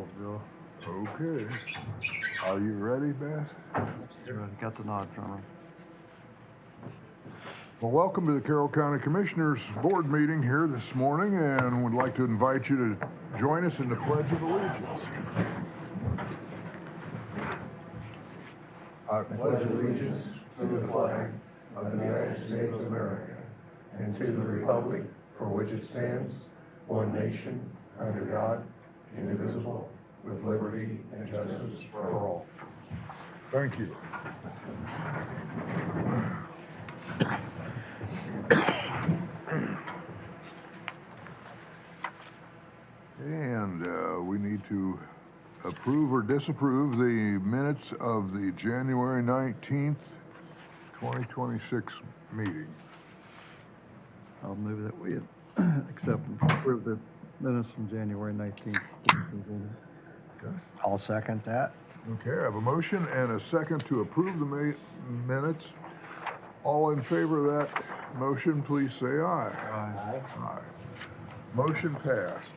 Carrollville. Okay. Are you ready, Beth? Got the nod from her. Well, welcome to the Carroll County Commissioners Board meeting here this morning, and would like to invite you to join us in the Pledge of Allegiance. I pledge allegiance to the flag of the United States of America and to the republic for which it stands, one nation, under God, indivisible, with liberty and justice for all. Thank you. And we need to approve or disapprove the minutes of the January 19th, 2026 meeting. I'll move that we accept and approve the minutes from January 19th. Okay. I'll second that. Okay, I have a motion and a second to approve the minutes. All in favor of that motion, please say aye. Aye. Aye. Motion passed.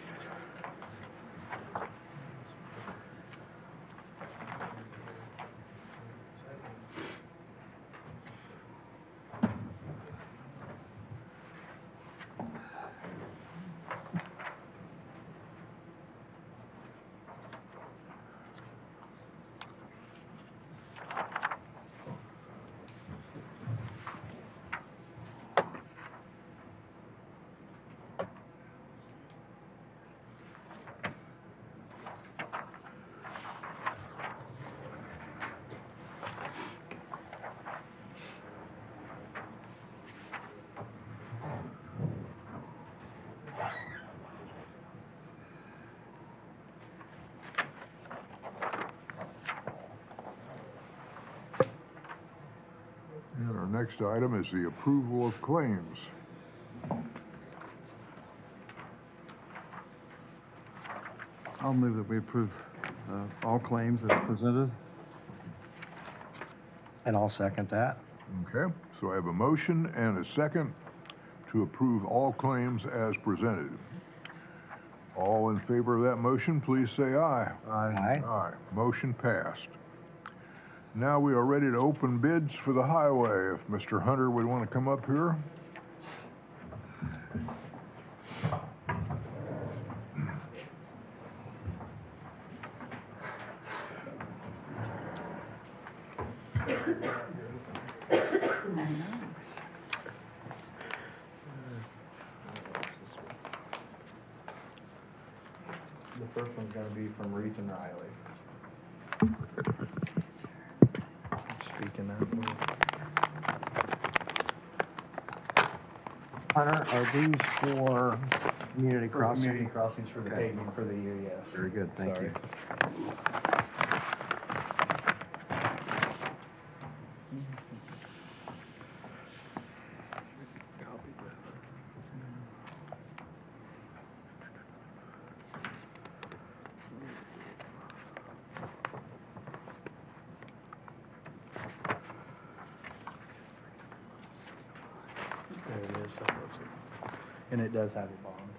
And our next item is the approval of claims. I'll move that we approve all claims as presented. And I'll second that. Okay, so I have a motion and a second to approve all claims as presented. All in favor of that motion, please say aye. Aye. Aye. Motion passed. Now we are ready to open bids for the highway. If Mr. Hunter would want to come up here. The first one's going to be from Reith and Riley. Speaking that. Hunter, are these for community crossing? Community crossings for the Okay. paving for the year, yes. Very good, thank you. There it is. And it does have a bond.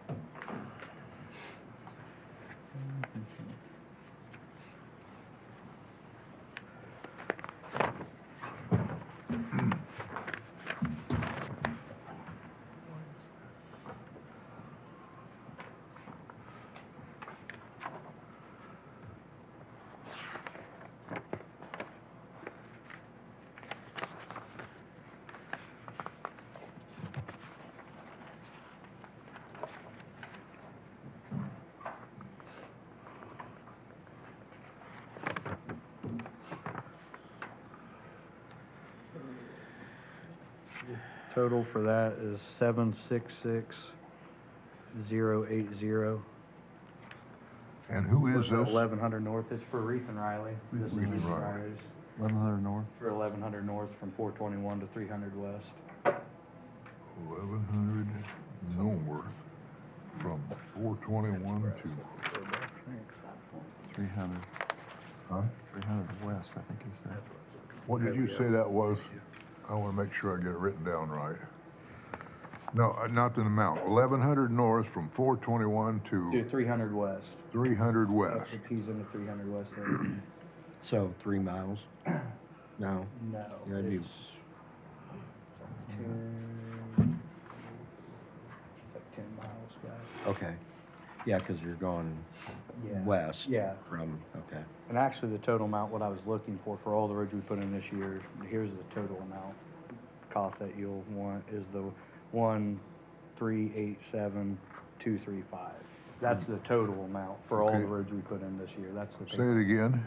Total for that is 766,080. And who is For this? 1100 North. It's for Reith and Riley. This is Reith and Reith and Riley. Riley's. 1100 North. For 1100 North from 421 to 300 West. 1100 north from 421 to, 300. huh? 300 West, I think he said. What did you say that was? I want to make sure I get it written down right. No, not the amount. 1,100 north from 421 To to 300 west. 300 That's west. the P's in the 300 west there. So 3 miles? No. No, Yeah, I do. it's like 10, it's like 10 miles, guys. Okay. Yeah, because you're going Yeah. west Yeah. from, okay. And actually, the total amount, what I was looking for all the roads we put in this year, here's the total amount. Cost that you'll want is the 1,387,235. That's the total amount for all Okay. the roads we put in this year. That's the. Say it again.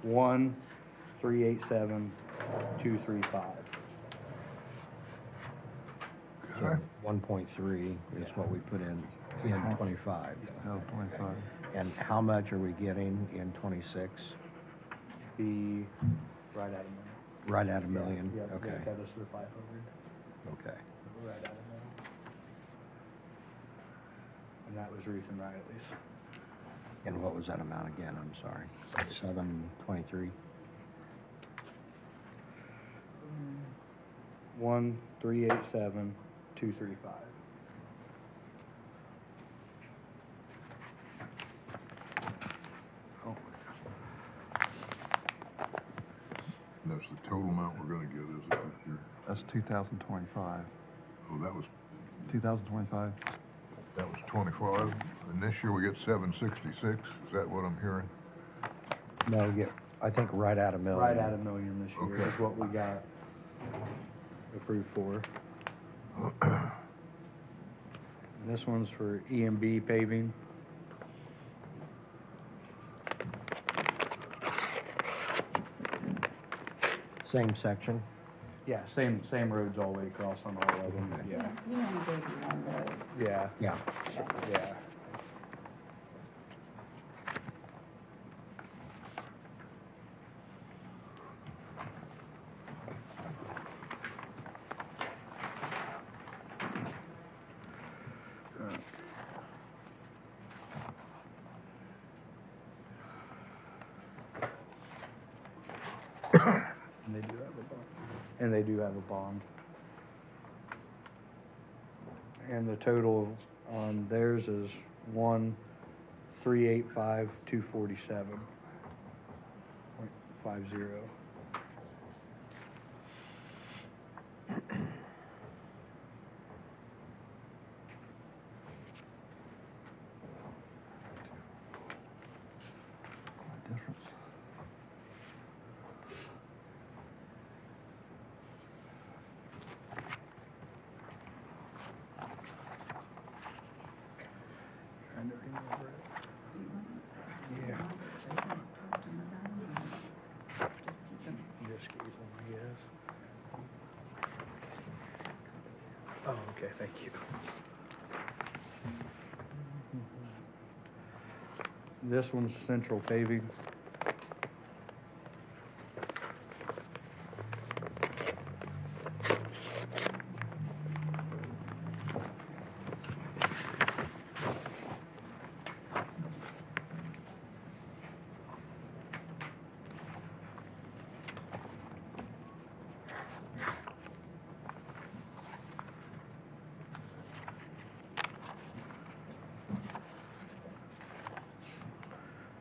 1,387,235. So 1.3 is what we put in 25. Oh, 25. And how much are we getting in 26? Be right at a million. Right at $1 million? Yeah, Okay, that us to the 500. okay. Right at a million. And that was Ruth and Riley's. And what was that amount again? I'm sorry. 723? 1,387,235. Oh, That's the total amount we're gonna get, is it, this year? That's 2025. Oh, that was 2025? 25, and this year we get 766, is that what I'm hearing? No, we get, I think right at $1 million. right at a million this year Okay. is what we got approved for. And this one's for EMB paving. Same section? Yeah, same roads all the way across on all of them. Okay. Yeah, You only gave you one road. yeah, Yeah. yeah. And they do have a bond. And they do have a bond. And the total on theirs is 1,385,247.50. Quite a difference. Trying to remember it. Do you want it? Yeah. Talk to them about it, or just keep them. Just gave them, I guess. Oh, okay, thank you. This one's Central Paving.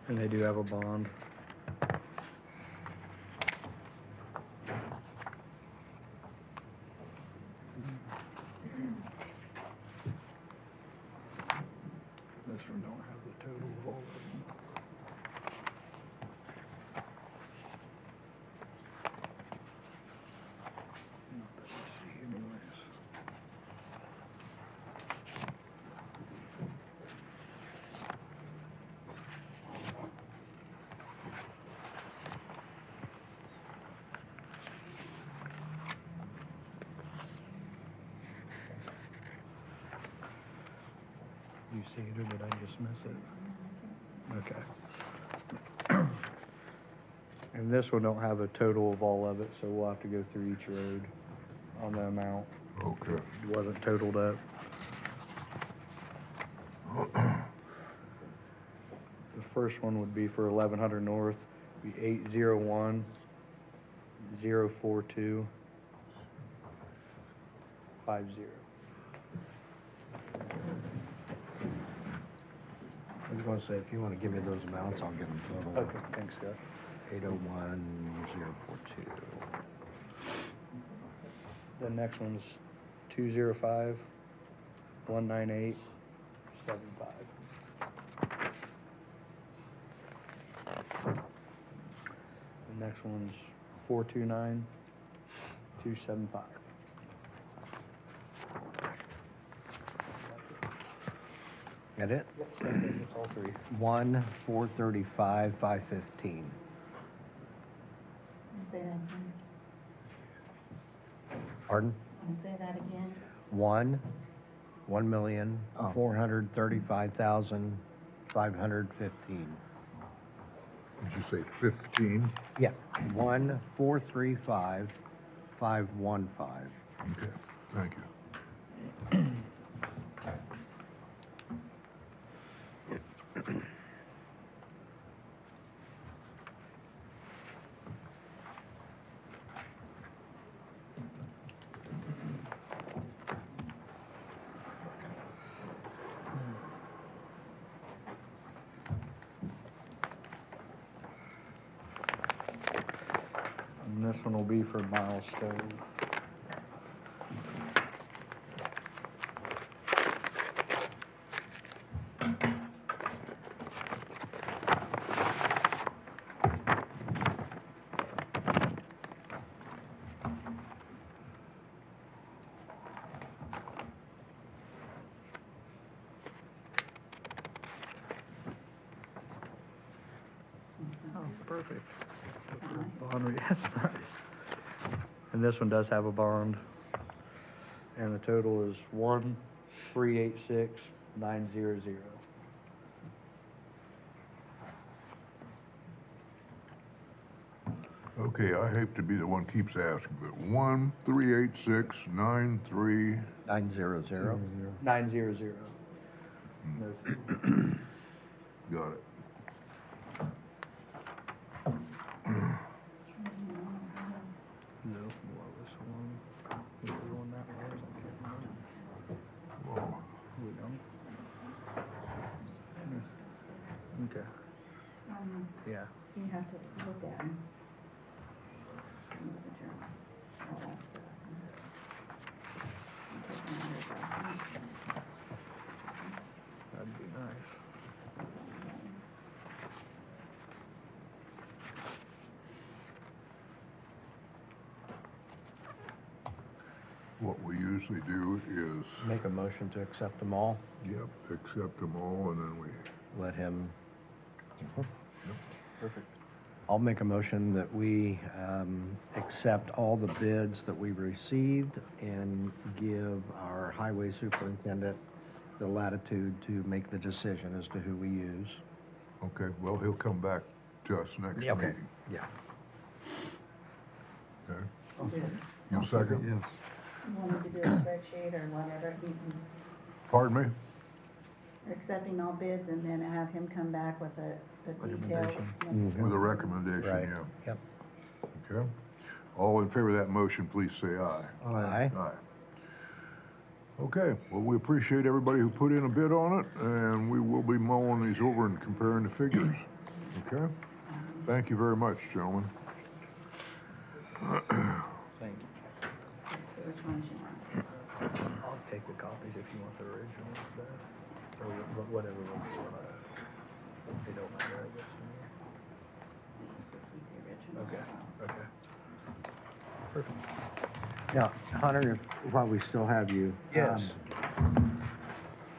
And they do have a bond. This one don't have the total of all of them. Not that I see anyways. You see it or did I just miss it? Okay. And this one don't have a total of all of it, so we'll have to go through each road on the amount. Okay. It wasn't totaled up. The first one would be for 1100 north, be 801,042,50. was gonna say, if you wanna give me those amounts, I'll give them total. Okay, thanks, Scott. 801042. The next one's 205-198-75. The next one's 429-275. That it? That's all three. 435-515. Say that again. Pardon? Want to say that again? 1,435,515. Did you say 15? Yeah, 1,435,515. Okay, thank you. And this one will be for Milestone. Oh, perfect. Bond, that's nice. And this one does have a bond. And the total is 1,386,900. Okay, I hate to be the one keeps asking, but 1,386,93. 900. 900. No, Got it. no, what was the one? Which one that was? I can't remember. Whoa. We don't. Okay, yeah. You have to look at them. Look at your, all that stuff. I'm taking all this out. That'd be nice. What we usually do is, Make a motion to accept them all, yep, accept them all, and then we, let him. Perfect. I'll make a motion that we accept all the bids that we received and give our highway superintendent the latitude to make the decision as to who we use. okay, well, he'll come back to us next Yeah, okay. meeting. Yeah. Okay, Good. you I'll second? Yes. You wanted to do a spreadsheet or whatever, Pardon me? you're accepting all bids and then have him come back with the details. Recommendation. next- With a recommendation, Right. yeah. Yep. Okay. All in favor of that motion, please say aye. Aye. Aye. Okay, well, we appreciate everybody who put in a bid on it, and we will be mulling these over and comparing the figures. Okay? Thank you very much, gentlemen. Thank you. So which ones you want? I'll take the copies if you want the originals, but, or whatever ones you want. They don't matter, I guess. Usually keep the original. Okay, okay. Perfect. Now, Hunter, while we still have you. Yes.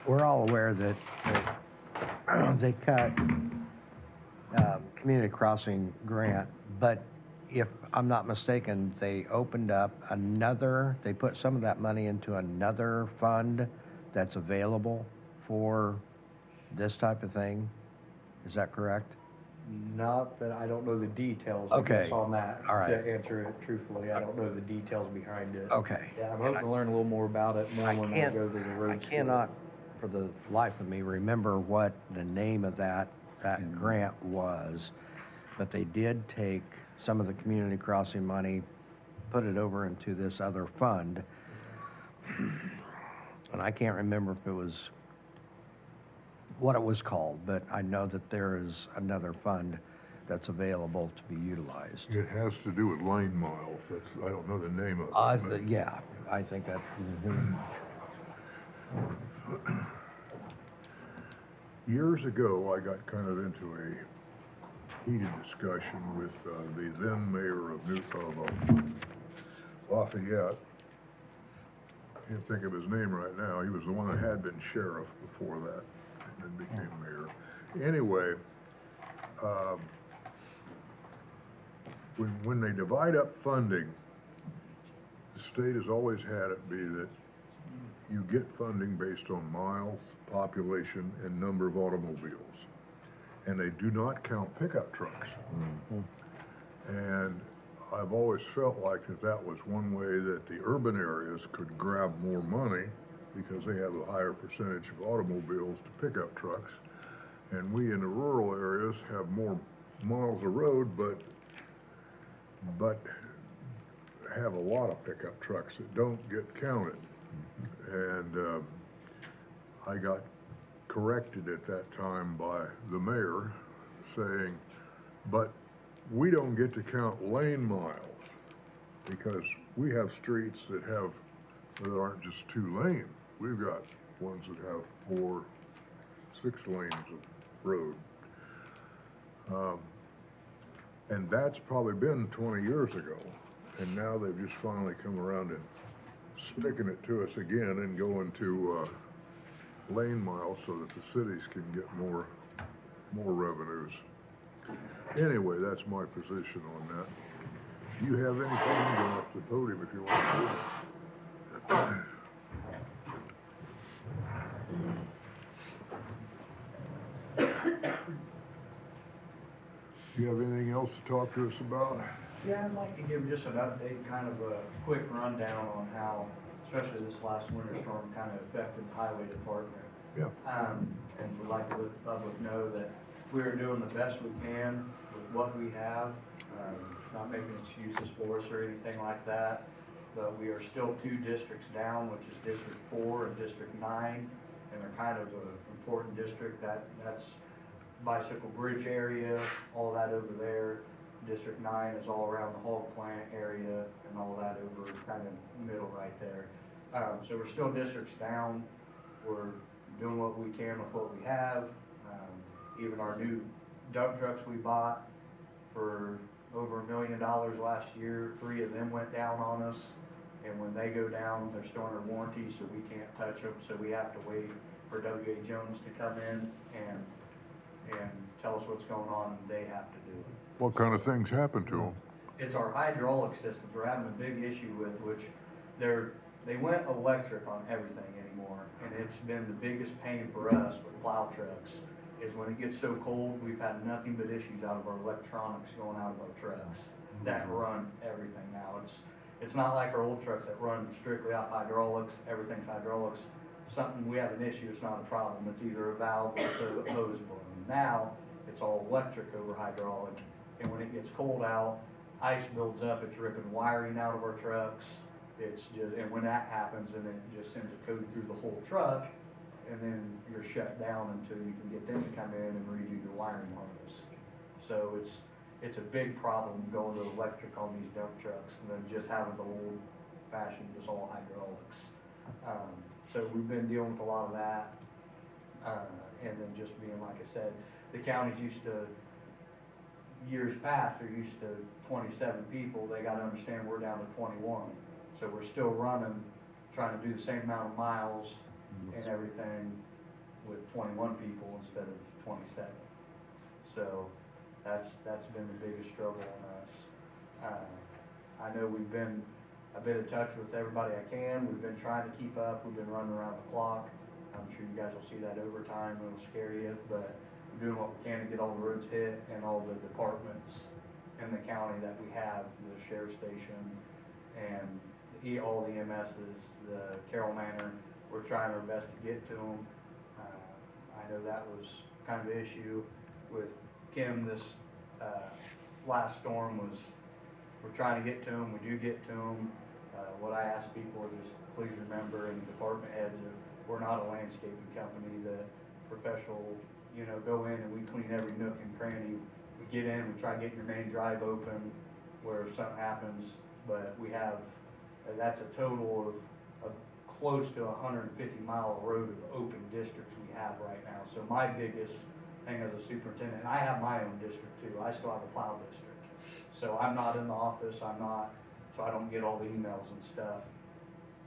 We're all aware that they cut community crossing grant, but if I'm not mistaken, they opened up they put some of that money into another fund that's available for this type of thing. Is that correct? Not that I don't know the details. Okay. I guess on that. All right. To answer it truthfully, I don't know the details behind it. Okay. Yeah, I'm hoping to learn a little more about it more when I go to the road. I cannot, for the life of me, remember what the name of that grant was, but they did take some of the community crossing money, put it over into this other fund. And I can't remember if it was what it was called, but I know that there is another fund that's available to be utilized. It has to do with lane miles. That's, I don't know the name of it. but- Yeah, I think that, Years ago, I got kind of into a heated discussion with the then mayor of Lafayette. Can't think of his name right now. He was the one that had been sheriff before that and then became mayor. Anyway, when they divide up funding, the state has always had it be that you get funding based on miles, population, and number of automobiles. And they do not count pickup trucks. And I've always felt like that was one way that the urban areas could grab more money because they have a higher percentage of automobiles to pickup trucks. And we in the rural areas have more miles of road, but have a lot of pickup trucks that don't get counted. And I got corrected at that time by the mayor saying, but we don't get to count lane miles because we have streets that aren't just 2 lane. We've got ones that have 4, 6 lanes of road. And that's probably been 20 years ago. And now they've just finally come around and sticking it to us again and going to lane miles so that the cities can get more revenues. Anyway, that's my position on that. Do you have anything? You go up to the podium if you want to. Do you have anything else to talk to us about? Yeah, I'd like to give just an update, kind of a quick rundown on how, especially this last winter storm, kind of affected the highway department. Yeah. And would like to let the public know that we are doing the best we can with what we have, not making excuses for us or anything like that. But we are still 2 districts down, which is District 4 and District 9, and they're kind of an important district. That's Bicycle Bridge area, all that over there. District 9 is all around the hog plant area and all that over kind of middle right there. So we're still districts down. We're doing what we can with what we have. Even our new dump trucks we bought for over $1 million last year, 3 of them went down on us. And when they go down, they're still under warranty, so we can't touch them. So we have to wait for W.A. Jones to come in and tell us what's going on, and they have to do it. What kind of things happen to them? It's our hydraulic systems we're having a big issue with, which they went electric on everything anymore, and it's been the biggest pain for us with plow trucks, is when it gets so cold, we've had nothing but issues out of our electronics going out of our trucks that run everything now. It's not like our old trucks that run strictly out hydraulics, everything's hydraulics. Something, we have an issue, it's not a problem, it's either a valve or a hose blowing. Now, it's all electric over hydraulic, and when it gets cold out, ice builds up, it's ripping wiring out of our trucks. It's just, and when that happens, and it just sends a code through the whole truck, and then you're shut down until you can get them to come in and redo your wiring harness. So it's a big problem going to electric on these dump trucks, and then just having the old fashioned, just all hydraulics. So we've been dealing with a lot of that, and then just being, like I said, the counties used to, years past, they're used to 27 people. They got to understand we're down to 21. So we're still running, trying to do the same amount of miles and everything with 21 people instead of 27. So that's been the biggest struggle on us. I know I've been in touch with everybody I can. We've been trying to keep up. We've been running around the clock. I'm sure you guys will see that overtime. It'll scare you, but we're doing what we can to get all the roads hit and all the departments in the county that we have, the sheriff's station and all the EMSs, the Carroll Manor. We're trying our best to get to them. I know that was kind of an issue with Kim this last storm was, we're trying to get to them, we do get to them. What I ask people is just please remember, and department heads, that we're not a landscaping company, that professional, you know, go in and we clean every nook and cranny. We get in, we try to get your main drive open where if something happens, but we have, that's a total of close to 150-mile road of open districts we have right now. So my biggest thing as a superintendent, and I have my own district too, I still have a plow district. So I'm not in the office, so I don't get all the emails and stuff,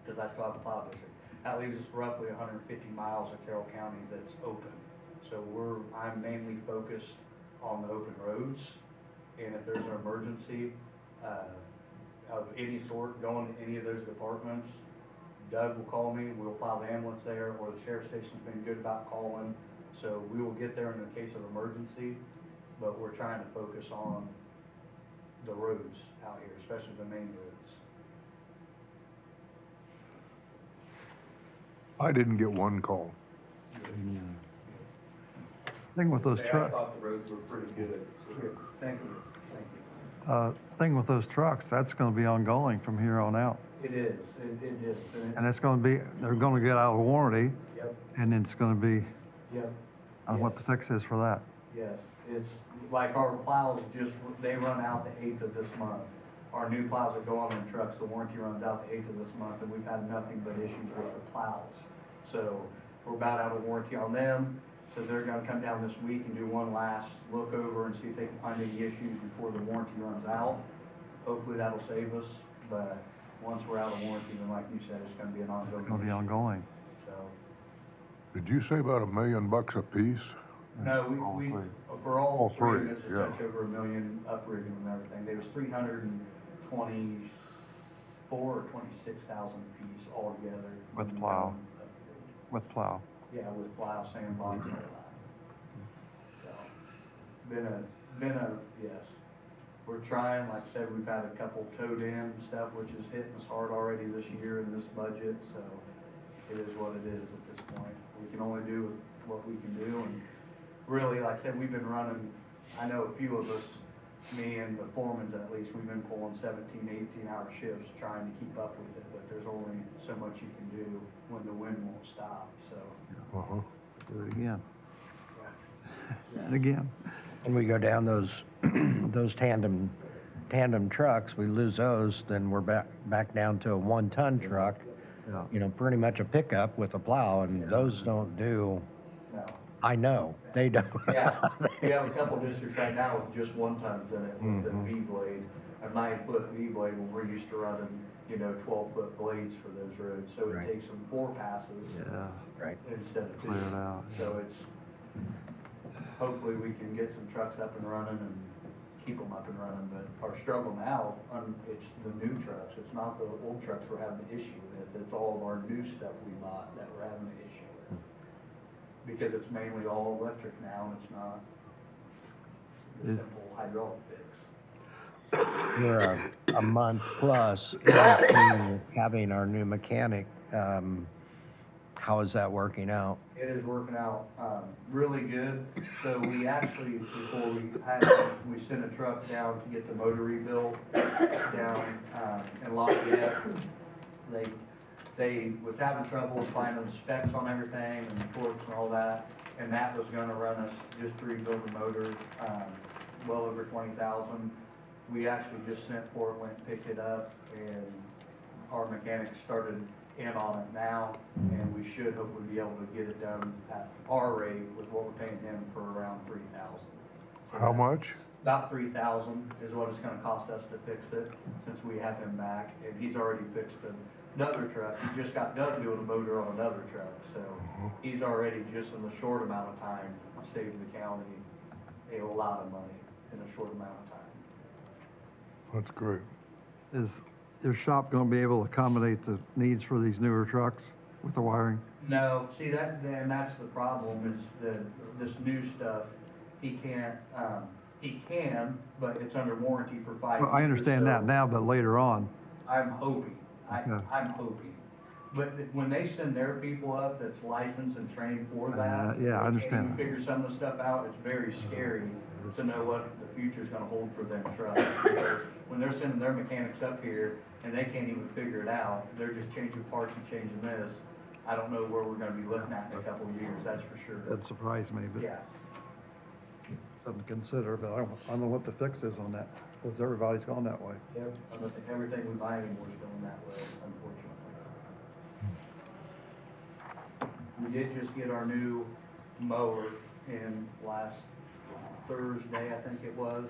because I still have a plow district. That leaves us roughly 150 miles of Carroll County that's open. So I'm mainly focused on the open roads, and if there's an emergency of any sort going to any of those departments, Doug will call me, we'll plow the ambulance there, or the sheriff's station's been good about calling. So we will get there in the case of emergency, but we're trying to focus on the roads out here, especially the main roads. I didn't get one call. Thing with those I trucks, thought the roads were pretty good. Thank you, thank you. thing with those trucks, that's gonna be ongoing from here on out. It is, it is. And it's gonna be, they're gonna get out of warranty, Yep, and then it's gonna be, yep. I don't know what the fix is for that. Yes, it's like our plows they run out the 8th of this month. Our new plows that go on them trucks, the warranty runs out the 8th of this month, and we've had nothing but issues with the plows. So we're about out of warranty on them, so they're gonna come down this week and do one last look over and see if they can find any issues before the warranty runs out. Hopefully that'll save us, but once we're out of warranty, then like you said, it's gonna be an ongoing It's gonna be issue. ongoing. So, Did you say about $1 million a piece? no, All we, three. for all All three, three, it's a yeah. touch over $1 million uprigging and everything. There was 324 or 26,000 a piece altogether. With plow. With plow. Yeah, with plow, sandbox, all that. So, been a, yes. We're trying, like I said, we've had a couple towed in stuff, which is hitting us hard already this year in this budget, so it is what it is at this point. We can only do what we can do, and really, like I said, we've been running, I know a few of us, me and the foremans at least, we've been pulling 17, 18-hour shifts trying to keep up with it, but there's only so much you can do when the wind won't stop, so. Uh-huh. Do it again. Yeah. And again. And we go down those, those tandem trucks, we lose those, then we're back down to a 1-ton truck. Yeah. You know, pretty much a pickup with a plow, and those don't do, No. I know, they don't. Yeah, we have a couple districts right now with just 1 tons in it with the V-blade, a 9-foot V-blade, when we're used to running, you know, 12-foot blades for those roads. So it Right. takes them 4 passes Yeah, Right. instead of 2. clear it out. So it's, hopefully we can get some trucks up and running and keep them up and running, but our struggle now, it's the new trucks, it's not the old trucks we're having an issue with, it's all of our new stuff we bought that we're having an issue with. Because it's mainly all electric now, and it's not the Is- simple hydraulic fix. We're a month plus into having our new mechanic. How is that working out? It is working out really good. So we actually, before we sent a truck down to get the motor rebuilt down in Lafayette. They was having trouble finding the specs on everything and the torques and all that, and that was gonna run us just to rebuild the motor, well over 20,000. We actually just sent for it, went and picked it up, and our mechanic started in on it now, and we should hopefully be able to get it done at our rate with what we're paying him for around 3,000. So How that's much? About 3,000 is what it's gonna cost us to fix it, since we have him back, and he's already fixed another truck. He just got done doing a motor on another truck, so he's already, just in a short amount of time, saved the county a lot of money in a short amount of time. That's great. Is your shop gonna be able to accommodate the needs for these newer trucks with the wiring? No, see and that's the problem, is this new stuff, he can't, he can, but it's under warranty for 5 years. Well, I understand that so now, but later on, I'm hoping, Okay. I'm hoping. But when they send their people up that's licensed and trained for that. yeah, I they understand can't even that. figure some of the stuff out, it's very scary to know what the future's gonna hold for them trucks. Because when they're sending their mechanics up here and they can't even figure it out, they're just changing parts and changing this, I don't know where we're gonna be looking at in a couple of years, that's for sure. That surprised me, but Yeah, something to consider, but I don't know what the fix is on that, because everybody's gone that way. yeah, I don't think everything we buy anymore is going that way, unfortunately. We did just get our new mower in last Thursday, I think it was.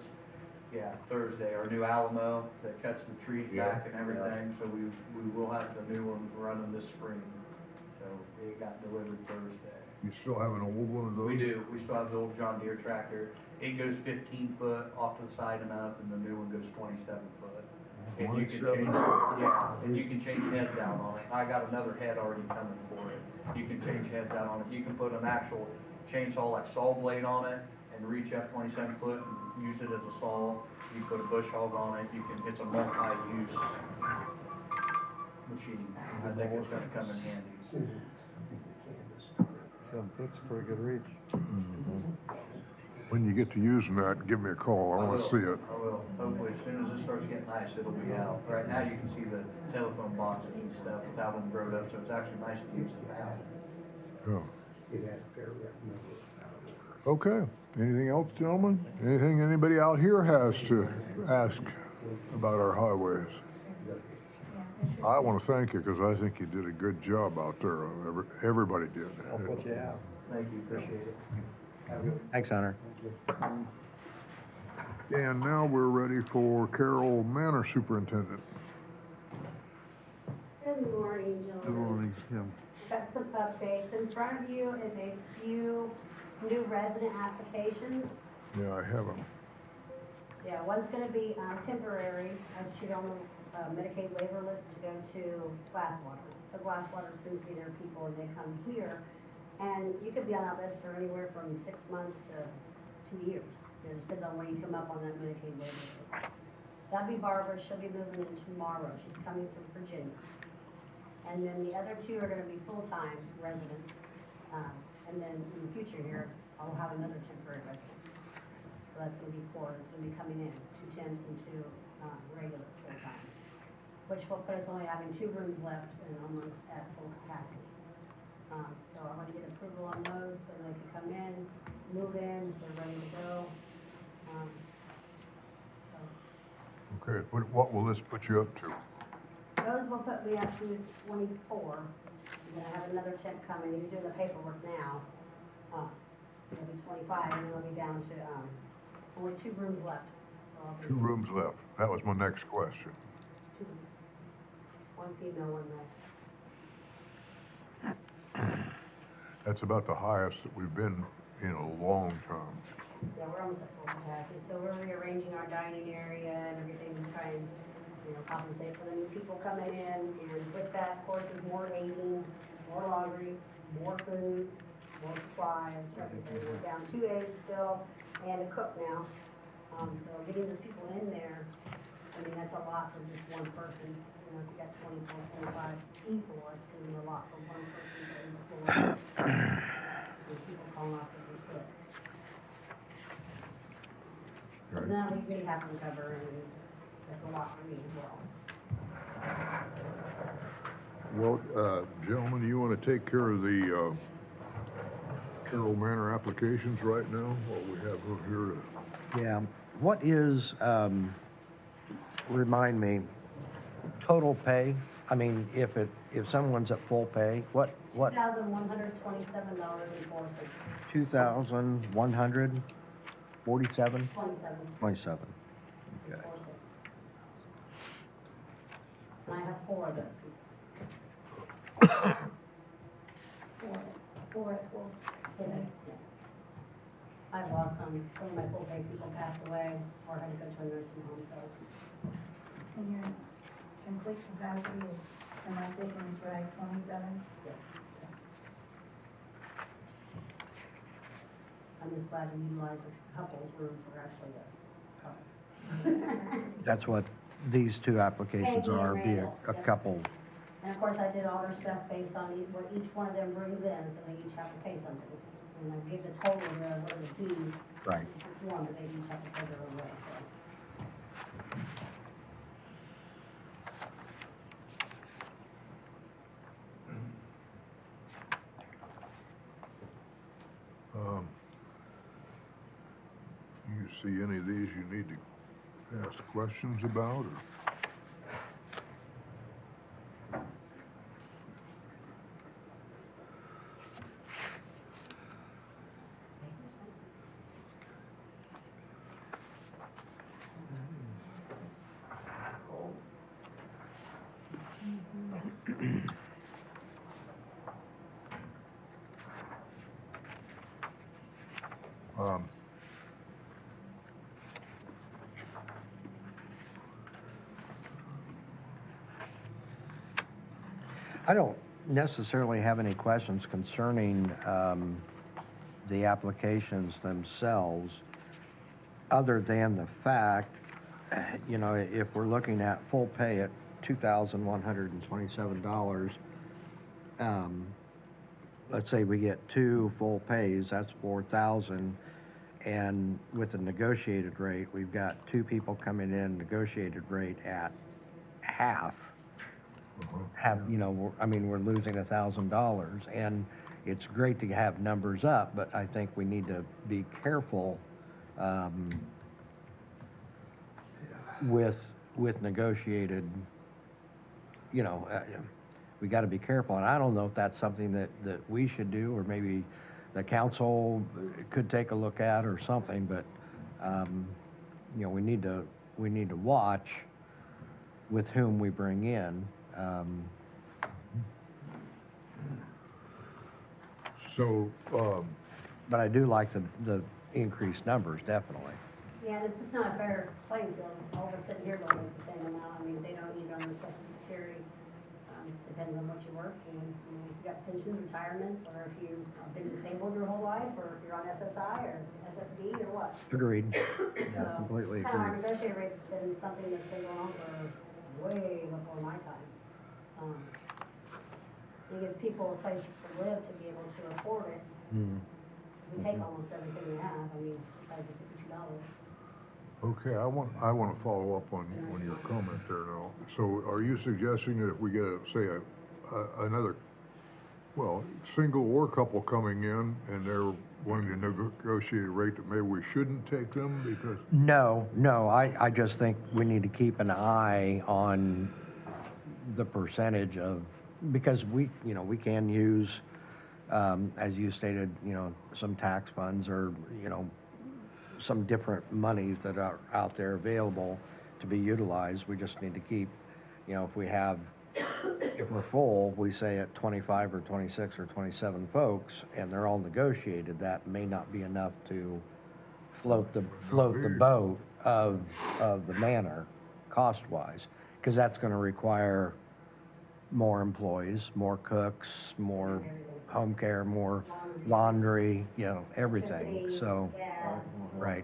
Yeah, Thursday, our new Alamo that cuts the trees back and everything, so we will have the new one running this spring. So it got delivered Thursday. You still have an old one of those? We do, we still have the old John Deere tractor. It goes 15 foot off to the side and up, and the new one goes 27 foot. And you can 27. change, yeah, and you can change heads out on it. I got another head already coming for it. You can change heads out on it. You can put an actual chainsaw like saw blade on it and reach up 27 foot and use it as a saw. You put a bush hog on it. You can, it's a multi-use machine. I think it's gonna come in handy. 7 foot's a pretty good reach. When you get to using that, give me a call. I want to see it. I will. Hopefully, as soon as it starts getting nice, it'll be out. Right now, you can see the telephone boxes and stuff without them growed up, so it's actually nice to use it now. Yeah. Okay. Anything else, gentlemen? Anything anybody out here has to ask about our highways? I want to thank you because I think you did a good job out there. Everybody did. That's what you have. Thank you, appreciate it. Have a good Thanks, Hunter. And now we're ready for Carroll Manor Superintendent. Good morning, Good gentlemen. morning, Kim. Got some updates. In front of you is a few new resident applications. Yeah, I have them. Yeah, one's gonna be temporary, as she's on the Medicaid waiver list to go to Glasswater. So Glasswater sends me their people and they come here. And you could be on that list for anywhere from 6 months to 2 years. It just depends on where you come up on that Medicaid waiver list. That'd be Barbara, she'll be moving in tomorrow. She's coming from Virginia. And then the other two are gonna be full-time residents. And then in the future here, I'll have another temporary resident. So that's gonna be 4 that's gonna be coming in, 2 temps and 2 regular full-time. Which will put us only having 2 rooms left and almost at full capacity. So I want to get approval on those so they can come in, move in, they're ready to go. So Okay, what will this put you up to? those will put me up to 24. I'm gonna have another temp coming, he's doing the paperwork now. It'll be 25 and then it'll be down to, only 2 rooms left. So I'll be 2 rooms left. That was my next question. 2 rooms. 1 female, 1 male. That's about the highest that we've been in a long time. Yeah, we're almost at full capacity, so we're rearranging our dining area and everything to try and, compensate for the new people coming in. And with that, of course, is more aiding, more laundry, more food, more supplies, everything. We're down 2 aides still and a cook now. So getting those people in there, I mean, that's a lot for just one person. If you got 24, 25 people, it's gonna be a lot for one person to aid the floor. And people calling off because they're sick. Right. That leaves me having to cover, and that's a lot for me as well. Well, gentlemen, do you want to take care of the Carroll Manor applications right now? What we have over here to... Yeah, what is, remind me, total pay? I mean, if someone's at full pay, what, $2,127.04. 2,147? 27. 27. Okay. 4 cents. And I have 4 of those people. 4 today. Yeah. I've lost some of my full pay people passed away or had to go to a nursing home, so. And your complete capacity is, am I thinking this right, 27? Yes. I'm just glad to utilize a couple's room for actually a couple. That's what these 2 applications Thank you, are, be Randall. a Yep. couple. And of course, I did all their stuff based on what each one of them brings in, so they each have to pay something. And I give the total of what it be. Right. It's just one, but they each have to pay their own way, so. see any of these you need to ask questions about, or? Um, I don't necessarily have any questions concerning the applications themselves, other than the fact, you know, if we're looking at full pay at $2,127, let's say we get 2 full pays, that's 4,000, and with a negotiated rate, we've got 2 people coming in negotiated rate at half. You know, I mean, we're losing $1,000, and it's great to have numbers up, but I think we need to be careful with negotiated, you know, we got to be careful, and I don't know if that's something that we should do, or maybe the council could take a look at or something, but you know, we need to watch with whom we bring in. But I do like the increased numbers, definitely. Yeah, and it's just not a fair playing field. All of us sitting here don't make the same amount. I mean, they don't need on the social security. Depends on what you work, and you know, if you got pensions, retirements, or if you've been disabled your whole life, or if you're on SSI or SSD or what. Agreed. So, Yeah, completely kind of our agree. negotiated rate's been something that's been going on for way before my time. It gives people a place to live, to be able to afford it. Mm. We take almost everything we have, I mean, besides the $52. Okay, I want to follow up on your comment there now. So are you suggesting that if we get, another, well, single or couple coming in and they're wanting to negotiate a rate, that maybe we shouldn't take them because? No, I just think we need to keep an eye on the percentage of, because we can use, as you stated, you know, some tax funds or, you know, some different monies that are out there available to be utilized. We just need to keep, you know, if we're full, we say at 25 or 26 or 27 folks, and they're all negotiated, that may not be enough to float the boat of the manor, cost-wise, because that's going to require more employees, more cooks, more home care, more laundry, you know, everything. Electricity, So, gas. right.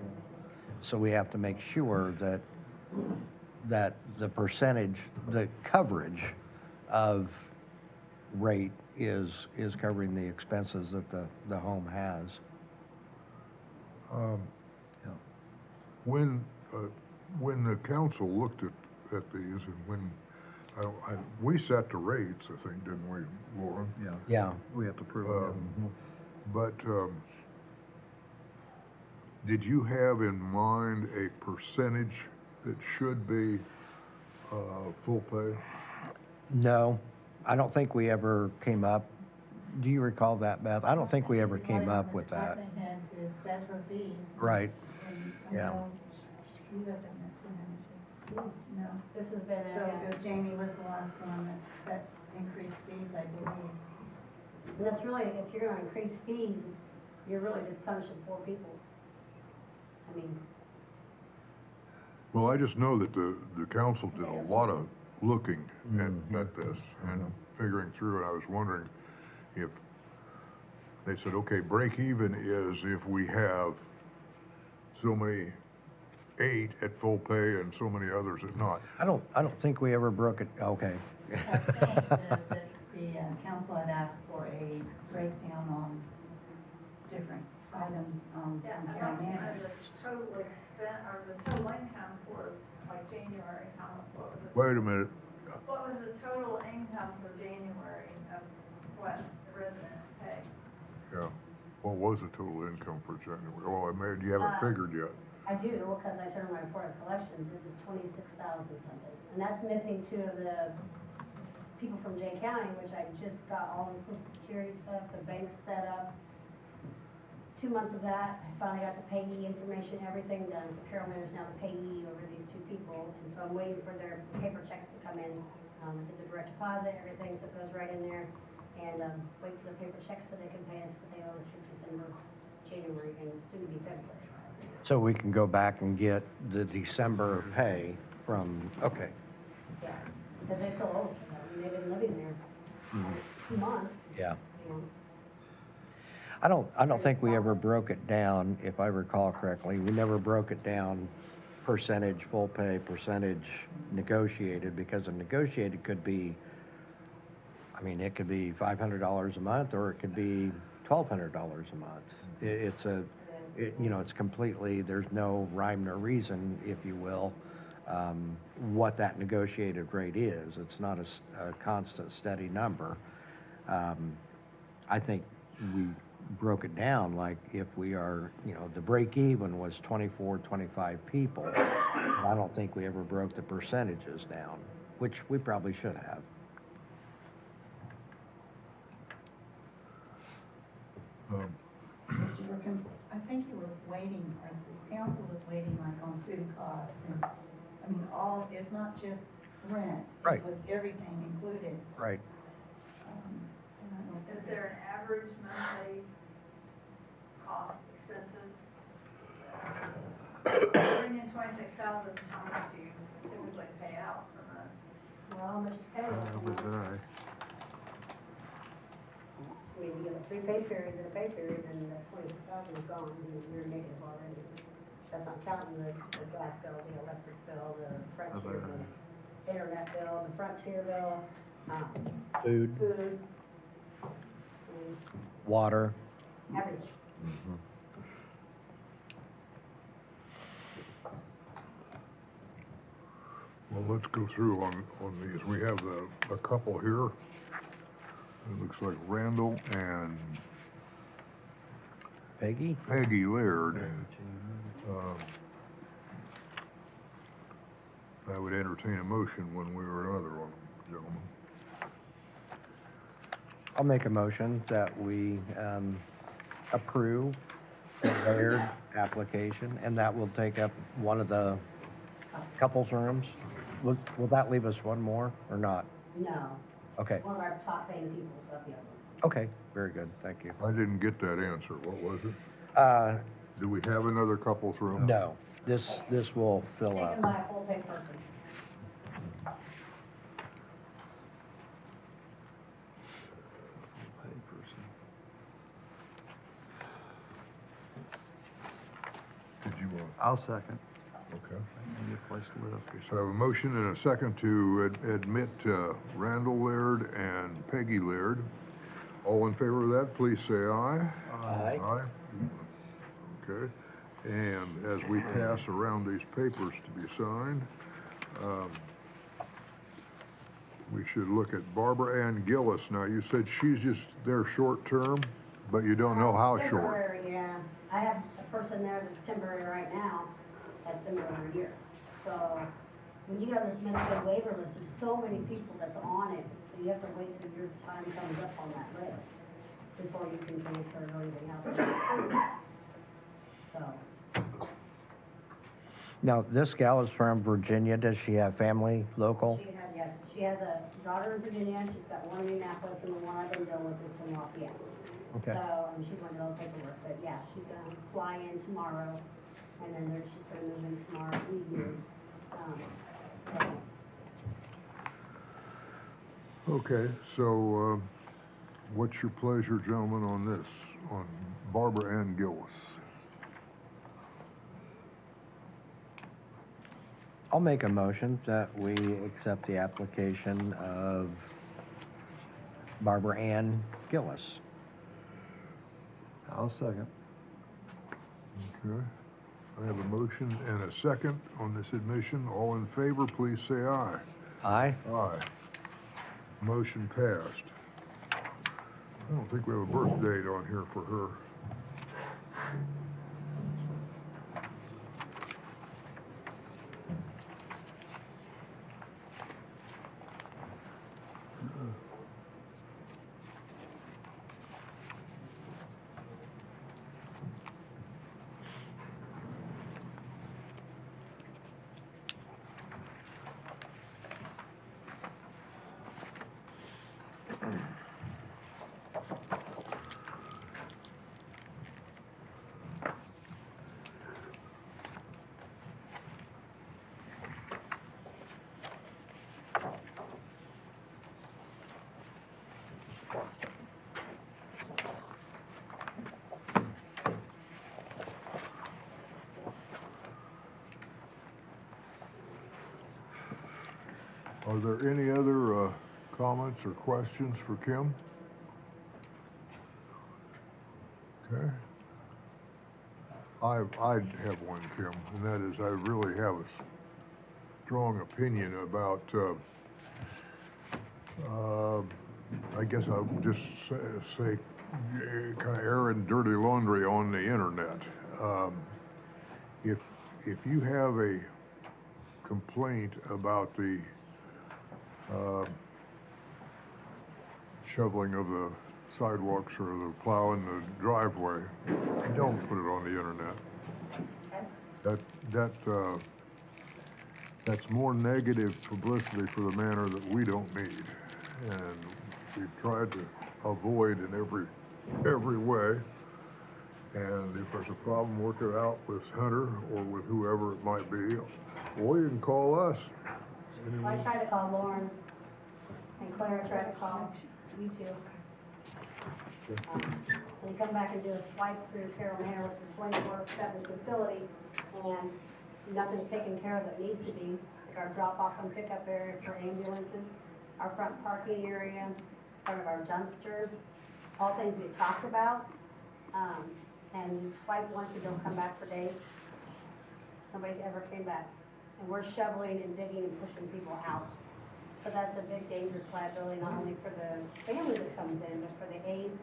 So we have to make sure that the percentage, the coverage of rate is covering the expenses that the home has. When the council looked at these, and when we set the rates, I think, didn't we, Lauren? Yeah. We have to prove it. But did you have in mind a percentage that should be full pay? No, I don't think we ever came up. Do you recall that, Beth? I don't think we ever came up with that. The department had to set her fees. Right. And, Yeah. no, she lived in that too, hadn't she? No. This has been So a, Jamie was the last one that set increased fees, I believe. and that's really, if you're gonna increase fees, you're really just punishing poor people. I mean, Well, I just know that the council did a lot of looking at this and figuring through, and I was wondering if, they said, okay, break even is if we have so many 8 at full pay and so many others at not. I don't think we ever broke it. Okay. I think the council had asked for a breakdown on different items from county manager. The total expense, or the total income for, like, January, what was it? Wait a minute, What was the total income for January of what the residents pay? yeah, what was the total income for January? Oh, do you have it figured yet? I do, because I turned my report of collections, it was 26,000 something. And that's missing 2 of the people from Jay County, which I just got all the social security stuff, the bank set up. 2 months of that, I finally got the payee information, everything done. So Carroll is now the payee over these 2 people. And so I'm waiting for their paper checks to come in. I did the direct deposit, everything, so it goes right in there. And wait for the paper checks so they can pay us what they owe us for December, January, and soon to be February. So we can go back and get the December pay from, okay, Yeah, because they still owe us for that. I mean, they've been living there 2 months, yeah. you know. I don't think we ever broke it down, if I recall correctly. We never broke it down percentage full pay, percentage negotiated, because a negotiated could be, I mean, it could be $500 a month, or it could be $1,200 a month. It's completely, there's no rhyme nor reason, if you will, what that negotiated rate is. It's not a constant, steady number. I think we broke it down, like if we are, the break even was 24, 25 people. And I don't think we ever broke the percentages down, which we probably should have. I think you were waiting, or the council was waiting like on food cost and, I mean, it's not just rent. Right. It was everything included. Right. And I don't think Is there an average monthly cost, expenses? Bring in 26,000, how much do you typically pay out per month? Well, how much to pay? I mean, you get 3 pay periods in a pay period, and that 26,000 is gone, and you're negative already. That's not counting the gas bill, the electric bill, the Frontier bill, internet bill, the Frontier bill, Food, food, water. everything. Well, let's go through on these. We have a couple here. It looks like Randall and Peggy? Peggy Laird. I would entertain a motion when we were another one, gentlemen. I'll make a motion that we approve the Laird application, and that will take up one of the couples rooms. Will that leave us one more, or not? No, Okay, one of our top paying people is got the other one. okay, very good, thank you. I didn't get that answer. What was it? Do we have another couple's room? No, this will fill Taken up. by a full pay person. Did you want? I'll second. Okay. Maybe a place to live. So I have a motion and a second to admit Randall Laird and Peggy Laird. All in favor of that, please say aye. Aye. Aye. Okay. And as we pass around these papers to be signed, we should look at Barbara Ann Gillis. Now, you said she's just there short term, but you don't know how short. Temporary, yeah. I have a person there that's temporary right now, that's been there over a year. So, when you have this Medicaid waiver list, there's so many people that's on it, so you have to wait till your time comes up on that list before you can transfer or anything else. So, Now, this gal is from Virginia. Does she have family local? yes, she has a daughter in Virginia, she's got one in Indianapolis, and the one I've been dealing with is from Lafayette. Okay. So, she's working on the paperwork, but yeah, she's gonna fly in tomorrow, and then she's gonna move in tomorrow evening. So, Okay, so what's your pleasure, gentlemen, on this, on Barbara Ann Gillis? I'll make a motion that we accept the application of Barbara Ann Gillis. I'll second. Okay. I have a motion and a second on this admission. All in favor, please say aye. Aye? Aye. Motion passed. I don't think we have a birth date on here for her. Are there any other comments or questions for Kim? Okay. I have one, Kim, and that is I really have a strong opinion about, I guess I'll just say kind of airing dirty laundry on the internet. If you have a complaint about the shoveling of the sidewalks or the plowing the driveway, don't put it on the internet. That's more negative publicity for the manor that we don't need, and we've tried to avoid in every way. And if there's a problem, work it out with Hunter or with whoever it might be, or you can call us. I tried to call Lauren, and Clara tried to call you two. They come back and do a swipe through Carroll Manor, which is a 24/7 facility, and nothing's taken care of that needs to be. Like our drop-off and pickup area for ambulances, our front parking area, front of our dumpster, all things we talked about. And you swipe once and don't come back for days. Nobody ever came back. And we're shoveling and digging and pushing people out. So that's a big dangerous liability, not only for the family that comes in, but for the aides,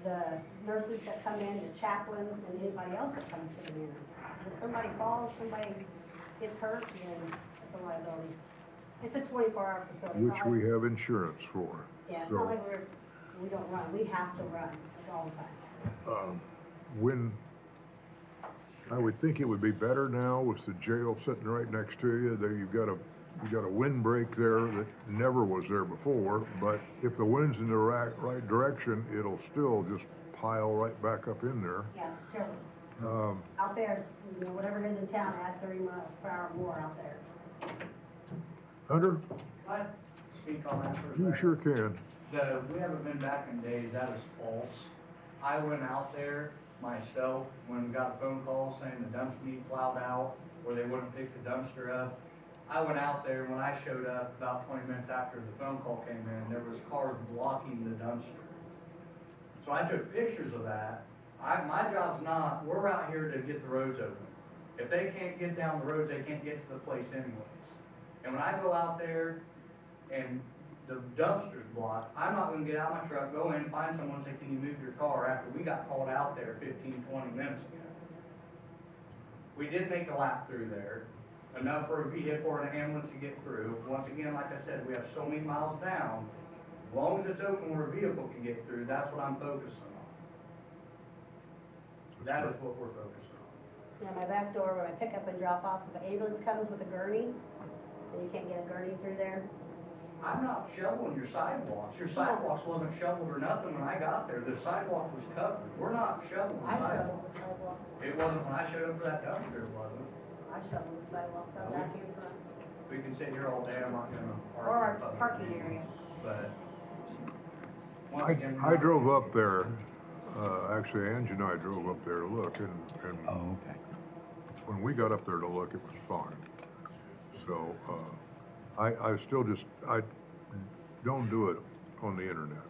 the nurses that come in, the chaplains, and anybody else that comes to the manor. Because if somebody falls, somebody gets hurt, then it's a liability. It's a 24-hour facility. Which we have insurance for. Yeah, it's So, not like we don't run. We have to run all the time. when, I would think it would be better now with the jail sitting right next to you, that you've got a windbreak there that never was there before, but if the wind's in the right direction, it'll still just pile right back up in there. Yeah, it's terrible. Out there, whatever it is in town, add 30 miles per hour more out there. Hunter, Can I speak on that for a second? you sure can. We haven't been back in days, that is false. I went out there myself when we got a phone call saying the dumpster needs plowed out, or they wouldn't pick the dumpster up. I went out there, when I showed up about 20 minutes after the phone call came in, there was cars blocking the dumpster. So I took pictures of that. My job's not, we're out here to get the roads open. If they can't get down the roads, they can't get to the place anyways. And when I go out there and the dumpster's blocked, I'm not gonna get out of my truck, go in, find someone, say, can you move your car, after we got called out there 15, 20 minutes ago. We did make a lap through there, enough for a vehicle or an ambulance to get through. Once again, like I said, we have so many miles down. As long as it's open where a vehicle can get through, that's what I'm focusing on. That is what we're focusing on. Yeah, my back door where I pick up and drop off, if an ambulance comes with a gurney, and you can't get a gurney through there. I'm not shoveling your sidewalks. Your sidewalks wasn't shoveled or nothing when I got there. The sidewalk was covered. We're not shoveling I shovel sidewalks. the sidewalks. It wasn't when I showed up for that dumpster, it wasn't. I shovel the sidewalks out back in front. We can sit here all day, I'm not gonna argue. Or our about it. parking area. But. once again, I drove up there, actually Angie and I drove up there to look, and Oh, okay. when we got up there to look, it was fine. So, I still just, I don't do it on the internet.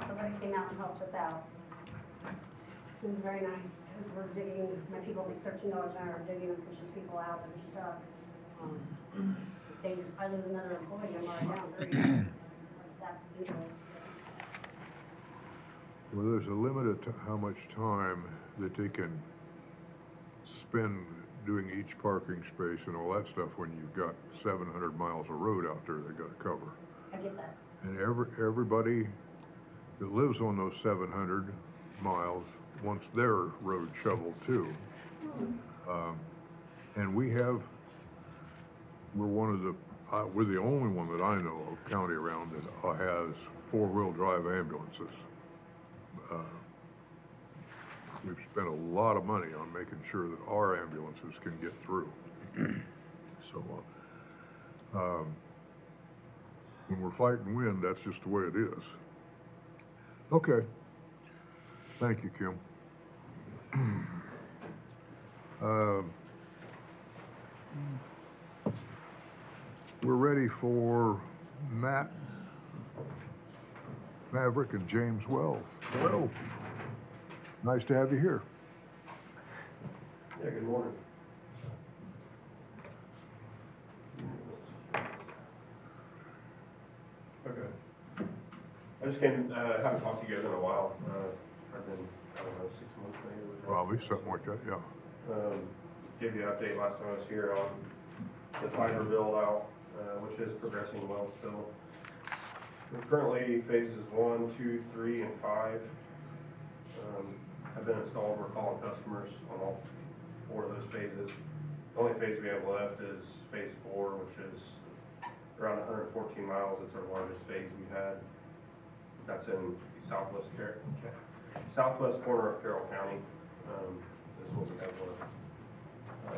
Somebody came out and helped us out. It was very nice, because we're digging, my people make $13 an hour digging and pushing people out that are stuck. It's dangerous. If I lose another employee, I'm already down 30. Staff people. Well, there's a limit to how much time that they can spend doing each parking space and all that stuff when you've got 700 miles of road out there they gotta cover. I get that. And everybody that lives on those 700 miles wants their road shoveled too. And we're one of the, we're the only one that I know of county around that has 4-wheel drive ambulances. We've spent a lot of money on making sure that our ambulances can get through. So, when we're fighting wind, that's just the way it is. Okay. Thank you, Kim. We're ready for Matt Maverick and James Wells. Hello. Nice to have you here. Yeah, good morning. Okay. I just came, haven't talked to you guys in a while. I've been, I don't know, 6 months maybe. Probably something like that, yeah. Give you an update last time I was here on the fiber build out, which is progressing well still. We're currently phases 1, 2, 3, and 5 have been installed. We're calling customers on all 4 of those phases. The only phase we have left is phase 4, which is around 114 miles. It's our largest phase we've had. That's in the southwest corner of Carroll County. This is what we have left.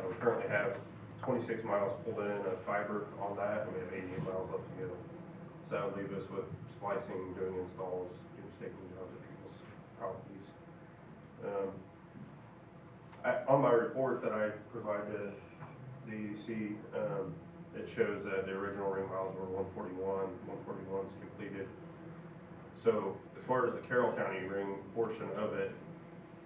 We currently have 26 miles pulled in of fiber on that, and we have 88 miles left to go. So that would leave us with splicing, doing installs, doing staking jobs at people's properties. On my report that I provide to the EDC, it shows that the original ring miles were 141. 141 is completed. So as far as the Carroll County ring portion of it,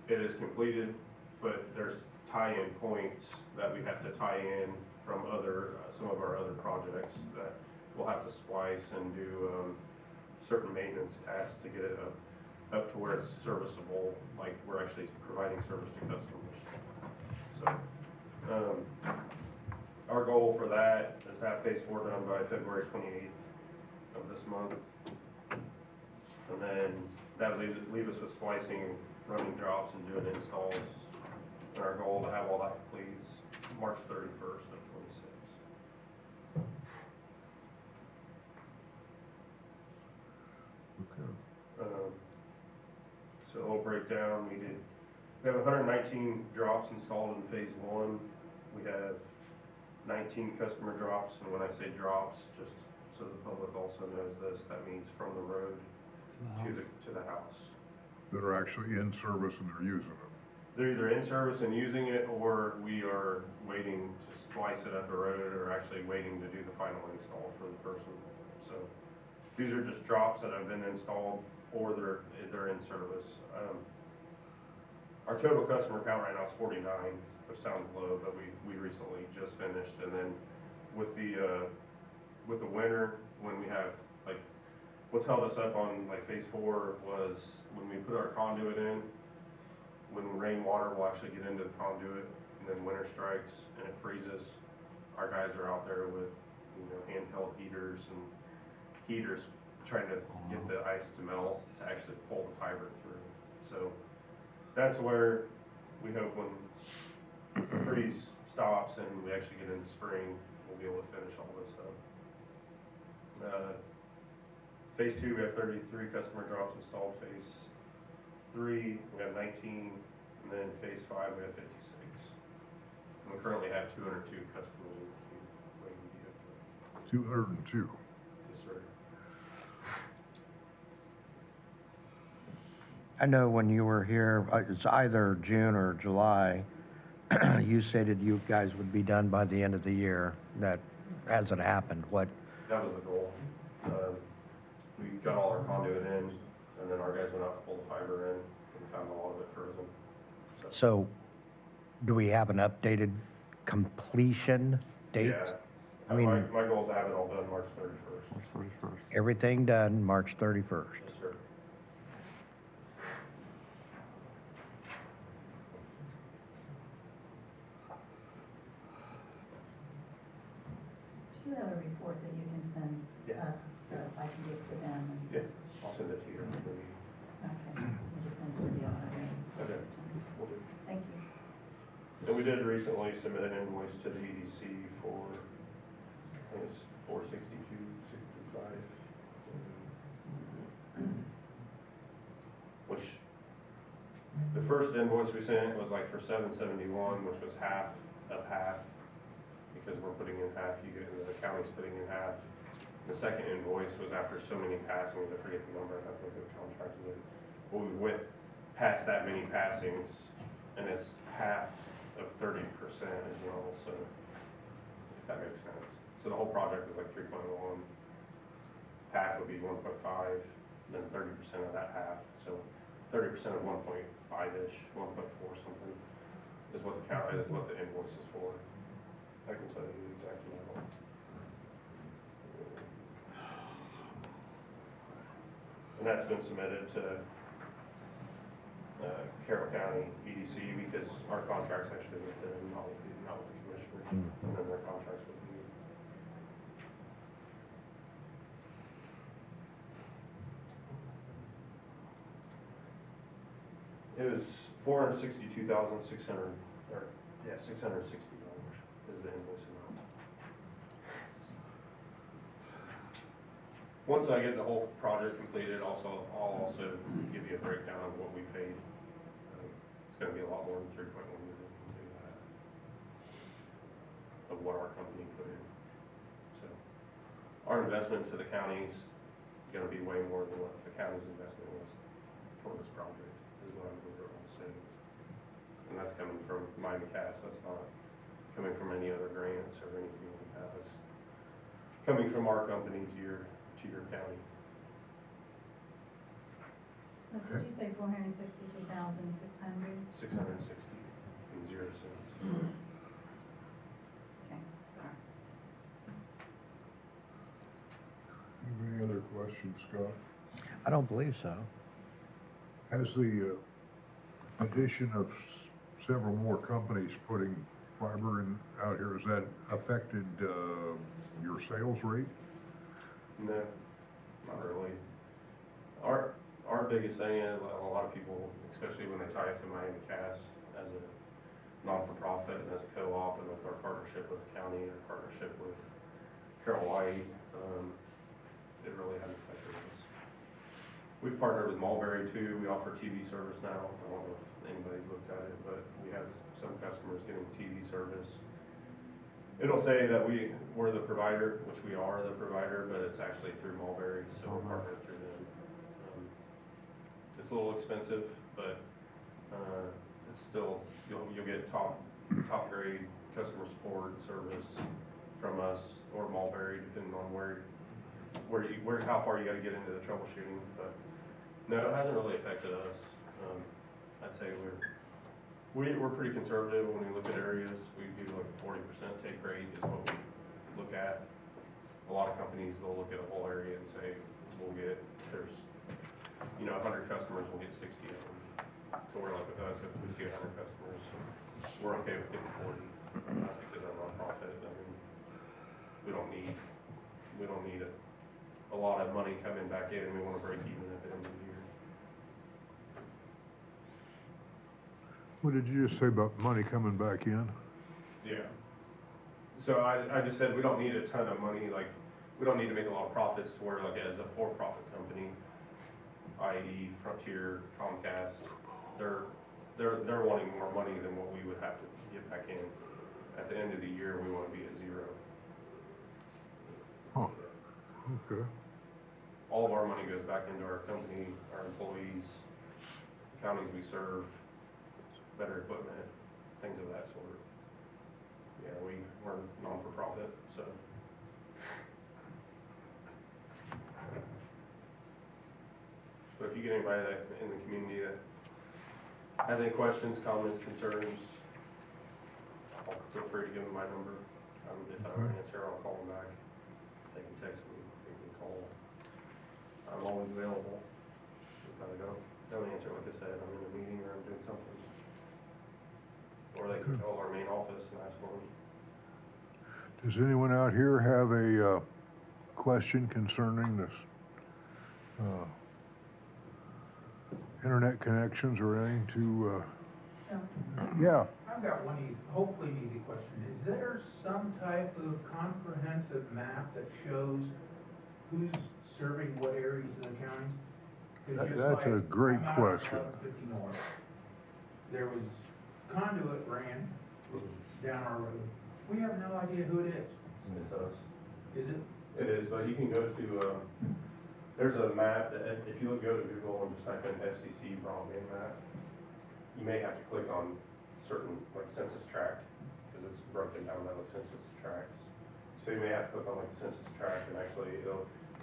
it is completed, but there's tie-in points that we have to tie in from some of our other projects that we'll have to splice and do certain maintenance tasks to get it up to where it's serviceable, like we're actually providing service to customers. So our goal for that is to have phase 4 done by February 28th of this month. And then that would leave us with splicing, running drops, and doing installs. And our goal to have all that complete is March 31st of 26. Okay. So a little breakdown, we have 119 drops installed in phase 1. We have 19 customer drops, and when I say drops, just so the public also knows this, that means from the road to the house. That are actually in service and they're using it. They're either in service and using it, or we are waiting to splice it up the road, or actually waiting to do the final install for the person. So these are just drops that have been installed, or they're in service. Our total customer count right now is 49, which sounds low, but we recently just finished. And then with the winter, when we have, like, what's held us up on like phase 4 was when we put our conduit in, when rainwater will actually get into the conduit, and then winter strikes and it freezes, our guys are out there with, handheld heaters and heaters trying to get the ice to melt to actually pull the fiber through. So that's where we hope when the freeze stops and we actually get into spring, we'll be able to finish all this up. Phase 2, we have 33 customer drops installed. Phase 3, we have 19, and then phase 5, we have 56. And we currently have 202 customers in the queue waiting to be hooked up. 202. Yes, sir. I know when you were here, it's either June or July, you stated you guys would be done by the end of the year. That hasn't happened. What? That was the goal. We got all our conduit in, and then our guys went out to pull the fiber in and found a lot of it frozen. So, do we have an updated completion date? Yeah. I mean, my goal is to have it all done March 31st. March 31st. everything done March 31st. Yes, sir. Do you have a report that you can send Yeah. us, so I can give to them? Yeah, I'll send it to you. Okay, you just send it to the auditor. Okay, will do. Thank you. And we did recently submit an invoice to the EDC for, I think it's $462.65. Which, the first invoice we sent was like for $771, which was half of half, because we're putting in half, the county's putting in half. The second invoice was after so many passings, I forget the number, I have to look at the contract again. But we went past that many passings, and it's half of 30% as well, so if that makes sense. So the whole project is like 3.1. Half would be 1.5, then 30% of that half. So 30% of 1.5-ish, 1.4 something is what the count is, what the invoice is for. I can tell you the exact amount. And that's been submitted to Carroll County EDC because our contract's actually with them, not with the commissioner, and then their contract's with you. It was $462,600, or yeah, $660 is the invoice amount. Once I get the whole project completed, I'll also give you a breakdown of what we paid. It's going to be a lot more than 3.1 million to that, of what our company put in. So our investment to the county's going to be way more than what the county's investment was for this project, is what I'm going to say. And that's coming from Miami Cass. That's not coming from any other grants or anything like that. It's coming from our company to your county. So did you say 462,600? 660 and 0 cents. Okay, sorry. Any other questions, Scott? I don't believe so. Has the addition of several more companies putting fiber in out here, has that affected your sales rate? No, not really. Our biggest thing is a lot of people, especially when they tie it to Miami Cass as a non-for-profit and as a co-op, and with our partnership with the county and our partnership with Carroll County, it really hasn't affected us. We've partnered with Mulberry too. We offer TV service now. I don't know if anybody's looked at it, but we have some customers getting TV service. It'll say that we're the provider, which we are the provider, but it's actually through Mulberry, so we're partnered through them. It's a little expensive, but it's still, you'll get top grade customer support service from us or Mulberry, depending on how far you got to get into the troubleshooting. But no, it hasn't really affected us. I'd say we're pretty conservative when we look at areas. We do like a 40% take rate is what we look at. A lot of companies, they'll look at a whole area and say, there's 100 customers, we'll get 60 of them. So we're like with us, if we see 100 customers, we're okay with getting 40. That's because I'm nonprofit. I mean, we don't need a lot of money coming back in, and we want to break even at the end of the year. What did you just say about money coming back in? Yeah. So I just said we don't need a ton of money, like we don't need to make a lot of profits to where like as a for-profit company, i.e. Frontier, Comcast, they're wanting more money than what we would have to get back in. At the end of the year, we want to be at zero. Huh, okay. All of our money goes back into our company, our employees, the counties we serve, better equipment, things of that sort. Yeah, we're non-for-profit, so. But if you get anybody that in the community that has any questions, comments, concerns, feel free to give them my number. If I don't answer, I'll call them back. They can text me, they can call. I'm always available. If I don't answer, like I said, I'm in a meeting or I'm doing something. Or they can call our main office and ask for me. Does anyone out here have a question concerning this internet connections or anything to, yeah. I've got one hopefully an easy question. Is there some type of comprehensive map that shows who's serving what areas of the county? 'Cause just That's a great I'm out on question. 1150 North. There was conduit ran down our road. We have no idea who it is. It's us. Is it? It is, but you can go to, there's a map that, if you go to Google and just type in FCC broadband map, you may have to click on certain, like census tract, because it's broken down by like census tracts. So you may have to click on like the census tract, and actually it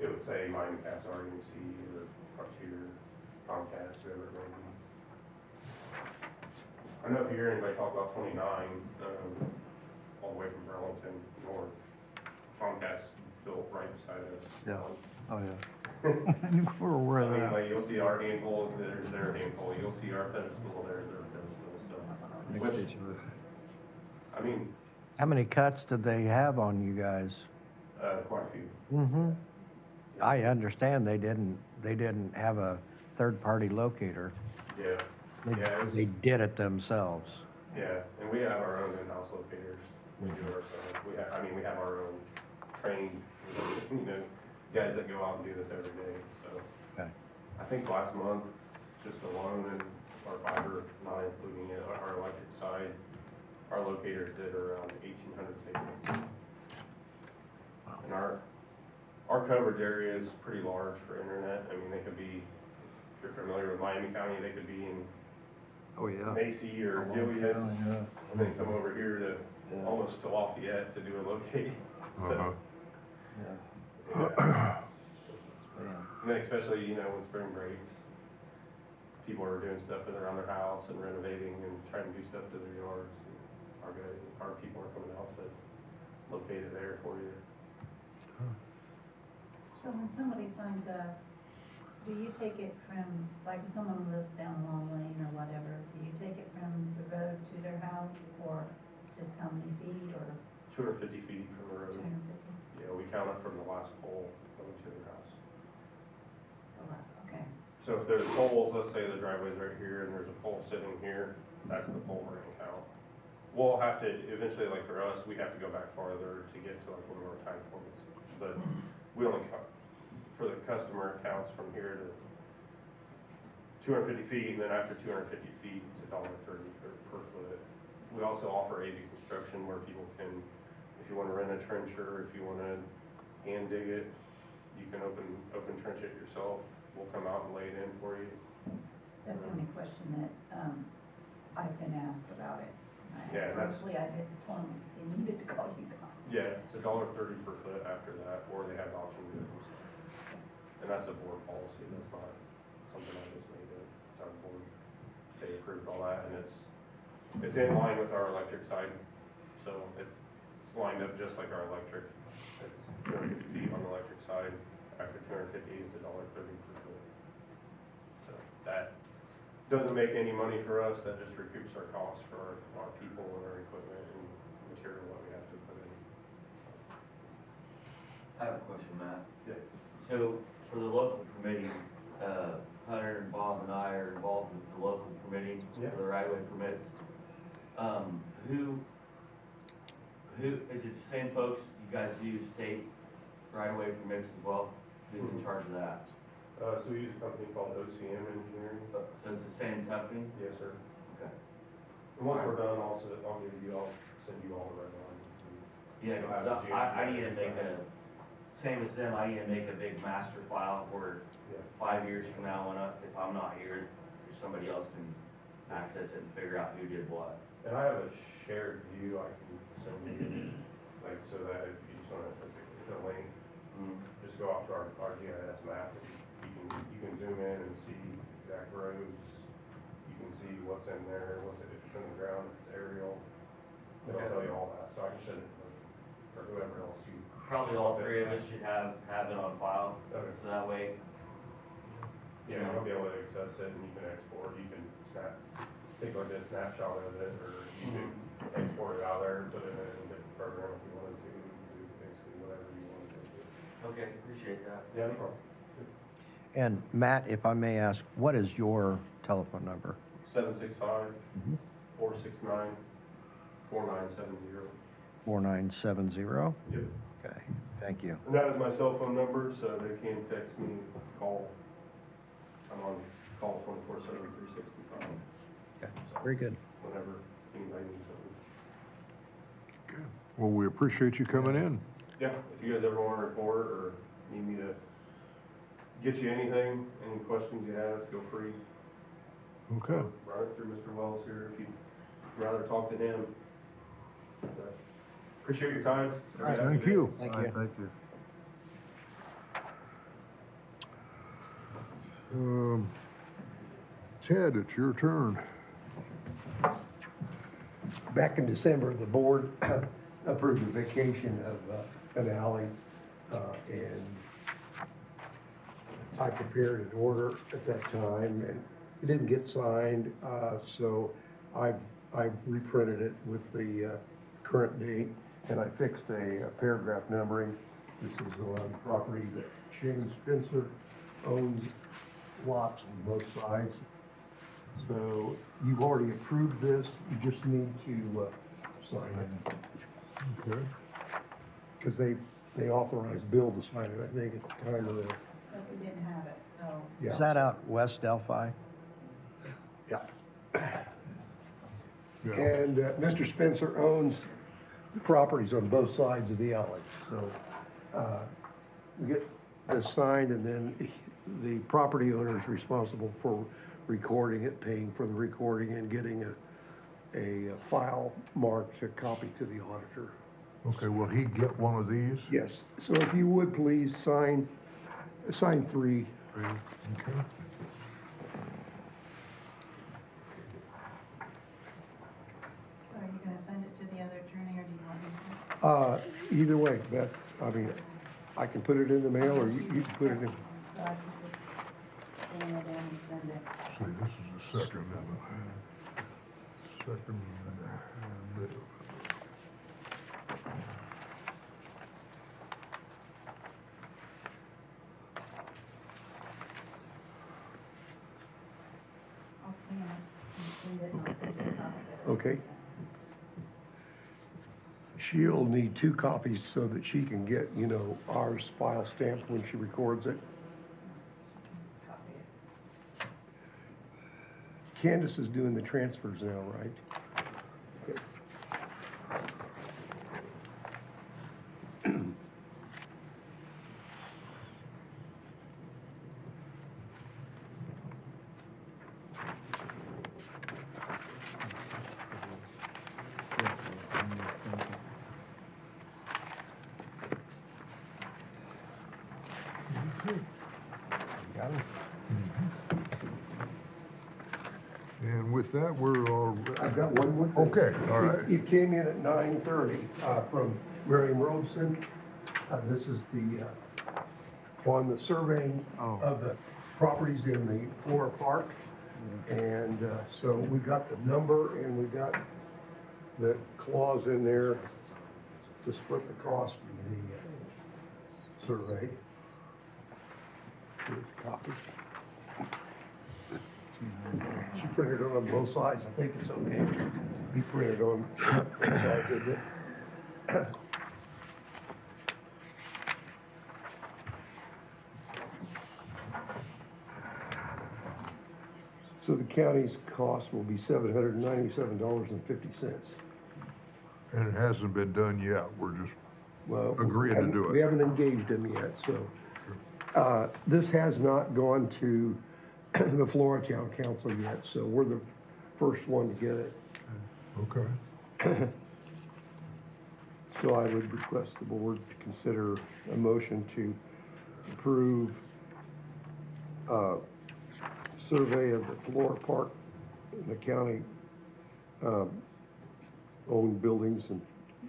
would say Miami Pass RUC or Frontier, Comcast, whoever it may be. I know if you hear anybody talk about 29, all the way from Burlington north, Comcast built right beside us. Yeah. Oh, yeah. We're aware I of mean, that. like, you'll see our hand pole, there's their hand pole, you'll see our pedestal, there's their pedestal, so. Next Which, to each other. I mean, How many cuts did they have on you guys? quite a few. Mm-hmm. I understand they didn't have a third-party locator. Yeah, They, Yeah, it was- they did it themselves. yeah, and we have our own in-house locators, we do ourselves, we have our own trained, you know, guys that go out and do this every day, so. Okay. I think last month, just alone in our fiber, not including it, our electric side, our locators did around 1,800 tables. And our coverage area is pretty large for internet. I mean, they could be, if you're familiar with Miami County, they could be in Oh, yeah. Macy or Along Gilead, county, yeah. and then come over here to, Yeah. almost to Lafayette to do a locate. So, Uh-huh. Yeah. yeah. Man. And then especially, you know, when spring breaks, people are doing stuff around their house and renovating and trying to do stuff to their yards. Our people are coming out to locate it there for you. So when somebody signs up, do you take it from, like if someone lives down Long Lane or whatever, do you take it from the road to their house, or just how many feet, or 250 feet from the road. 250? Yeah, we count it from the last pole going to their house. Okay, So if there's poles, let's say the driveway's right here and there's a pole sitting here, that's the pole we're gonna count. We'll have to, eventually, like for us, we have to go back farther to get to like one of our time points. But we only count, for the customer, it counts from here to 250 feet, and then after 250 feet, it's $1.30 per foot. We also offer AV construction where people can, if you wanna rent a trencher, if you wanna hand dig it, you can open trench it yourself. We'll come out and lay it in for you. that's the only question that, I've been asked about it. Yeah, that's- Firstly, I did tell them they needed to call you guys. Yeah, it's $1.30 per foot after that, or they have option vehicles. And that's a board policy, that's not something I just made up, it's our board. They approved all that, and it's in line with our electric side, so it's lined up just like our electric. It's 250 feet on the electric side, after 250, it's $1.30 per foot. So that doesn't make any money for us, that just recoups our costs for our people and our equipment and material that we have to put in. I have a question, Matt. Yeah. So, for the local committee, Hunter and Bob and I are involved with the local committee Yeah. for the right-of-way permits. Who, is it the same folks, you guys do state right-of-way permits as well? Who's in charge of that? So we use a company called OCM Engineering. So it's the same company? Yes, sir. Okay. And once we're done, I'll send you all the red lines. Yeah, You'll have because the I need to engineering make a, same as them, I need to make a big master file where Yeah. 5 years from now, if I'm not here, somebody else can access it and figure out who did what. And I have a shared view I can send you, like, so that if you just want to, it's a link, just go off to our GIS map, and you can zoom in and see exact roads, you can see what's in there, if it's in the ground, if it's aerial, it'll tell you all that, so I can send it for whoever else you. Probably all three of us should have it on file, Okay. so that way, Yeah, you'll be able to access it, and you can export, you can take like a snapshot of it, or you can export it out there and put it in a different program if you wanted to, you can do basically whatever you wanted to do. okay, appreciate that. Yeah, no problem. And Matt, if I may ask, what is your telephone number? 765-469-4970. 4970? Yep. Okay, thank you. And that is my cell phone number, so they can text me, call. I'm on call 24/7, 365, Okay, very good. whenever anybody needs something. Well, we appreciate you coming in. Yeah, if you guys ever want to report or need me to get you anything, any questions you have, feel free. Okay. Run it through Mr. Wells here if you'd rather talk to him. But Appreciate your time. Thank you. Thank All right, you. thank you. Ted, it's your turn. Back in December, the board approved the vacation of an alley, and I prepared an order at that time, and it didn't get signed, so I've reprinted it with the current date, and I fixed a paragraph numbering. This is on property that Shane Spencer owns lots on both sides. So you've already approved this, you just need to sign it. Okay. Because they authorized Bill to sign it, I think, at the time of the, But we didn't have it, so. yeah. Is that out West Delphi? Yeah. Yeah. And Mr. Spencer owns the properties on both sides of the alley, so we get this signed, and then the property owner is responsible for recording it, paying for the recording, and getting a file marked, a copy to the auditor. Okay, will he get one of these? Yes, so if you would please sign 3. Okay. So are you gonna send it to the other attorney, or do you want me to? Either way, Beth, I mean, I can put it in the mail, or you can put it in. So I can just scan it in and send it. See, this is the second, isn't it? Second, bit. I'll scan it and send it, and I'll send you a copy of it. Okay. She'll need 2 copies so that she can get, ours file stamped when she records it. Copy it. Candace is doing the transfers now, right? Okay. Got it? And with that, we're all. I've got one more thing. Okay, all right. It came in at 9:30 from Miriam Robeson. This is the, on the surveying of the properties in the Flora Park. And so we got the number, and we got the clause in there to split the cost of the survey. Here's a copy. She printed it on both sides. I think it's okay to be printed on both sides of it. So the county's cost will be $797.50. And it hasn't been done yet, we're just, Well, Agreeing to do it. We haven't engaged them yet, so. This has not gone to the Flora Town Council yet, so we're the first one to get it. okay. So I would request the board to consider a motion to approve survey of the Flora Park in the county owned buildings in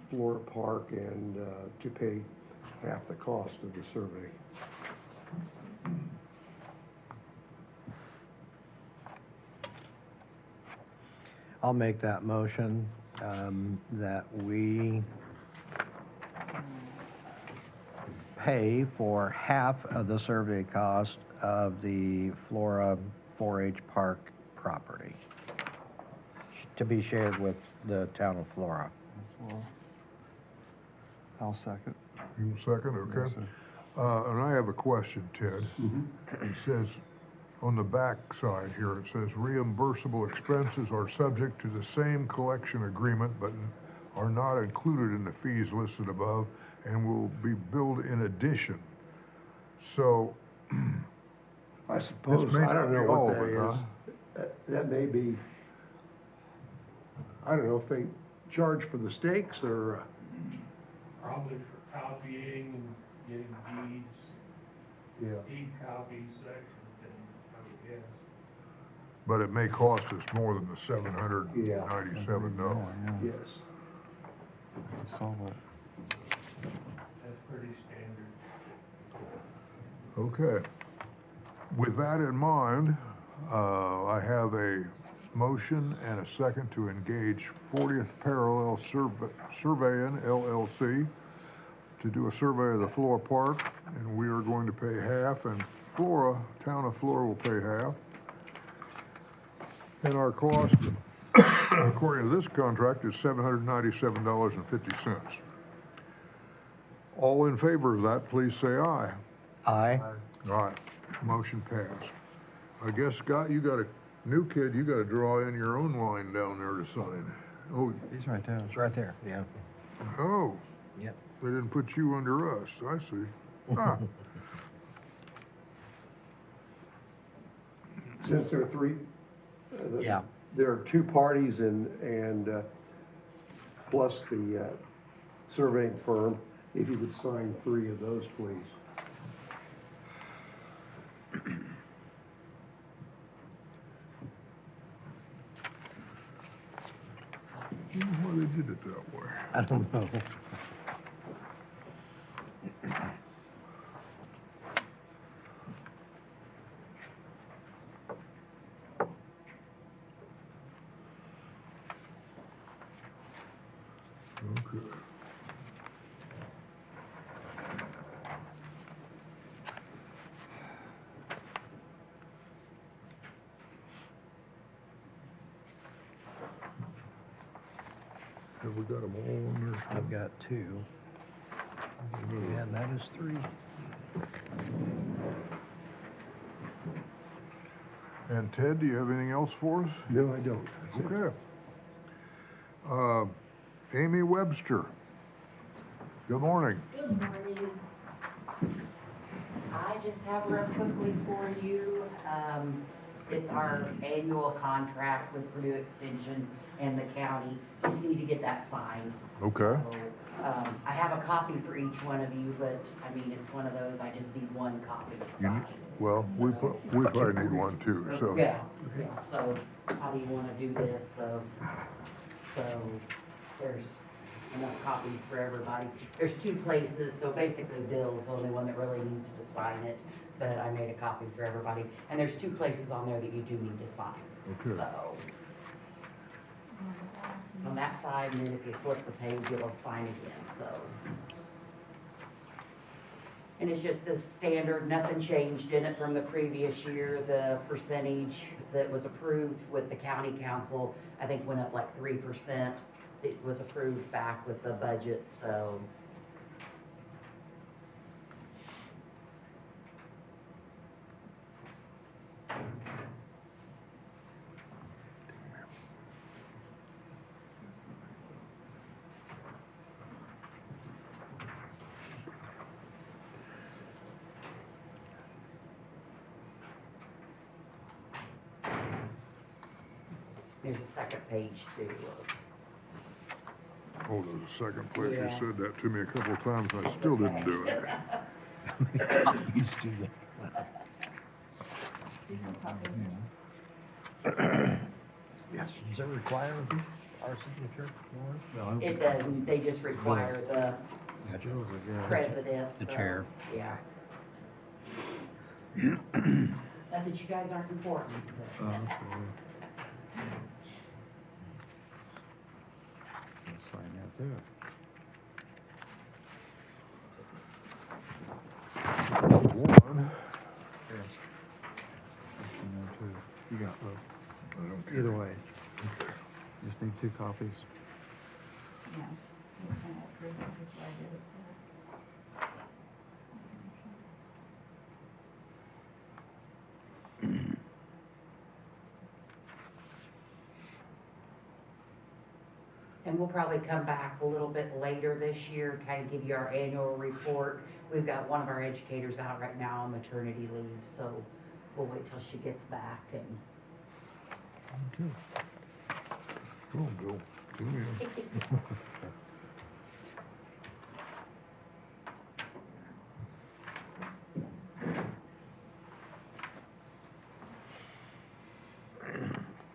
Flora Park, and to pay half the cost of the survey. I'll make that motion, that we pay for half of the survey cost of the Flora 4-H Park property to be shared with the town of Flora. I'll second. You second, okay? And I have a question, Ted. It says, on the back side here, it says reimbursable expenses are subject to the same collection agreement, but are not included in the fees listed above and will be billed in addition. So, I suppose, may I don't not know be all what of it, huh? that is. That may be, I don't know if they charge for the stakes, or, Probably for copying and getting deeds, Yeah. deed copies, that kind of thing, I would guess. But it may cost us more than the $797. Yeah. Yes. I saw that. That's pretty standard. Okay. With that in mind, I have a motion and a second to engage 40th Parallel Surveying LLC to do a survey of the Flora Park, and we are going to pay half, and Town of Flora will pay half. And our cost, according to this contract, is $797.50. All in favor of that, please say aye. Aye. All right, motion passed. I guess, Scott, you got a new kid, you gotta draw in your own line down there to sign. Oh, He's right there. It's right there, yeah. oh, Yep. they didn't put you under us, I see. Ah, Since there are three, Yeah. there are two parties and plus the surveying firm, if you could sign three of those, please. I wonder why they did it that way. I don't know. Okay. Have we got them all on there? I've got two. And that is three. And Ted, do you have anything else for us? No, I don't. Okay. Amy Webster. Good morning. Good morning. I just have real quickly for you, it's our annual contract with Purdue Extension and the county. Just need to get that signed. Okay. So, I have a copy for each one of you, but I mean, it's one of those, I just need one copy to You- sign. Well, we probably need one too, so. Yeah, so how do you wanna do this? So there's enough copies for everybody. There's two places, so basically Bill's the only one that really needs to sign it, but I made a copy for everybody. And there's two places on there that you do need to sign. Okay. So, on that side, and then if you flip the page, it'll sign again, so. And it's just the standard, nothing changed in it from the previous year. The percentage that was approved with the county council, I think went up like 3%. It was approved back with the budget, so. There's a second page too. Oh, there's a second place. You Yeah. said that to me a couple of times, and I still didn't do it. Copies do that. Yes. Does it require our signature, Lauren? No, It doesn't, they just require the Gotcha. president, The so, chair. Yeah. Not that you guys aren't important, but. okay. Let's sign that there. One, Yes. And then two. You got both. I don't care. Either way. Just need two copies. Yeah. You kind of approved it before I did it too. And we'll probably come back a little bit later this year, kind of give you our annual report. We've got one of our educators out right now on maternity leave, so we'll wait till she gets back and. Okay. Come on, Bill. Come here.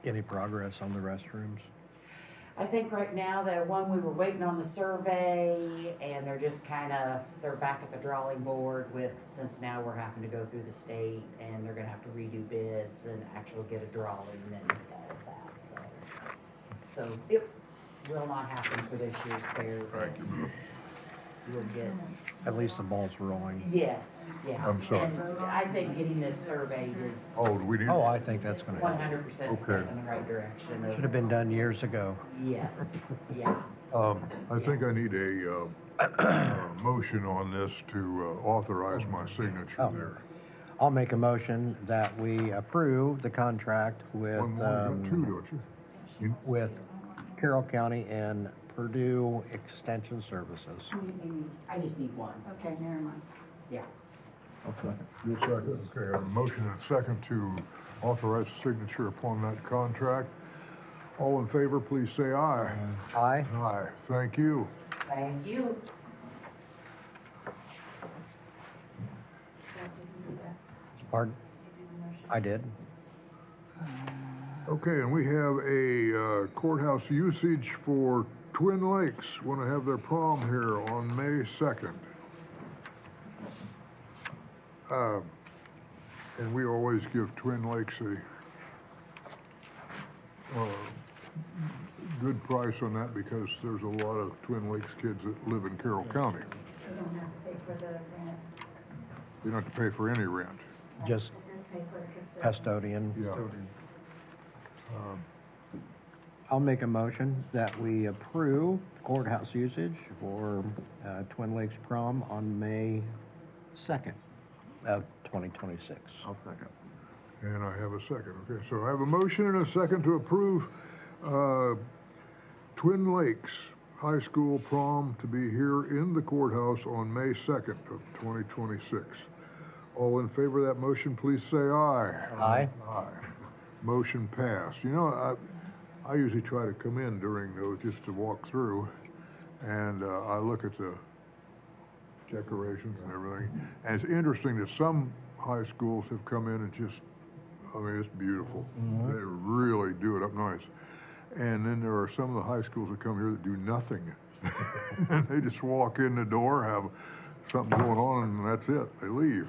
Any progress on the restrooms? I think right now, the one we were waiting on the survey, and they're just they're back at the drawing board with, since now we're having to go through the state, and they're gonna have to redo bids and actually get a drawing and all of that, so. So it will not happen for this year's fair, but we'll get. At least the ball's rolling. Yes, yeah. I'm sorry. And I think getting this survey is Oh, do we need? Oh, I think that's gonna happen. 100% step Okay. in the right direction. of- Should have been done years ago. Yes, yeah. I think I need a motion on this to authorize my signature Oh. there. I'll make a motion that we approve the contract with, One more, you got two, don't you? with Carroll County and Purdue Extension Services. I just need one. Okay, never mind. Yeah. I'll second. You'll second, okay, I have a motion and a second to authorize the signature upon that contract. All in favor, please say aye. Aye. Aye, thank you. Thank you. Pardon? I did. Okay, and we have a courthouse usage for Twin Lakes. Want to have their prom here on May 2nd. And we always give Twin Lakes a good price on that because there's a lot of Twin Lakes kids that live in Carroll County. You don't have to pay for the rent, You don't have to pay for any rent. Just just pay for the custodian. custodian. Yeah. I'll make a motion that we approve courthouse usage for Twin Lakes Prom on May 2nd of 2026. I'll second. And I have a second. Okay, so I have a motion and a second to approve Twin Lakes High School prom to be here in the courthouse on May 2nd of 2026. All in favor of that motion, please say aye. Aye. Aye. Motion passed. You know, I usually try to come in during those just to walk through, and I look at the decorations and everything. And it's interesting that some high schools have come in and just, I mean, it's beautiful. They really do it up nice. And then there are some of the high schools that come here that do nothing. And they just walk in the door, have something going on, and that's it. They leave.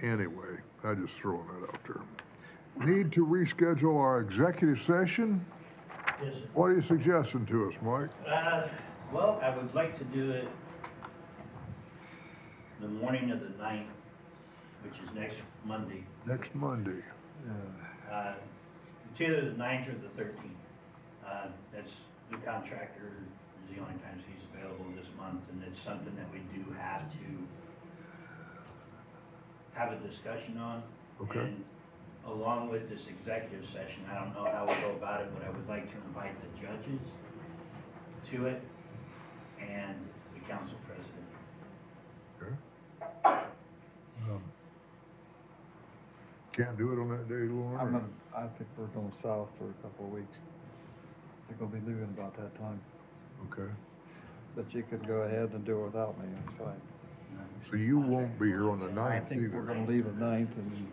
Anyway, I'm just throwing that out there. Need to reschedule our executive session? Yes, sir. What are you suggesting to us, Mike? Well, I would like to do it the morning of the 9th, which is next Monday. Next Monday. It's either the 9th or the 13th. That's the contractor is the only times he's available this month, and it's something that we do have to have a discussion on. Okay. And along with this executive session, I don't know how we'll go about it, but I would like to invite the judges to it and the council president. Okay. Can't do it on that day, Lauren? I think we're going south for a couple of weeks. They're gonna be leaving about that time. Okay. But you could go ahead and do it without me, that's fine. So you won't be here on the I 9th think we're either? gonna leave at 9th and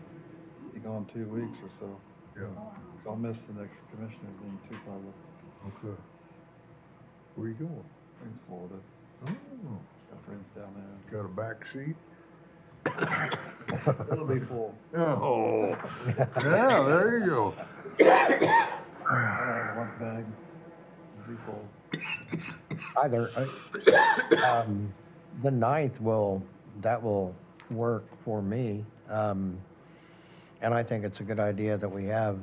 be gone 2 weeks or so. Yeah, So I'll miss the next commissioner meeting too, probably. okay. Where you going? In Florida. Oh, Got friends down there. got a back seat? It'll be full. Oh, yeah, there you go. One bag. It'll be full. Either, the 9th that will work for me. And I think it's a good idea that we have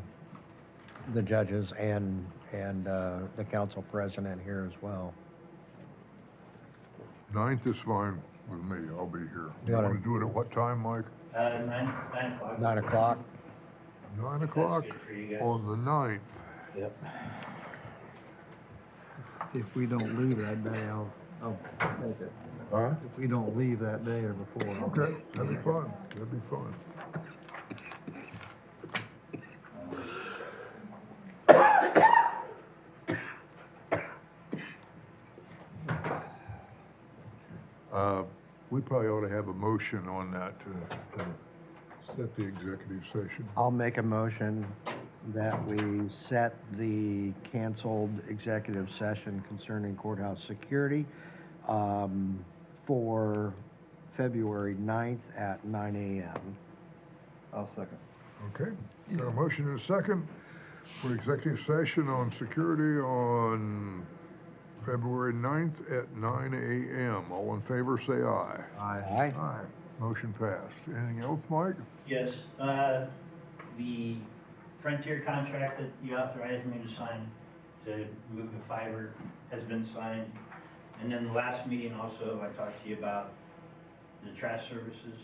the judges and the council president here as well. 9th is fine with me, I'll be here. Do You you wanna- wanna do it at what time, Mike? 9 o'clock. 9 o'clock? 9 o'clock good for you guys. on the 9th. Yep. If we don't leave that day, I'll take it. Huh? If we don't leave that day or before. I'll- Okay, that'd be fun, that'd be fun. We probably ought to have a motion on that to set the executive session. I'll make a motion that we set the canceled executive session concerning courthouse security for February 9th at 9 a.m. I'll second. Okay, got a motion and a second for executive session on security on February 9th at 9 a.m. All in favor, say aye. Aye. Aye. Motion passed. Anything else, Mike? Yes, the Frontier contract that you authorized me to sign to move the fiber has been signed. And then the last meeting also, I talked to you about the trash services.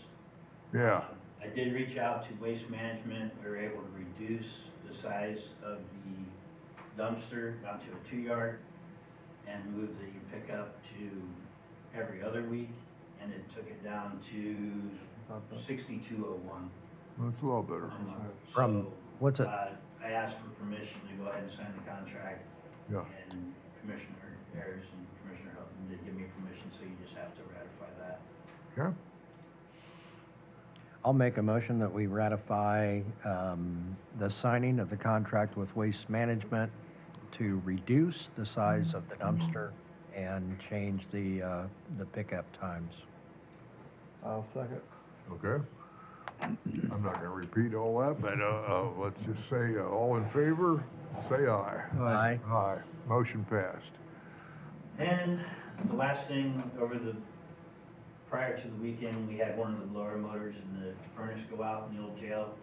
Yeah. I did reach out to Waste Management. We were able to reduce the size of the dumpster down to a 2-yard and move the pickup to every other week, and it took it down to 6201. That's a lot better. From, what's it? I asked for permission to go ahead and sign the contract. Yeah. And Commissioner Ayers and Commissioner Houghton did give me permission, so you just have to ratify that. Okay. I'll make a motion that we ratify the signing of the contract with Waste Management to reduce the size of the dumpster and change the pickup times. I'll second. Okay. I'm not gonna repeat all that, but, let's just say, all in favor, say aye. Aye. Aye. Motion passed. And the last thing, prior to the weekend, we had one of the blower motors in the furnace go out in the old jail.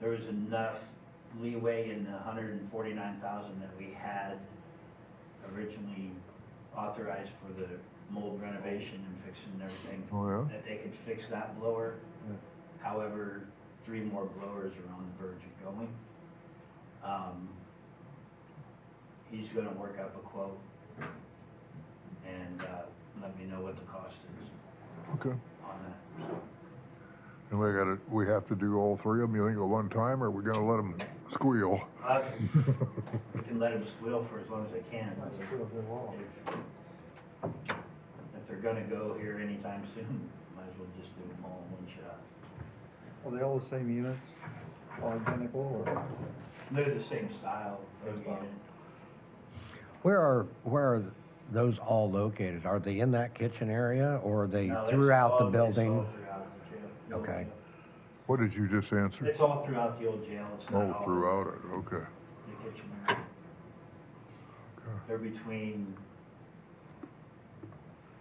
There was enough leeway in the $149,000 that we had originally authorized for the mold renovation and fixing and everything. Oh, yeah? That they could fix that blower. However, 3 more blowers are on the verge of going. He's gonna work up a quote and let me know what the cost is Okay. on that. So, And we have to do all 3 of them, you think, at one time, or are we gonna let them squeal? we can let them squeal for as long as they can. If they're gonna go here anytime soon, might as well just do them all in one shot. Are they all the same units? All identical, or? They're the same style. Where are those all located? Are they in that kitchen area, or are they No, that's throughout the all- building? It's all throughout the jail. Okay. What did you just answer? It's all throughout the old jail. It's not Oh, all throughout it, okay. the kitchen area. They're between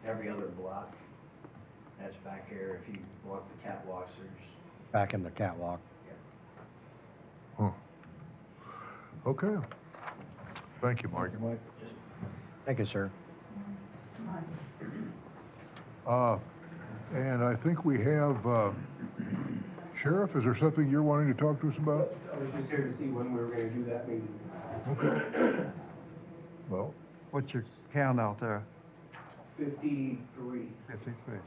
every other block. That's back here. If you walk the catwalks, there's, Back in the catwalk. Huh. Okay. Thank you, Mike. Thank you, sir. And I think we have, Sheriff, is there something you're wanting to talk to us about? I was just here to see when we were gonna do that meeting. Okay. Well, What's your count out there? 53. 53.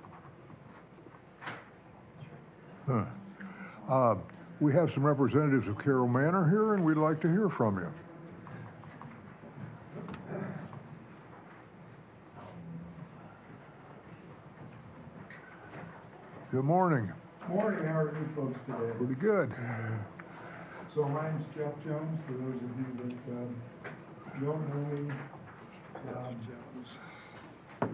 we have some representatives of Carroll Manor here, and we'd like to hear from you. Good morning. Morning, how are you folks today? Pretty good. So my name's Jeff Jones, for those of you that don't know me.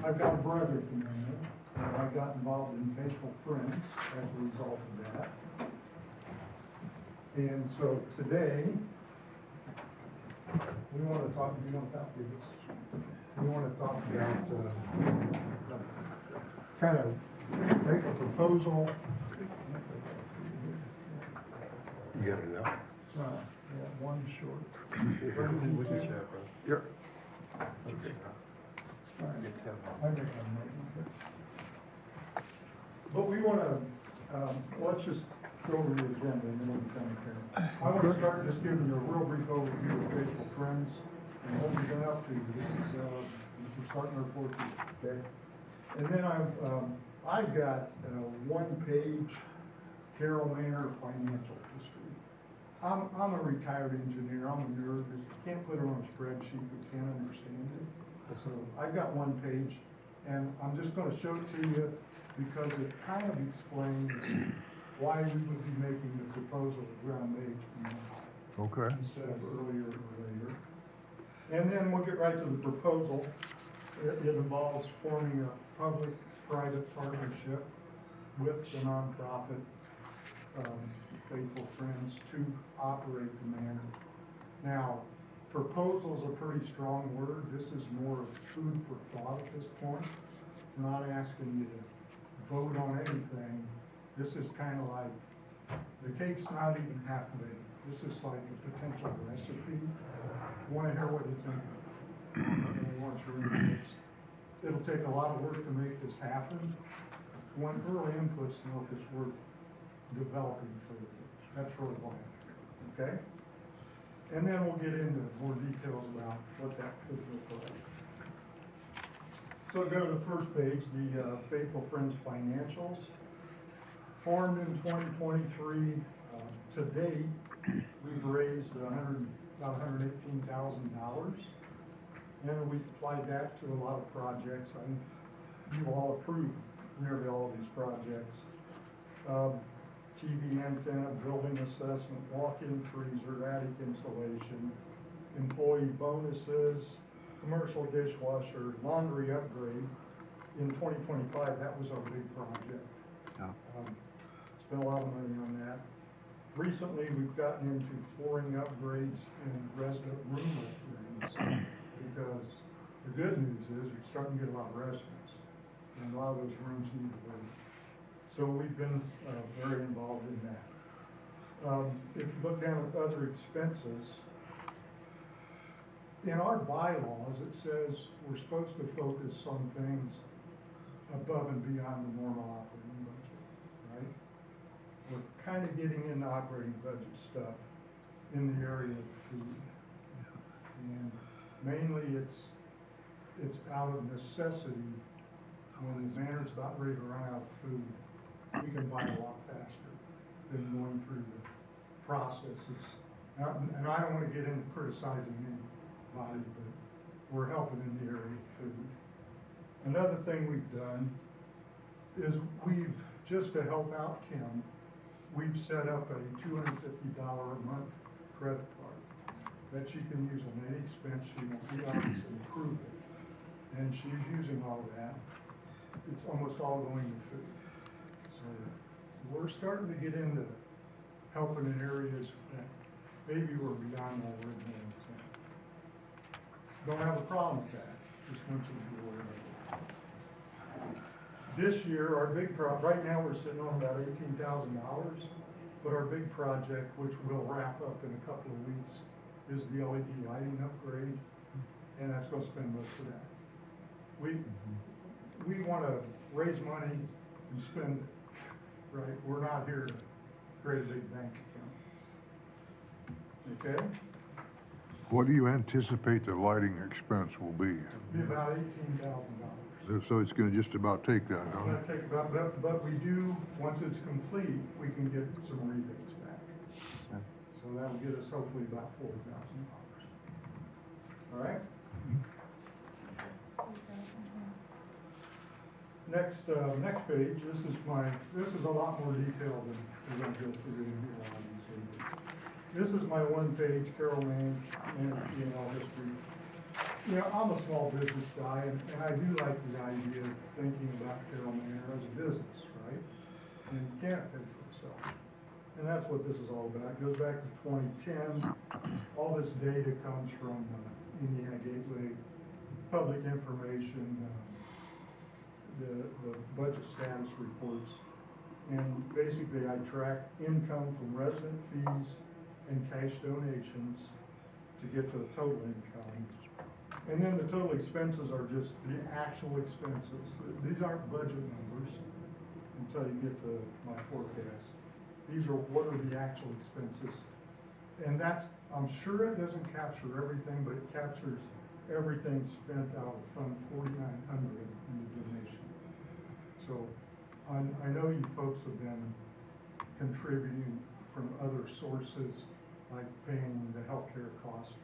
I've got a brother from there, and I got involved in Faithful Friends as a result of that. And so today, we want to talk, if you want to talk to this, we want to talk about, kind of make a proposal. You got it now? Yeah, one short. Here. But we want to, let's just go over the agenda and then we'll come here. I want to start just giving you a real brief overview of Faithful Friends and what we've been up to. This is, we're starting our 4th year, okay? And then I've got a 1-page Carroll Manor financial history. I'm a retired engineer. I'm a nerd. You can't put it on a spreadsheet. You can't understand it. So I've got 1 page, and I'm just going to show it to you because it kind of explains why we would be making the proposal around May 29th Okay. instead of earlier or later. And then we'll get right to the proposal. It involves forming a public-private partnership with the nonprofit Faithful Friends to operate the manor. Now, proposal's a pretty strong word. This is more of food for thought at this point. We're not asking you to vote on anything. This is kind of like, the cake's not even half baked. This is like a potential recipe. Want to hear what you think? Really want your inputs. It'll take a lot of work to make this happen. One early inputs to know if it's worth developing further. That's really why I'm here, okay? And then we'll get into more details about what that could look like. So go to the first page, the Faithful Friends financials. Formed in 2023, to date, we've raised about $118,000. And we applied that to a lot of projects. I think you've all approved nearly all of these projects. TV antenna, building assessment, walk-in freezer, attic insulation, employee bonuses, commercial dishwasher, laundry upgrade. In 2025, that was our big project. Spent a lot of money on that. Recently, we've gotten into flooring upgrades and resident room upgrades because the good news is you're starting to get a lot of residents and a lot of those rooms need to work. So we've been very involved in that. If you look down at other expenses, in our bylaws, it says we're supposed to focus on things above and beyond the normal operating budget, right? We're kind of getting into operating budget stuff in the area of food. And mainly it's out of necessity. When the manor's about ready to run out of food, we can buy a lot faster than going through the processes. And I don't want to get into criticizing anybody, but we're helping in the area of food. Another thing we've done is just to help out Kim, we've set up a $250 a month credit card that she can use on any expense she wants. We obviously approve it. And she's using all of that. It's almost all going to food. So we're starting to get into helping in areas that maybe were beyond our original intent. Don't have a problem with that. Just want you to be aware of it. This year, our big right now we're sitting on about $18,000, but our big project, which we'll wrap up in a couple of weeks, is the LED lighting upgrade, and that's going to spend most of that. We want to raise money and spend it, right? We're not here to create a big bank account. Okay? What do you anticipate the lighting expense will be? Be about $18,000. So it's gonna just about take that, It's huh? gonna take about, but we do, once it's complete, we can get some rebates back. So that'll get us hopefully about $4,000. All right? Next page, this is a lot more detailed than we're gonna go through in here, obviously. This is my one-page Carroll Manor history. You know, I'm a small business guy, and I do like the idea of thinking about Carroll Manor as a business, right? And you can't pay for itself. And that's what this is all about. It goes back to 2010. All this data comes from Indiana Gateway, public information, the budget status reports. And basically, I track income from resident fees and cash donations to get to the total income. And then the total expenses are just the actual expenses. These aren't budget numbers until you get to my forecast. These are what are the actual expenses. And that's, I'm sure it doesn't capture everything, but it captures everything spent out of Fund 4900 in the donation. So I know you folks have been contributing from other sources, like paying the healthcare cost.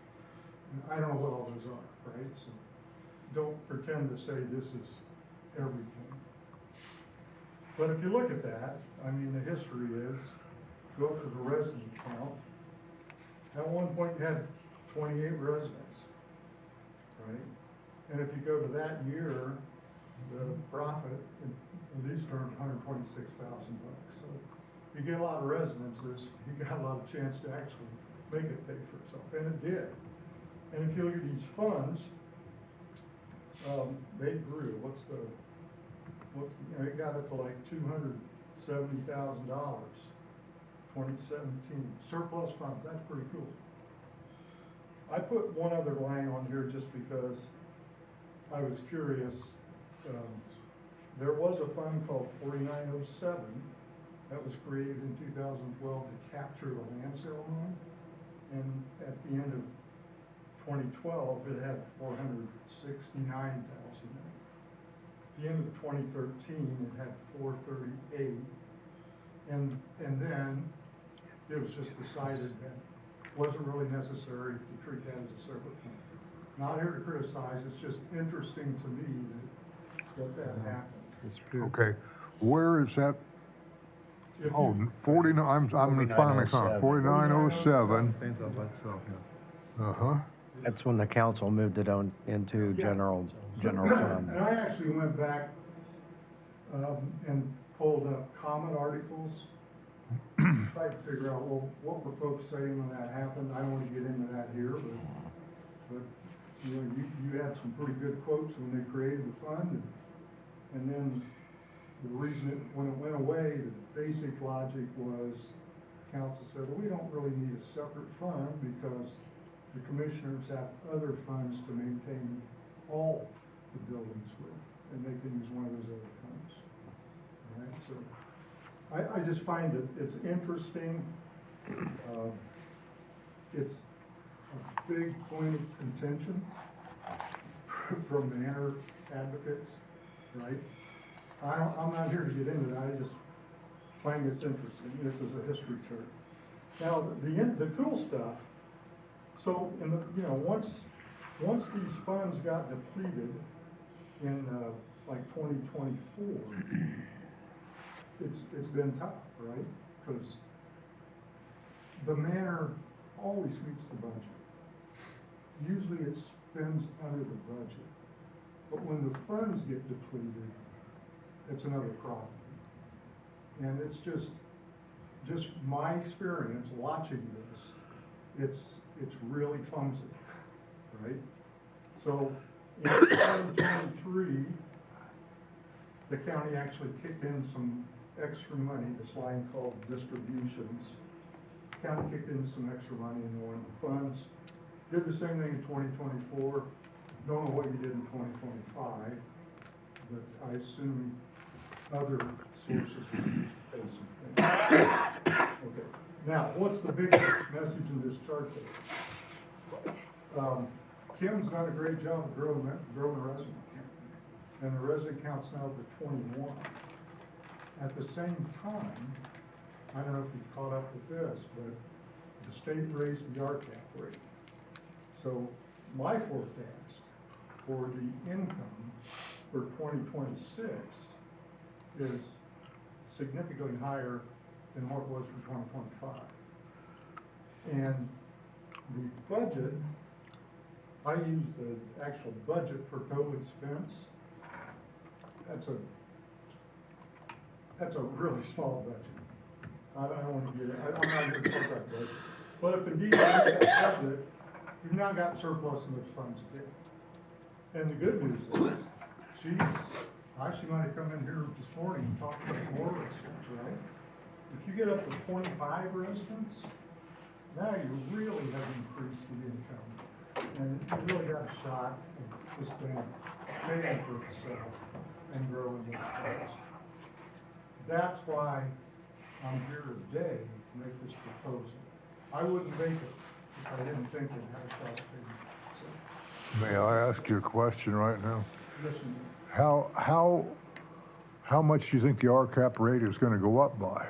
I don't know what all those are, right? So don't pretend to say this is everything. But if you look at that, I mean, the history is, go to the resident count. At one point, you had 28 residents, right? And if you go to that year, the profit, in these terms, $126,000. So you get a lot of residences, you got a lot of chance to actually make it pay for itself, and it did. And if you look at these funds, they grew. It got up to like $270,000, 2017. Surplus funds, that's pretty cool. I put one other line on here just because I was curious. There was a fund called 4907 that was created in 2012 to capture the land sale loan. And at the end of 2012, it had 469,000 in it. At the end of 2013, it had 438. And then it was just decided that it wasn't really necessary to treat that as a separate fund. Not here to criticize, it's just interesting to me that happened. Okay, where is that? Oh, 49, I'm finally found, 4907. Stands out by itself, yeah. Uh-huh. That's when the council moved it on into general fund. And I actually went back and pulled up comment articles, tried to figure out, well, what were folks saying when that happened. I don't want to get into that here, but you know, you had some pretty good quotes when they created the fund, and then the reason when it went away, the basic logic was, council said, well, we don't really need a separate fund because the commissioners have other funds to maintain all the buildings with, and they can use one of those other funds. All right, so I just find it's interesting. It's a big point of contention from Manor advocates, right? I'm not here to get into that. I just find it's interesting. This is a history chart. Now, the cool stuff. So, once these funds got depleted in like 2024, it's been tough, right? Because the manor always meets the budget. Usually it spends under the budget, but when the funds get depleted, it's another problem. And it's just my experience watching this. It's really clumsy, right? So in 2023, the county actually kicked in some extra money, this line called distributions. The county kicked in some extra money in one of the funds. Did the same thing in 2024. Don't know what you did in 2025, but I assume other sources are used to pay some things. Okay. Now, what's the big message in this chart there? Kim's done a great job of growing the resident count, and the resident count's now up to 21. At the same time, I don't know if you've caught up with this, but the state raised the RCAP rate. So my forecast for the income for 2026 is significantly higher than what it was for 2025. And the budget, I use the actual budget for total expense. That's a really small budget. I don't want to get it. I'm not going to talk about budget. But if indeed you look at that budget, you've now got surplus in those funds again. And the good news is, I actually might have come in here this morning and talked about more residents, right? If you get up to 25 residents, now you really have increased the income. And you really got a shot of this thing paying for itself and growing those funds. That's why I'm here today to make this proposal. I wouldn't make it if I didn't think it had a shot of paying for itself. May I ask you a question right now? Listen, How much do you think the RCAP rate is going to go up by?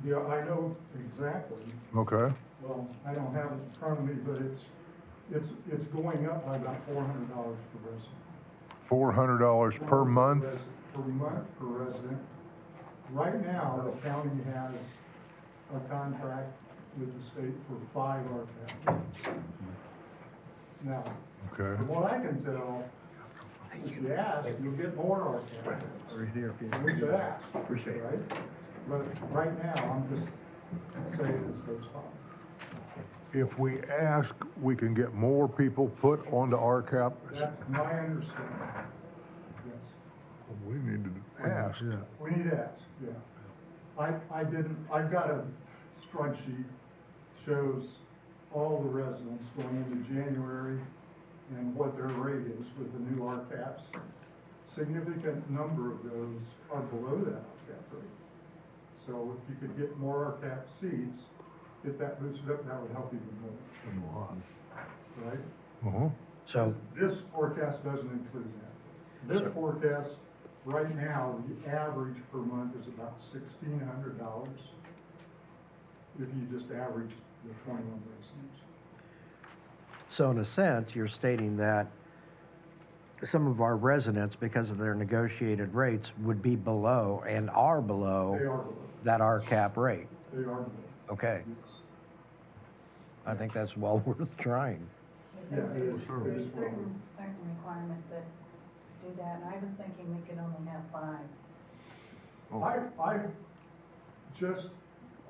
yeah, I know exactly. Okay. Well, I don't have it in front of me, but it's going up by about $400 per resident. $400 per month? Per month per resident. Right now, the county has a contract with the state for 5 RCAP. Now, Okay. from what I can tell, if you ask, you'll get more RCAP. Right here, if you. We should ask, Appreciate it. right? But right now, I'm just saying it's those 5. If we ask, we can get more people put onto RCAP? That's my understanding. Yes. We need to ask. Yeah. We need to ask, yeah. I've got a spreadsheet, shows all the residents going into January and what their rate is with the new RCAPs. Significant number of those are below that RCAP rate. So if you could get more RCAP seats, get that boosted up, that would help even more, right? Uh-huh. So, This forecast doesn't include that. This forecast, right now, the average per month is about $1,600 if you just average the 21 residents. so in a sense, you're stating that some of our residents, because of their negotiated rates, would be below and are below They are below. that RCAP rate. They are below. Okay, Yes. I think that's well worth trying. Yeah, it is. It There's is well certain requirements that do that, and I was thinking we could only have 5. I just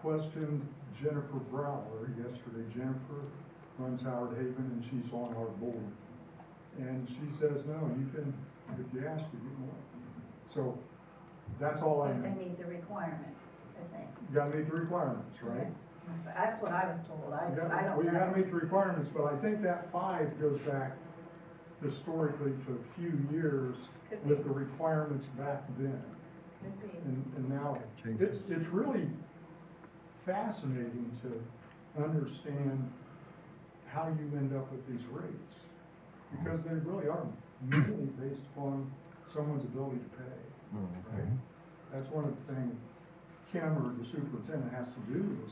questioned Jennifer Browler yesterday. Jennifer runs Howard Haven and she's on our board. And she says, no, you can, if you ask, you get more. So that's all I If know. they meet the requirements, I think. You gotta meet the requirements, right? Yes. That's what I was told, I don't know. Well, you gotta meet the requirements, but I think that 5 goes back historically to a few years Could with be. the requirements back then. Could be. And now, Changes. it's really fascinating to understand how you end up with these rates. Because they really are mainly based upon someone's ability to pay, right? That's one of the things Kim or the superintendent has to do is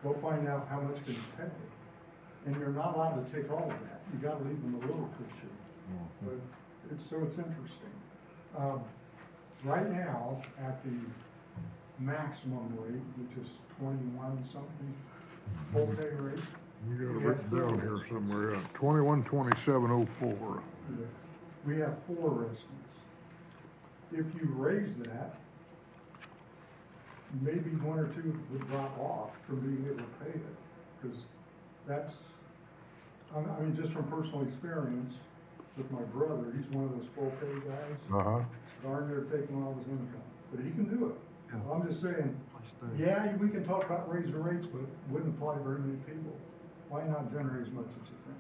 go find out how much can you pay. And you're not allowed to take all of that. You gotta leave them a little cushion. But so it's interesting. Right now, at the maximum rate, which is 21 something, full pay rate. We got it written down here somewhere, 212704. We have 4 residents. If you raise that, maybe 1 or 2 would drop off from being able to pay it. Because that's, I mean, just from personal experience with my brother, he's one of those full pay guys. Uh-huh. Darn near taking all his income, but he can do it. I'm just saying, yeah, we can talk about raising rates, but it wouldn't apply to very many people. Why not generate as much as you think?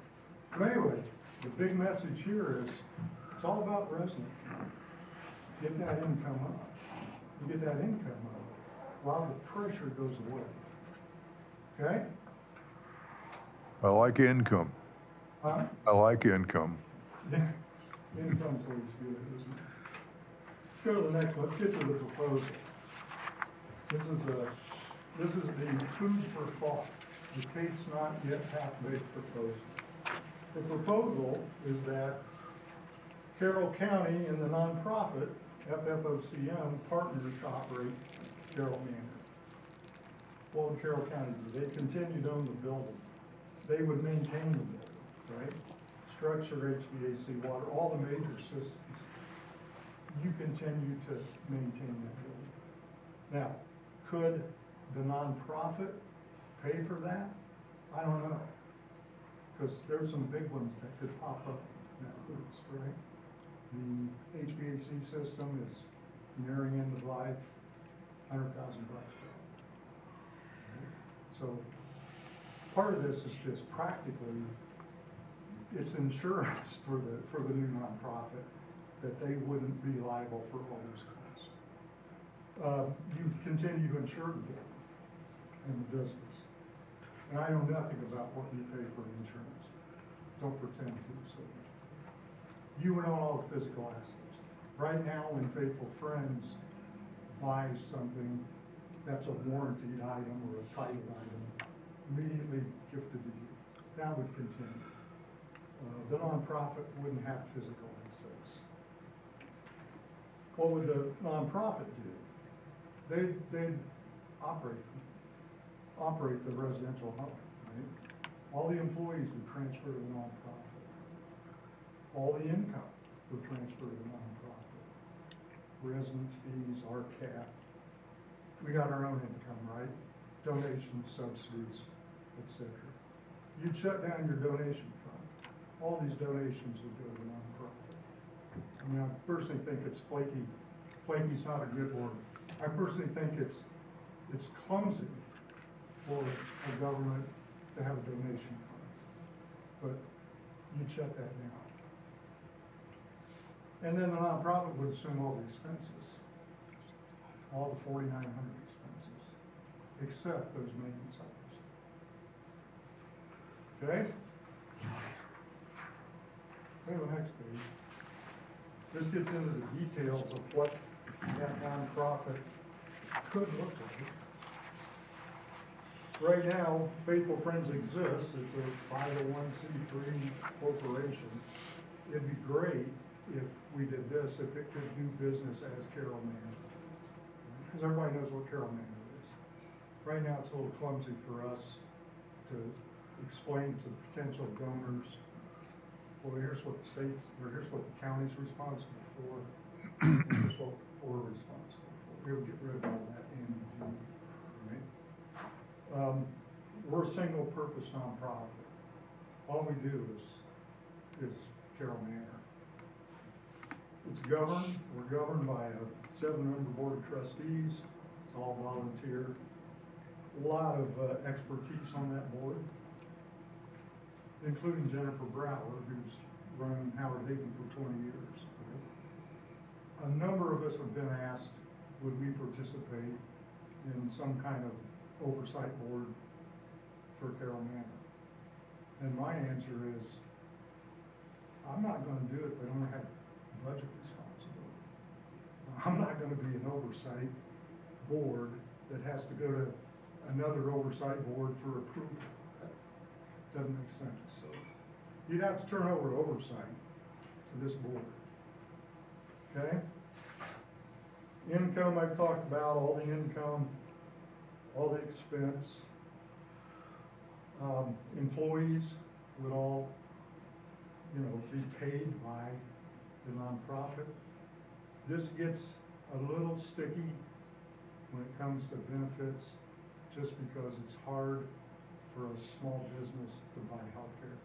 But anyway, the big message here is, it's all about resident. Get that income up. You get that income up, a lot of the pressure goes away. Okay? I like income. Huh? I like income. Yeah, income's always good, isn't it? Let's go to the next one, let's get to the proposal. This is the food for thought, the Kate's not yet half-baked proposal. The proposal is that Carroll County and the nonprofit FFOCM partner to operate Carroll Manor. What would Carroll County do? They continue to own the building. They would maintain the building, right? Structure, HVAC, water, all the major systems. You continue to maintain that building. Now, could the nonprofit pay for that? I don't know. Because there's some big ones that could pop up in that list, right? The HVAC system is nearing end of life, $100,000. So part of this is just practically, it's insurance for the new nonprofit that they wouldn't be liable for all those costs. You continue to insure the building and the business. And I know nothing about what you pay for insurance. Don't pretend to, so. You would own all the physical assets. Right now, when Faithful Friends buys something that's a warranted item or a titled item, immediately gifted to you. That would continue. The nonprofit wouldn't have physical assets. What would the nonprofit do? they operate the residential home, right? All the employees would transfer to the nonprofit. All the income would transfer to the nonprofit. Residence fees are capped. We got our own income, right? Donations, subsidies, etc. You'd shut down your donation fund. All these donations would go to the nonprofit. I mean, I personally think it's flaky. Flaky's not a good word. I personally think it's clumsy for a government to have a donation fund. But you'd shut that down. And then the nonprofit would assume all the expenses, all the 4,900 expenses, except those maintenance items. Okay? Go to the next page. This gets into the details of what that nonprofit could look like. Right now, Faithful Friends exists. It's a 501c3 corporation. It'd be great if we did this, if it could do business as Carroll Manor. Because everybody knows what Carroll Manor is. Right now, it's a little clumsy for us to explain to potential donors, well, here's what the state, or here's what the county's responsible for, and here's what we're responsible for. We'll get rid of all that ambiguity, right? We're a single-purpose nonprofit. All we do is Carroll Manor. It's governed, we're governed by a 7-member board of trustees. It's all volunteer. A lot of expertise on that board, including Jennifer Brower, who's run Howard Hayden for 20 years. A number of us have been asked, would we participate in some kind of oversight board for Carroll Manor? And my answer is, I'm not going to do it if I don't have budget responsibility. I'm not going to be an oversight board that has to go to another oversight board for approval. That doesn't make sense. So you'd have to turn over oversight to this board. Okay? Income, I've talked about, all the income, all the expense. Employees would all, be paid by the nonprofit. This gets a little sticky when it comes to benefits, just because it's hard for a small business to buy healthcare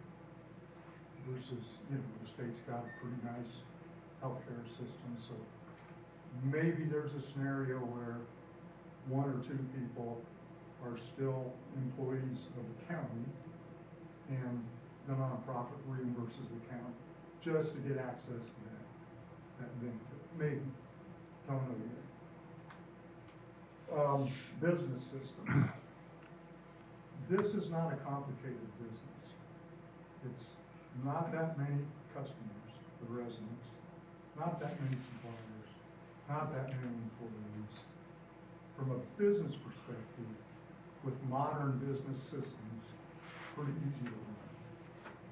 versus, the state's got a pretty nice healthcare system. So maybe there's a scenario where 1 or 2 people are still employees of the county and the nonprofit reimburses the county just to get access to that benefit. Maybe, don't know yet. Business system. This is not a complicated business. It's not that many customers, the residents, not that many suppliers, not that many employees. From a business perspective, with modern business systems, pretty easy to run,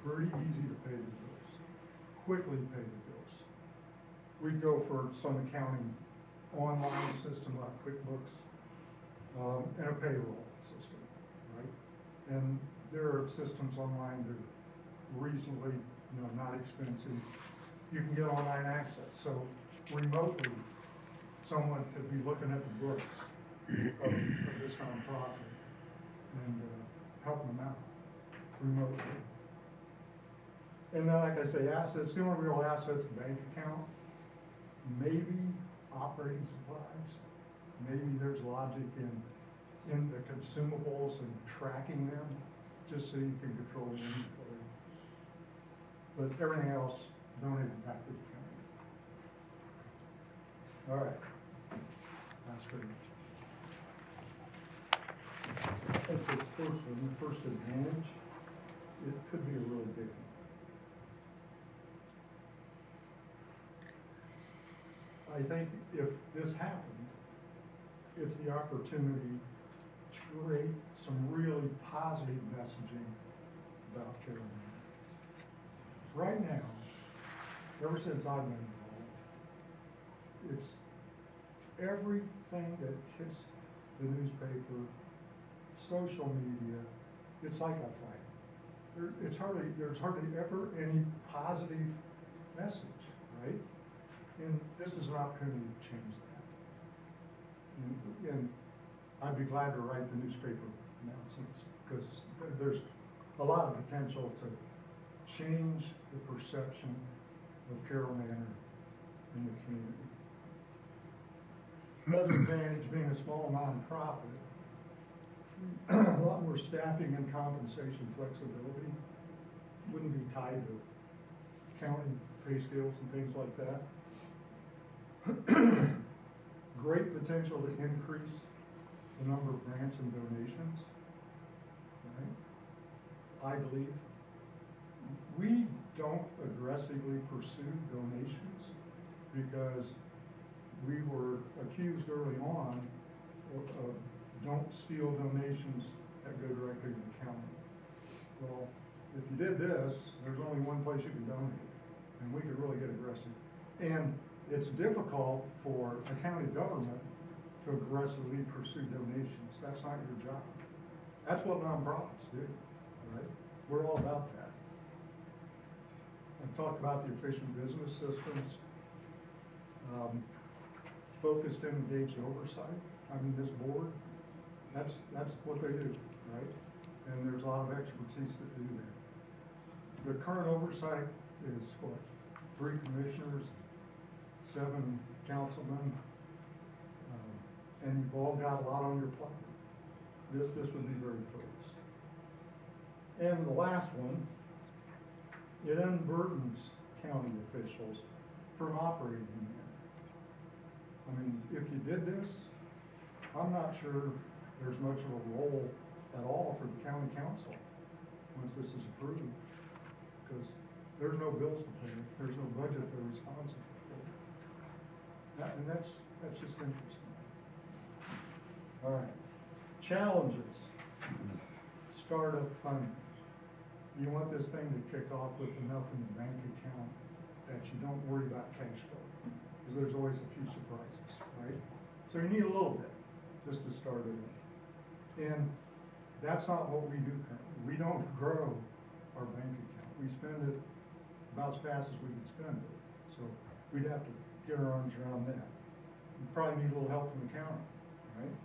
pretty easy to pay the bills, quickly pay the bills. We go for some accounting online system like QuickBooks, and a payroll system, right? And there are systems online that are reasonably, not expensive. You can get online access, so remotely, someone could be looking at the books of this nonprofit and help them out remotely. And then, like I say, assets, the only real assets, bank account, maybe operating supplies, maybe there's logic in the consumables and tracking them, just so you can control the inventory. But everything else, donated back to the county. All right, last page. I think this first one, the first advantage, it could be a really big one. I think if this happened, it's the opportunity to create some really positive messaging about Carroll Manor. Right now, ever since I've been involved, it's everything that hits the newspaper, social media, it's like a fight. There's hardly ever any positive message, right? And this is an opportunity to change that. And I'd be glad to write the newspaper announcements, because there's a lot of potential to change the perception of Carroll Manor in the community. Another advantage being a small nonprofit, a lot more staffing and compensation flexibility, wouldn't be tied to county pay scales and things like that. Great potential to increase the number of grants and donations, right? I believe we don't aggressively pursue donations because we were accused early on of don't steal donations that go directly to the county. Well, if you did this, there's only one place you can donate, and we could really get aggressive. And it's difficult for a county government to aggressively pursue donations. That's not your job. That's what nonprofits do, right? We're all about that. I've talked about the efficient business systems, focused and engaged oversight. I mean, this board, that's what they do, right? And there's a lot of expertise that do that. The current oversight is what, 3 commissioners, 7 councilmen, and you've all got a lot on your plate. This would be very focused. And the last one, it unburdens county officials from operating in there. I mean, if you did this, I'm not sure there's much of a role at all for the county council once this is approved, because there's no bills to pay, there's no budget they're responsible for. And that's just interesting. All right, challenges. Startup funding. You want this thing to kick off with enough in the bank account that you don't worry about cash flow, because there's always a few surprises, right? So you need a little bit just to start it in. And that's not what we do currently. We don't grow our bank account. We spend it about as fast as we can spend it. So we'd have to get our arms around that. We probably need a little help from the county, right?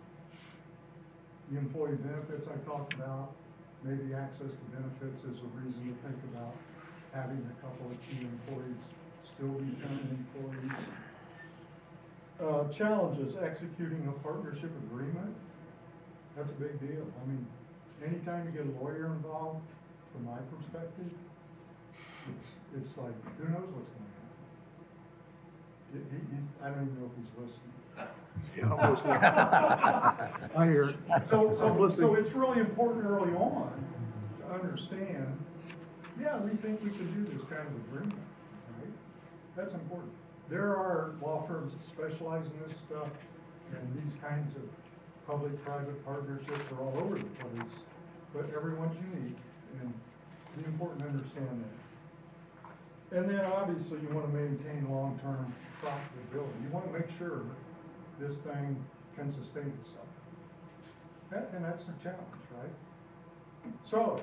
The employee benefits I talked about, maybe access to benefits is a reason to think about having a couple of key employees still be permanent employees. Challenges, executing a partnership agreement. That's a big deal. I mean, anytime you get a lawyer involved, from my perspective, it's like, who knows what's going to happen? I don't even know if he's listening. Yeah, I'm listening. I hear it. So it's really important early on to understand, yeah, we think we can do this kind of agreement, right? That's important. There are law firms that specialize in this stuff, and these kinds of public-private partnerships are all over the place, but everyone's unique, and it's important to understand that. And then obviously you want to maintain long-term profitability. You want to make sure this thing can sustain itself. And that's a challenge, right? So,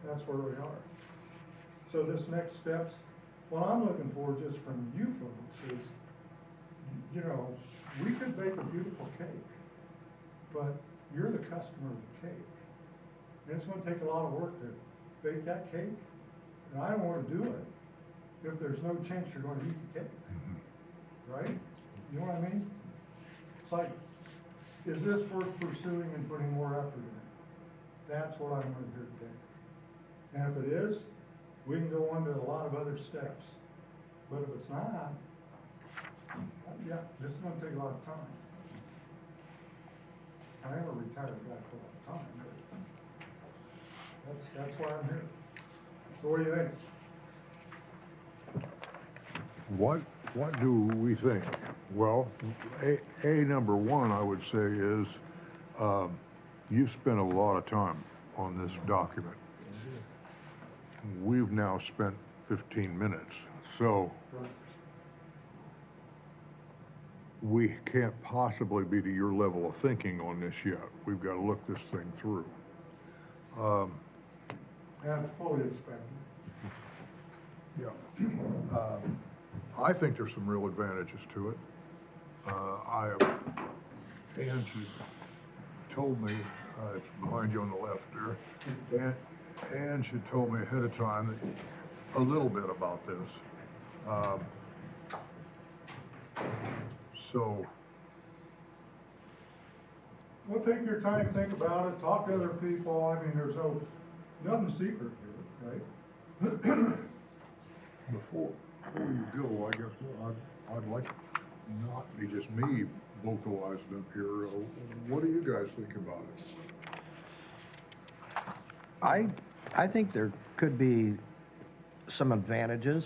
that's where we are. So this next steps, what I'm looking for just from you folks is, you know, we could bake a beautiful cake, but you're the customer of the cake. And it's going to take a lot of work to bake that cake, and I don't want to do it if there's no chance you're going to eat the cake, right? You know what I mean? It's like, is this worth pursuing and putting more effort in? That's what I'm going to do today. And if it is, we can go on to a lot of other steps. But if it's not, yeah, this is going to take a lot of time. I am a retired guy for a lot of time, but that's why I'm here. So what do you think? What do we think? Well, number one, I would say is, you've spent a lot of time on this document. We've now spent 15 minutes, so we can't possibly be to your level of thinking on this yet. We've got to look this thing through. That's fully expected. Yeah. I think there's some real advantages to it. Angie told me, it's behind you on the left there, Angie told me ahead of time a little bit about this. So. Well, take your time, think about it, talk to other people. I mean, there's nothing secret here, right? Before you go, I guess I'd like not be just me vocalizing up here. What do you guys think about it? I think there could be some advantages.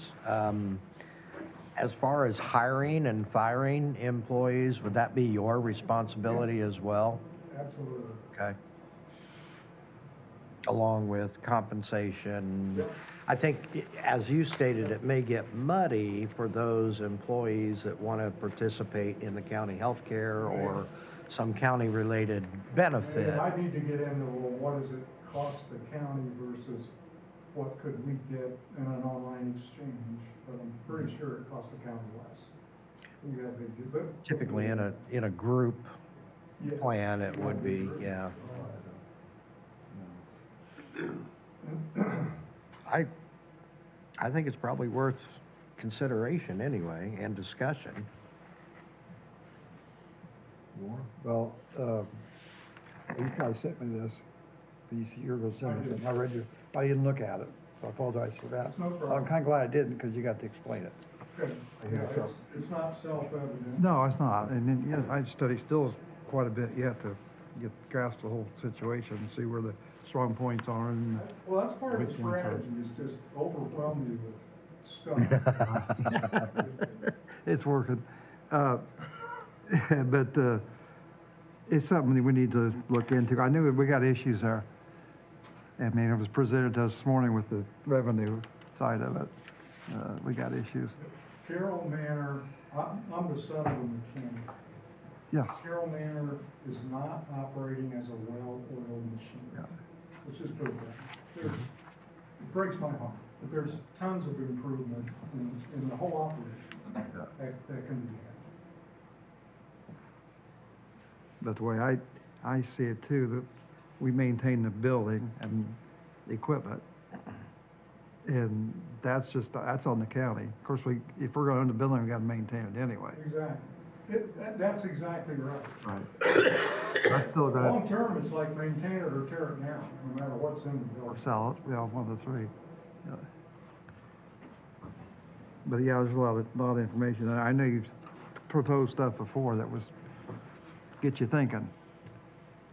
As far as hiring and firing employees, would that be your responsibility as well? Absolutely. Okay. Along with compensation. I think, as you stated, it may get muddy for those employees that want to participate in the county health care or some county-related benefit. And I need to get into, well, what does it cost the county versus what could we get in an online exchange? But I'm pretty sure it costs the county less. We have but Typically in a group yeah. plan, it would be, yeah. I think it's probably worth consideration anyway, and discussion. Well, you guys sent me this, you're gonna send me something, I read you, I didn't look at it, so I apologize for that. No problem. I'm kinda glad I didn't, because you got to explain it. Good. Yeah, it's not self-evident. No, it's not, and then, you know, I study still quite a bit yet to get grasp the whole situation, and see where the strong points are, and Well, that's part of the Which ones are- strategy, is just overwhelm you with stuff. it's working. But it's something that we need to look into. I knew we got issues there. I mean, it was presented to us this morning with the revenue side of it. We got issues. Carroll Manor, I'm the son of a mechanic. Yes. Carroll Manor is not operating as a well-oiled machine. Yeah. Let's just put it that. It breaks my heart, but there's tons of improvement in the whole operation that can be had. But the way I see it too, that we maintain the building and the equipment. And that's on the county. Of course, if we're gonna own the building, we gotta maintain it anyway. Exactly. That's exactly right. Right. That's still gonna. Long term, it's like maintain it or tear it down, no matter what's in the Or building. sell it, yeah, one of the three. Yeah. But yeah, there's a lot of information, and I know you've proposed stuff before that was, get you thinking.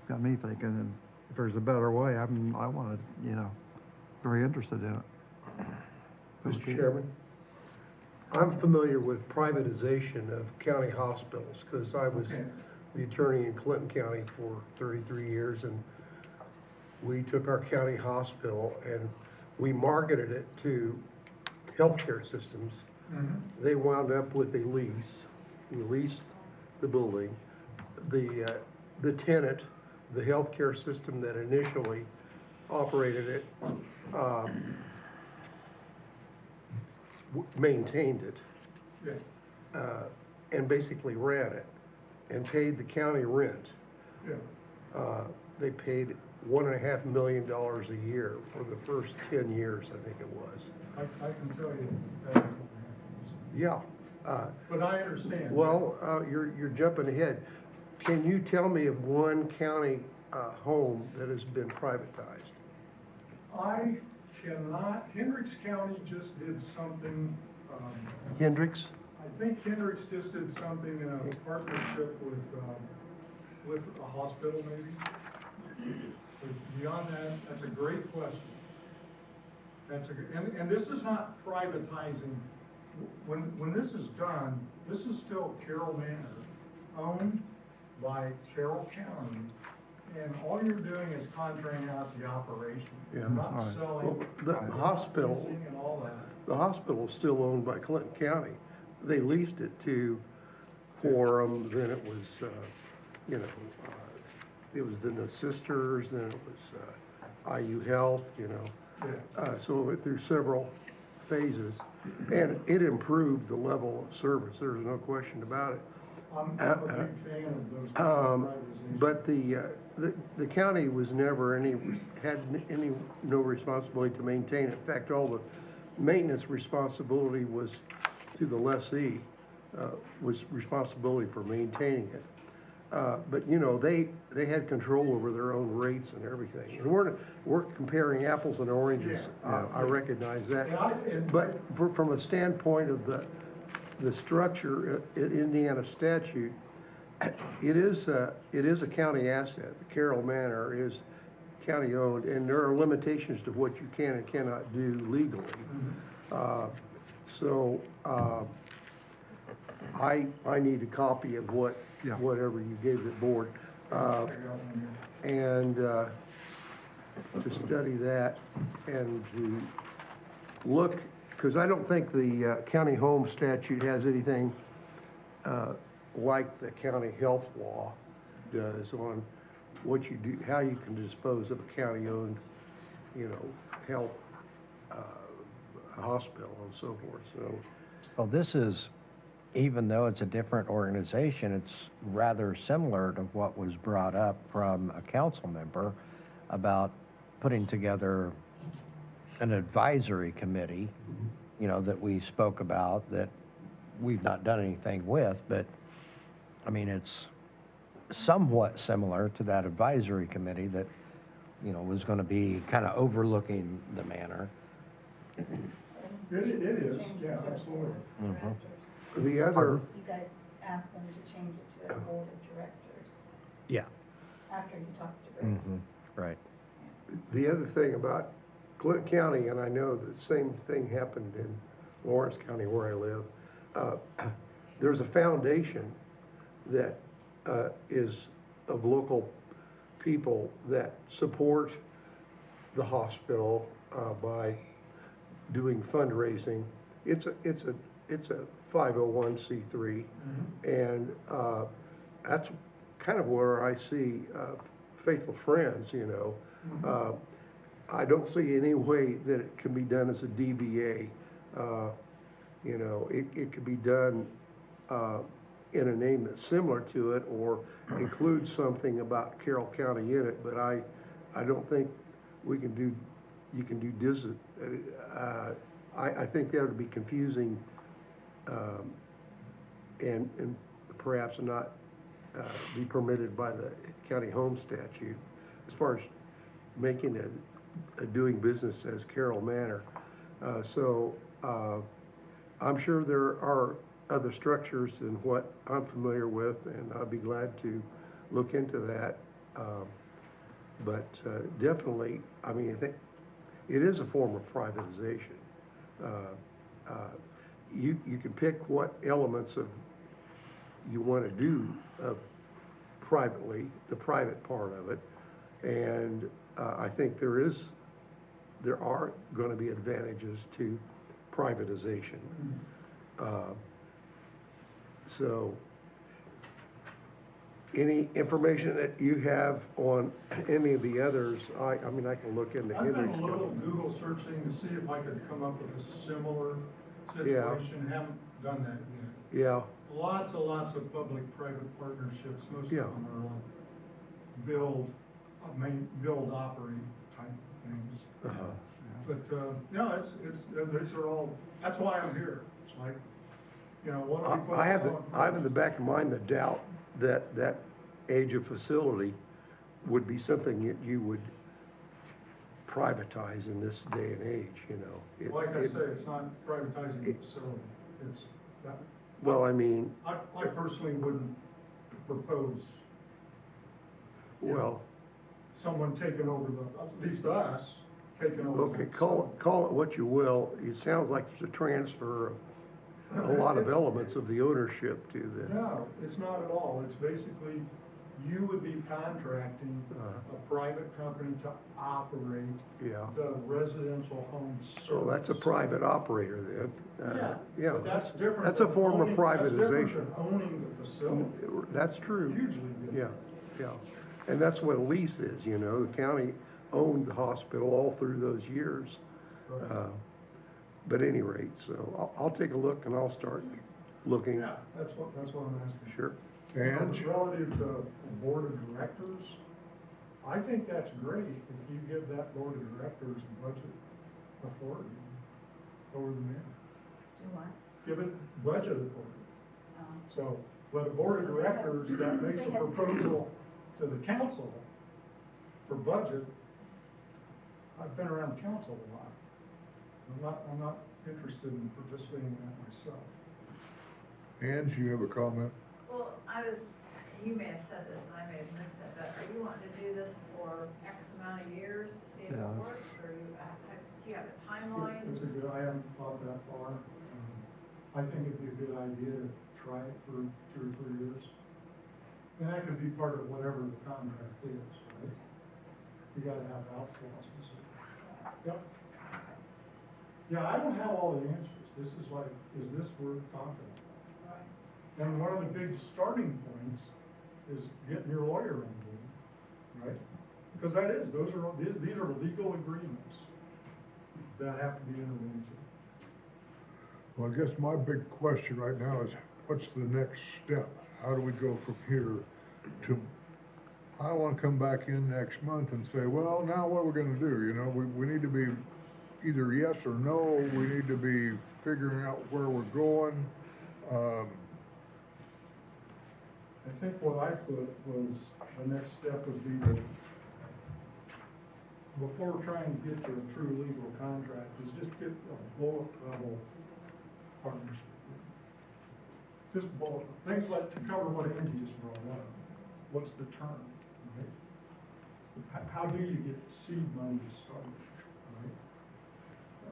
Got me thinking, and if there's a better way, I wanna, very interested in it. Mr. Chairman, I'm familiar with privatization of county hospitals, because I was the attorney in Clinton County for 33 years, and we took our county hospital and we marketed it to healthcare systems. Mm-hmm. They wound up with a lease. We leased the building. The tenant, the healthcare system that initially operated it, maintained it, Yeah, and basically ran it, and paid the county rent. yeah. They paid $1.5 million a year for the first 10 years, I think it was. I can tell you that happens. Yeah. But I understand. Well, you're jumping ahead. Can you tell me of one county home that has been privatized? I cannot, Hendricks County just did something, Hendricks? I think Hendricks just did something in a partnership with a hospital maybe. But beyond that, that's a great question. And this is not privatizing. When this is done, this is still Carroll Manor, owned by Carroll County. And all you're doing is contracting out the operation. You're not Right. selling. Well, the hospital, leasing and all that. the hospital is still owned by Clinton County. They leased it to quorum, then it was, you know, it was then the sisters, then it was, IU Health, you know. So it went through several phases, and it improved the level of service, there's no question about it. I'm a big fan of those kind of privatizations. But the county was never had no responsibility to maintain it. In fact, all the maintenance responsibility was to the lessee, was responsibility for maintaining it. But, you know, they had control over their own rates and everything. And we're comparing apples and oranges, I recognize that. But from a standpoint of the structure in Indiana statute, it is a county asset. The Carroll Manor is county owned, and there are limitations to what you can and cannot do legally. So I need a copy of whatever you gave the board, and to study that and to look, because I don't think the county home statute has anything like the county health law does on what you do, how you can dispose of a county-owned, you know, health hospital and so forth. So, Well, this is, even though it's a different organization, it's rather similar to what was brought up from a council member about putting together an advisory committee, you know, that we spoke about, that we've not done anything with, but I mean, it's somewhat similar to that advisory committee that, you know, was going to be kind of overlooking the manor. It is, yeah, absolutely. the other, You guys asked them to change it to a board of directors Yeah. after you talked to Greg. Right. the other thing about Clinton County, and I know the same thing happened in Lawrence County where I live, there's a foundation that is of local people that support the hospital by doing fundraising. It's a 501c3, and that's kind of where I see faithful friends, you know. I don't see any way that it can be done as a DBA. You know, it could be done in a name that's similar to it or include something about Carroll County in it, but I don't think you can do I think that would be confusing and perhaps not be permitted by the county home statute as far as making a doing business as Carroll Manor. So I'm sure there are other structures than what I'm familiar with, and I'd be glad to look into that. But definitely, I mean, I think it is a form of privatization. You can pick what elements of you want to do of privately, the private part of it, and I think there are going to be advantages to privatization. So, any information that you have on any of the others, I mean, I can look into I've done Henry's. a little Google searching to see if I could come up with a similar situation. Haven't done that yet. Yeah, Lots of public-private partnerships. Most of Yeah. them are like build, operate type things. But, no, these are all, that's why I'm here. It's like, you know, what do we focus I have on in the back of mind the doubt that age of facility would be something that you would privatize in this day and age, you know. Like I say, it's not privatizing the facility. It's that. Well, I mean, I personally wouldn't propose. well, Someone taking over at least us, taking over. okay, call it what you will. It sounds like there's a transfer of a lot of elements of the ownership to the. No, it's not at all. It's basically you would be contracting a private company to operate Yeah. the residential home service. So that's a private operator then. Yeah. But that's different. That's a than form of owning- That's privatization. different than owning the facility. That's true. Hugely different. Yeah. And that's what a lease is, you know, the county owned the hospital all through those years. Right. But at any rate, so I'll take a look and I'll start looking. Yeah, that's what I'm asking. Sure. And Relative to a board of directors, I think that's great if you give that board of directors budget authority over the mayor. Do what? Give it budget authority. Um, So, but a board of directors that makes a proposal to the council for budget, I've been around council a lot. I'm not interested in participating in that myself. Ange, you have a comment? Well, you may have said this and I may have missed it, but are you wanting to do this for X amount of years to see if it Yeah, that's- works? Or do you have a timeline? It's a good, I haven't thought that far. I think it'd be a good idea to try it for 2 or 3 years. And that could be part of whatever the contract is, right? You gotta have out clauses. Yep. Yeah, I don't have all the answers. This is like, is this worth talking about? And one of the big starting points is getting your lawyer on board, right? Because these are legal agreements that have to be entered into. Well, I guess my big question right now is, what's the next step? How do we go from here to, I wanna come back in next month and say, well, now what are we gonna do? You know, we need to be either yes or no, we need to be figuring out where we're going. I think what I put was, the next step would be to, before trying to get to a true legal contract, is just get a bullet level partnership. Just bullet, things like, to cover what Angie just brought up, what's the term, right? How do you get seed money to start, right?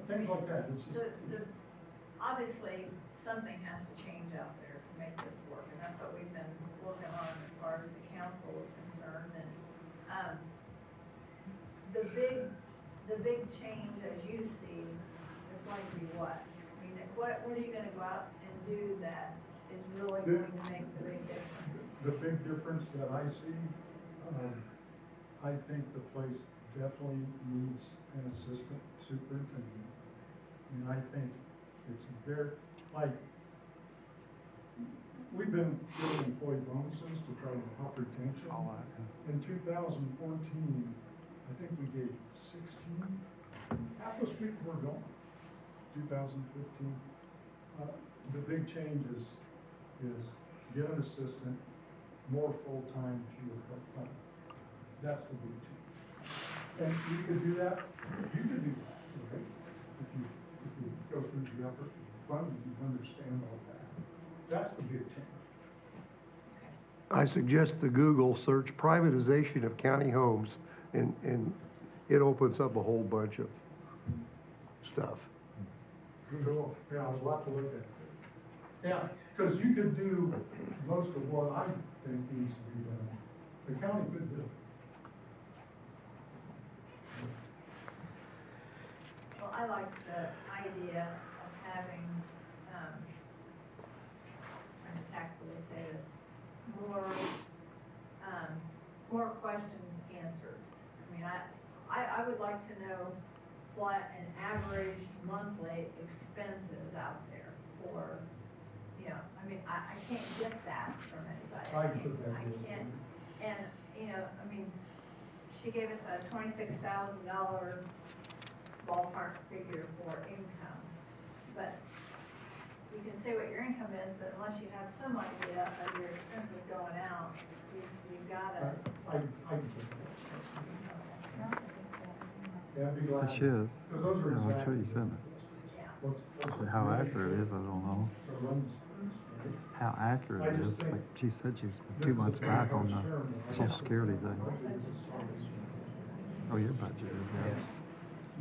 Things like that, it's just. Obviously, something has to change out there to make this work, and that's what we've been working on as far as the council is concerned, and, the big change, as you see, is going to be what? I mean, what are you gonna go out and do that is really going to make the big difference? The big difference that I see, I think the place definitely needs an assistant superintendent. And I think it's very, like, we've been giving employee bonuses to try to help retention. In 2014, I think we gave 16. Half those people were gone. 2015. The big change is get an assistant, more full-time, fewer part-time. That's the big change. And you could do that, right? If you go through the effort, funding, you understand all that. That's the big change. I suggest the Google search privatization of county homes, and it opens up a whole bunch of stuff. Cool, yeah, there's a lot to look at. Yeah, because you could do most of what I think needs to be done. The county could do it. Well, I like the idea of having, trying to tactfully say this, more questions answered. I mean, I would like to know what an average monthly expense is out there for, you know, I mean, I can't get that from anybody. I can put that I in. can't, and, you know, I mean, she gave us a $26,000 ballpark figure for income, but you can say what your income is, but unless you have some idea of your expenses going out, you've gotta. I can put that. Yeah, I'd be glad. I should. Because those are Yeah, I'll show exactly. you some. What's How accurate it is, I don't know. So run the schools, right? How accurate I it just is, think like she said, she's This 2 is months a back very on the harsh term, but I social have to- security thing. Budget is a starting Oh, your budget is, yeah.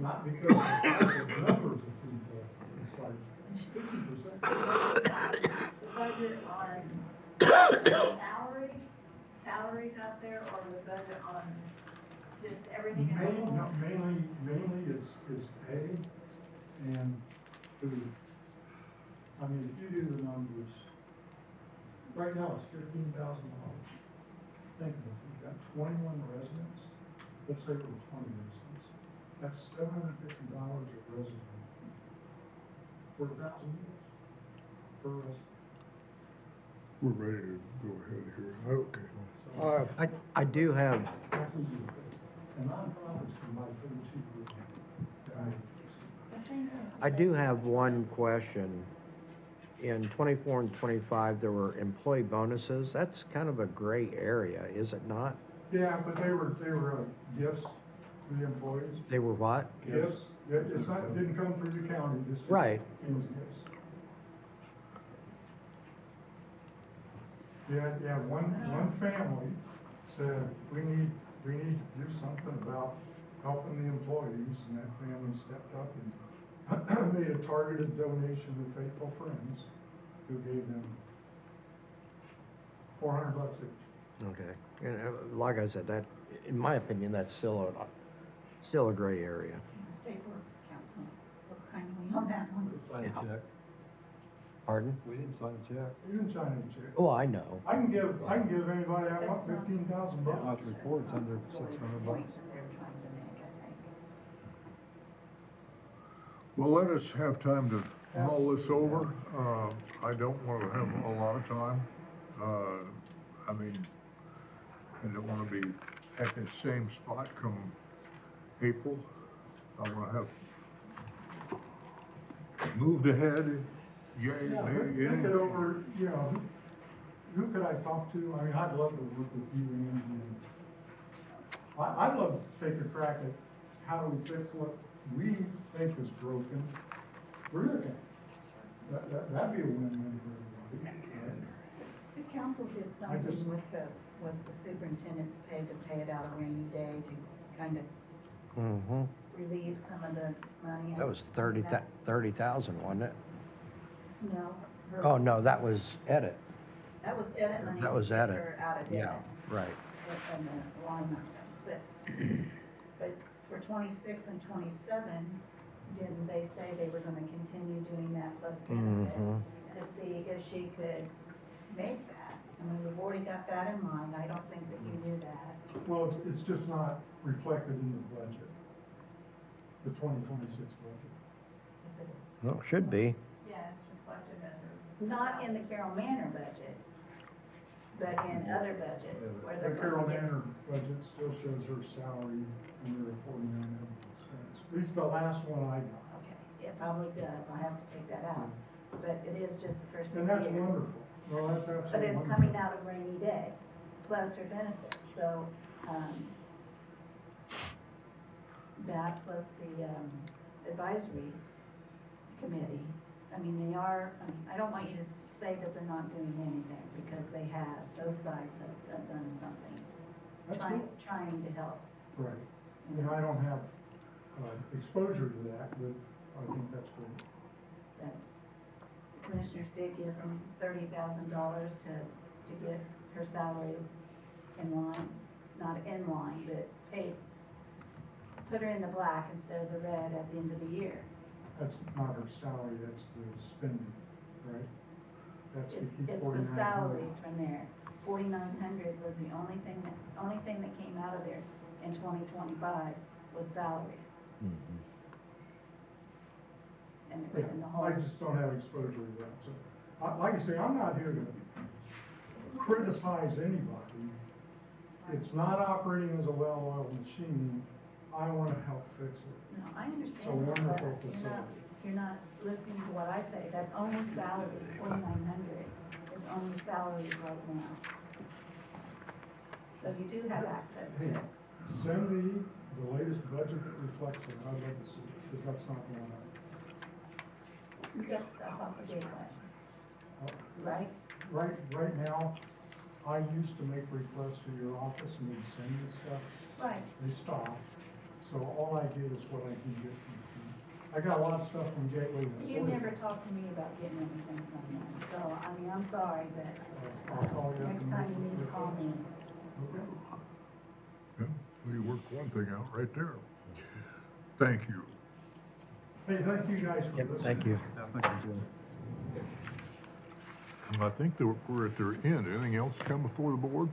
Not because of the numbers of people, it's like 50%. The budget on salary salaries out there or the budget on just everything in Mainly, whole? no, mainly it's pay and food. I mean, if you do the numbers, right now it's $15,000. Think of it, you've got 21 residents, let's say we're 20 residents, that's $750 a resident for 1,000 meals per resident. We're ready to go ahead here. Okay. I do have, That's easy to fix. And nonprofits can buy food cheaper than I do have one question. In 24 and 25, there were employee bonuses. That's kind of a gray area, is it not? Yeah, but they were gifts to the employees. They were what? Gifts, it's not, it didn't come through the county, this just Right. came as gifts. Yeah, one family said, we need to do something about helping the employees, and that family stepped up and made a targeted donation to Faithful Friends, who gave them $400 each. Okay. And like I said, that, in my opinion, that's still a gray area. State Board Council, look kindly on that one. Sign a check. Pardon? We didn't sign a check. You didn't sign any check. Oh, I know. I can give anybody I want That's not- $15,000. Lodge report's under $600. Point that they're trying to make, I think. Well, let us have time to mull this over. I don't want to have a lot of time. I mean, I don't want to be at the same spot come April. I want to have moved ahead. Yay, Yeah, nay, think it over, you know, who could I talk to? I mean, I'd love to work with you, Angie, and I'd love to take a crack at how do we fix what we think is broken. We're looking. That'd be a win-win for everybody. The council did I just- something with the superintendent's pay to pay it out a rainy day to kind of Mm-hmm. relieve some of the money. That was 30,000, wasn't it? No. her- Oh, no, that was edit. That was edit money. That was to take edit. her out of Yeah, debt. right. And the line items, but for 26 and 27, didn't they say they were gonna continue doing that plus benefits? Mhm. To see if she could make that? I mean, we've already got that in mind, I don't think that you knew that. Well, it's just not reflected in the budget, the 2026 budget. Yes, it is. Well, it should be. Yeah, it's reflected in her. Not in the Carroll Manor budget, but in other budgets where The they're Carroll gonna get. Manor budget still shows her salary under a 49 expense. At least the last one I got. Okay, it probably does, I have to take that out, but it is just the first of And the that's year. wonderful. Well, that's absolutely But it's wonderful. coming out of rainy day, plus her benefits, so, that plus the, advisory committee, I mean, they are, I don't want you to say that they're not doing anything, because they have, both sides have done something, That's trying to help. Right. And I don't have, exposure to that, but I think that's great. That the commissioners did give them $30,000 to get her salary in line, not in line, but paid, put her in the black instead of the red at the end of the year. That's not her salary, that's the spending, right? That's to It's keep the 4,900. salaries from there. 4,900 was the only thing that came out of there in 2025 was salaries. Mhm. And it was in the whole. I just don't have exposure to that, so, like I say, I'm not here to criticize anybody. It's not operating as a well-oiled machine, I wanna help fix it. No, I understand. It's a wonderful but facility. You're not listening to what I say. That's only salaries, 4,900 is only salaries right now. So you do have access to Hey, it. send me the latest budget that reflects it, I'd love to see it, because that's not going on. You got stuff off the gateway, right? Right now, I used to make requests to your office and they'd send me stuff, Right. they stopped. So all I get is what I can get from you. I got a lot of stuff from Gateway this You morning. never talked to me about getting anything from them, so, I mean, I'm sorry, but I'll call you up next and time make you need to call me. Yeah, we worked one thing out right there. Thank you. Hey, thank you guys for Yep, listening. thank you. I think that we're at their end. Anything else come before the board?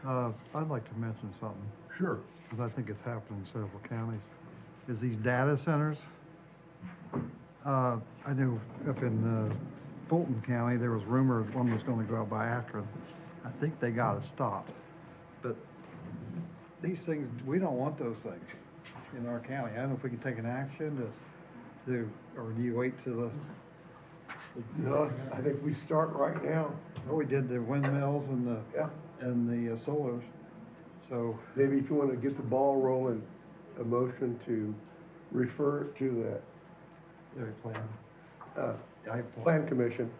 I'd like to mention something, Sure. because I think it's happened in several counties, is these data centers. I knew up in Fulton County, there was rumors one was gonna go out by Akron. I think they got it stopped. But these things, we don't want those things in our county. I don't know if we can take an action or do you wait till the, No, I think we start right now. oh, we did the windmills and Yeah. the solars. So, Maybe if you want to get the ball rolling, a motion to refer it to their plan. the I Plan Commission,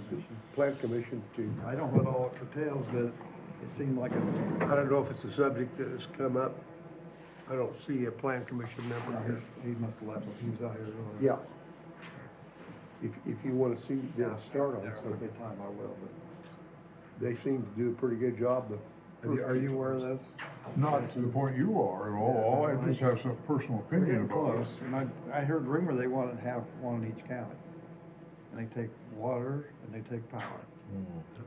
Commission. Plan Commission to, I don't know what all it entails, but it seemed like it's, I don't know if it's a subject that has come up. I don't see a Plan Commission member here. he must have left, he was out here earlier. Yeah. If you want to see them start on Yeah, if we something, get time, I will, but. they seem to do a pretty good job. Are you aware of this? Not to the point you are at all. I just have some personal We're opinion getting about it. close, and I heard rumor they want to have one in each county. And they take water and they take power.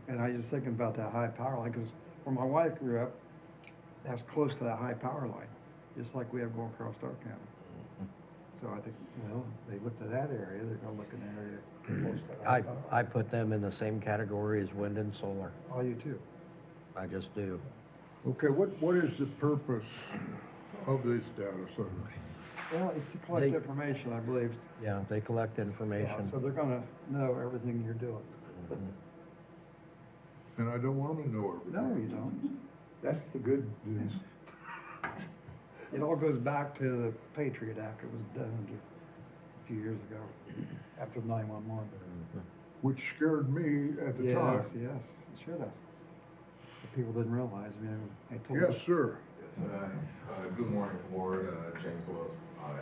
And I just thinking about that high power line, because where my wife grew up, that's close to that high power line, just like we have going across our county. So I think, well, they looked at that area, they're gonna look in the area close to that high power. I put them in the same category as wind and solar. Oh, you too? I just do. Okay, what is the purpose of these data centers? Well, it's to collect They- information, I believe. Yeah, they collect Yeah, information. so they're gonna know everything you're doing. And I don't want them to know everything. No, you don't. That's the good news. It all goes back to the Patriot Act. It was done a few years ago, after 9/11. Which scared me at the time. Yes, it should have. But people didn't realize, I mean, I told Yes, sir. Yes, good morning, board, James Wells,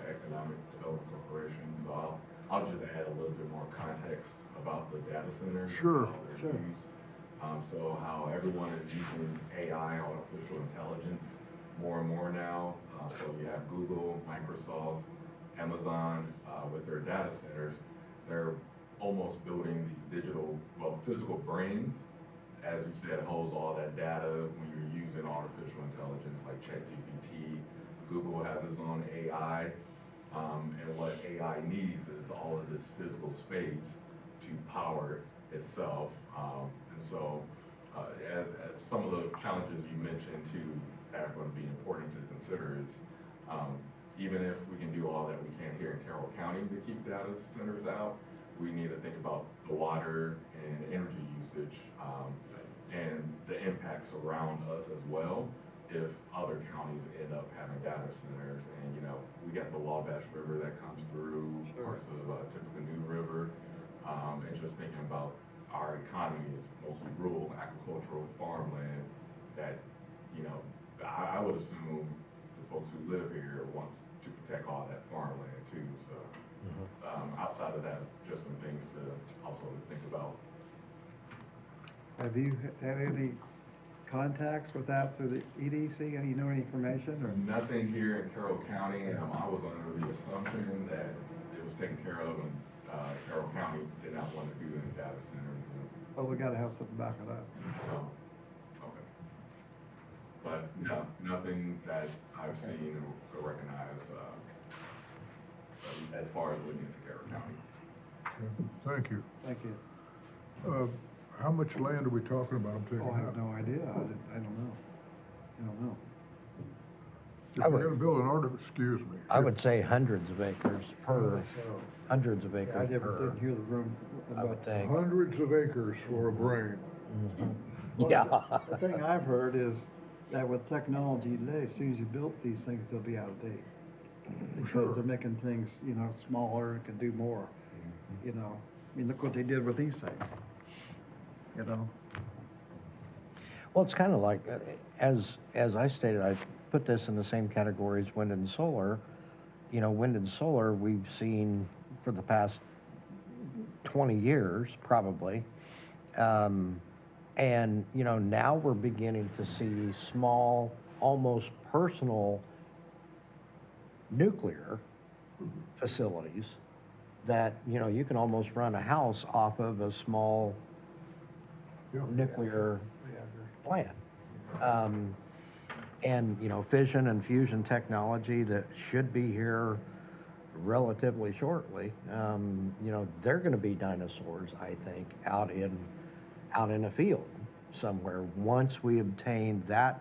Economic Development Corporation. So I'll just add a little bit more context about the data centers. Sure. How they're used. So how everyone is using AI, artificial intelligence, more and more now. So you have Google, Microsoft, Amazon, with their data centers, they're almost building these digital, well, physical brains. As you said, holds all that data when you're using artificial intelligence like ChatGPT. Google has its own AI, and what AI needs is all of this physical space to power itself. And so, as some of the challenges you mentioned too that are going to be important to consider is, even if we can do all that we can here in Carroll County to keep data centers out, we need to think about the water and energy usage, and the impacts around us as well if other counties end up having data centers. And, you know, we got the Wabash River that comes through, parts of Tippecanoe River, and just thinking about our economy is mostly rural, agricultural, farmland that, you know, I would assume the folks who live here wants to protect all that farmland too. So outside of that, just some things to also think about. Have you had any contacts with that through the EDC? Any, know any information or? Nothing here in Carroll County. I was under the assumption that it was taken care of, and Carroll County did not want to do any data centers. Oh, we gotta have something back it up. So, okay. But no, nothing that I've seen or recognized as far as looking into Carroll County. Thank you. Thank you. How much land are we talking about them taking Oh, I out? have no idea. I don't know. I don't know. If we're gonna build an excuse me. I would say hundreds of acres per, So, hundreds of I acres never per, did hear the room I would about. think. Hundreds of acres for a brain. Well, Yeah. The thing I've heard is that with technology today, as soon as you build these things, they'll be out of date. Because they're making things, you know, smaller and can do more, you know. I mean, look what they did with these things, you know. Well, it's kind of like, as I stated, I put this in the same category as wind and solar. You know, wind and solar, we've seen for the past 20 years, probably, And, you know, now we're beginning to see small, almost personal nuclear facilities that, you know, you can almost run a house off of a small nuclear plant. And, you know, fission and fusion technology that should be here relatively shortly. You know, they're gonna be dinosaurs, I think, out in a field somewhere, once we obtain that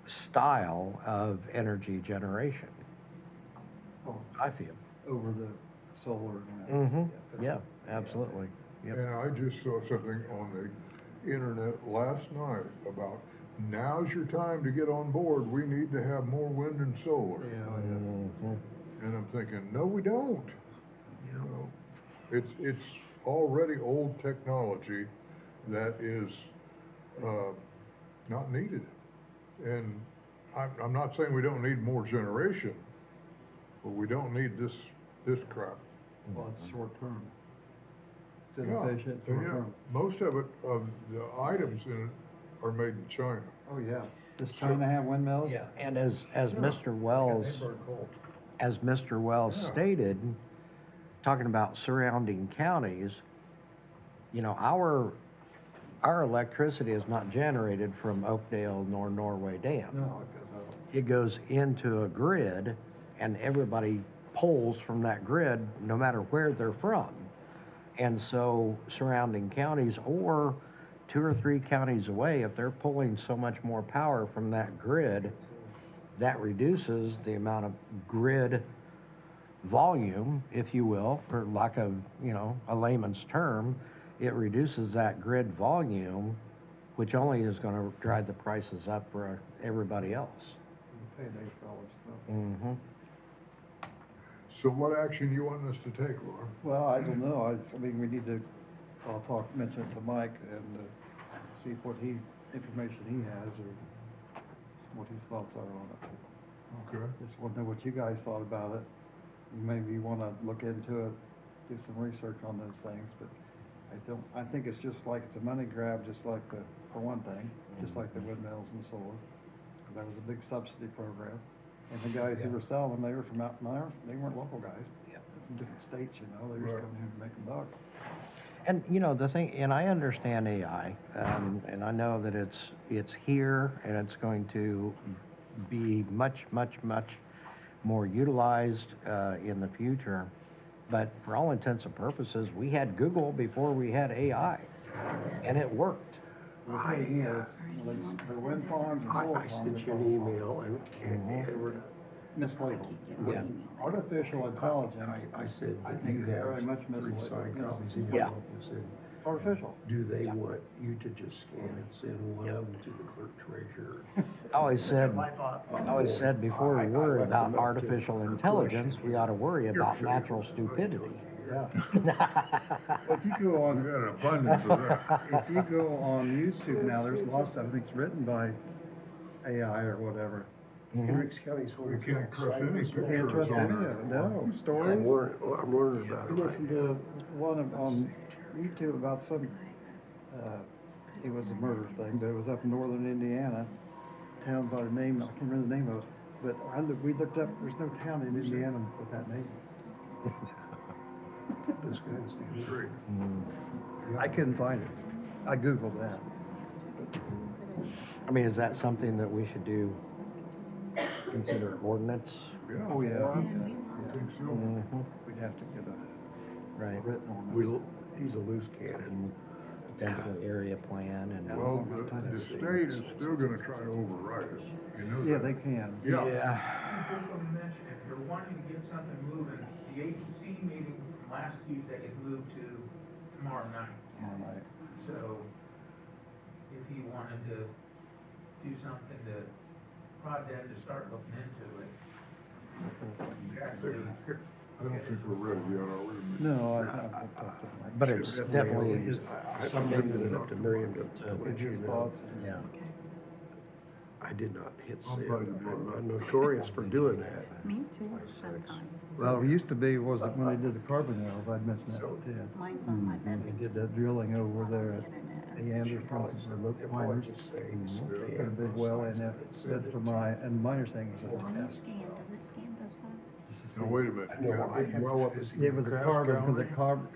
style of energy generation, I feel. Over the solar. Yeah, absolutely. Yep. And I just saw something on the internet last night about now's your time to get on board. We need to have more wind and solar. And I'm thinking, no, we don't. You know, it's already old technology that is not needed. And I'm not saying we don't need more generation, but we don't need this crap. Well, it's short term. It's Yeah, inefficient, and short yeah, term. most of it, of the items in it are made in China. Oh, yeah. Does China have windmills? Yeah, and as Mr. Wells, Yeah. stated, talking about surrounding counties, you know, our electricity is not generated from Oakdale nor Norway Dam. No, it goes out. It goes into a grid, and everybody pulls from that grid, no matter where they're from. And so surrounding counties, or 2 or 3 counties away, if they're pulling so much more power from that grid, that reduces the amount of grid volume, if you will, for lack of, you know, a layman's term. It reduces that grid volume, which only is going to drive the prices up for everybody else. Payday for all this stuff. So what action you want us to take, Laura? Well, I don't know. I mean, we need to, mention it to Mike and see what information he has or what his thoughts are on it. Okay. Just want to know what you guys thought about it. Maybe you want to look into it, do some research on those things, but I think it's just like, it's a money grab, just like for one thing, just like the windmills and solar. 'Cause that was a big subsidy program. And the guys who were selling them, they were from out there, they weren't local guys. They're from different states, you know, they were just coming here to make a buck. And, you know, the thing, and I understand AI, and I know that it's here, and it's going to be much, much, much more utilized in the future. But for all intents and purposes, we had Google before we had AI, and it worked. The thing is, the wind farms and solar I farms. sent you an email and They were mislabeled. Yeah. Artificial intelligence, I said, I that think you it's very have much 3 mislabeled. signed copies in Yeah. your book. I said, Artificial. do they want you to just scan and send one of them to the clerk treasurer? I always said before we worry about artificial intelligence, we ought to worry about natural stupidity. Yeah. If you go on, We got an abundance of that. if you go on YouTube now, there's a lot of stuff I think it's written by AI or whatever. Hendricks County's You home. can't trust any You picture. can't trust that's on any there. of it, no, I'm stories. learning about it You right listen now. to one on YouTube about some, it was a murder thing, but it was up in northern Indiana, town by the name, I can't remember the name of it, but we looked up, there's no town in Indiana with that name. This guy's standing Great. I couldn't find it. I Googled that. I mean, is that something that we should do, consider ordinance? Yeah. Oh, yeah. I think so. We'd have to get Right. a written on He's a loose cannon. Potential area plan and. Well, the state is still gonna try to override us. You know Yeah, that. they can. Yeah. I just want to mention, if you're wanting to get something moving, the ABC meeting from last Tuesday is moved to tomorrow night. Tomorrow night. So if you wanted to do something to prod them to start looking into it, you actually, I don't think we're ready yet, are we? No, I talked to Mike. But it's definitely I leave it up to Miriam to Get let you his know. thoughts. Yeah. I did not hit I'm send. probably doing I'm notorious for doing that. Me too, sometimes. Well, it used to be, was it when they did the carbon nails, I'd mentioned that to Ted. Mine's on my They message. did that drilling over there at Anderson, the local miners. Got a big well in there, that's for my, and the miners thing was. So when you scan, does it scan both sides? Now, wait a minute. You No, got a I big have well up to It was a carbon, because the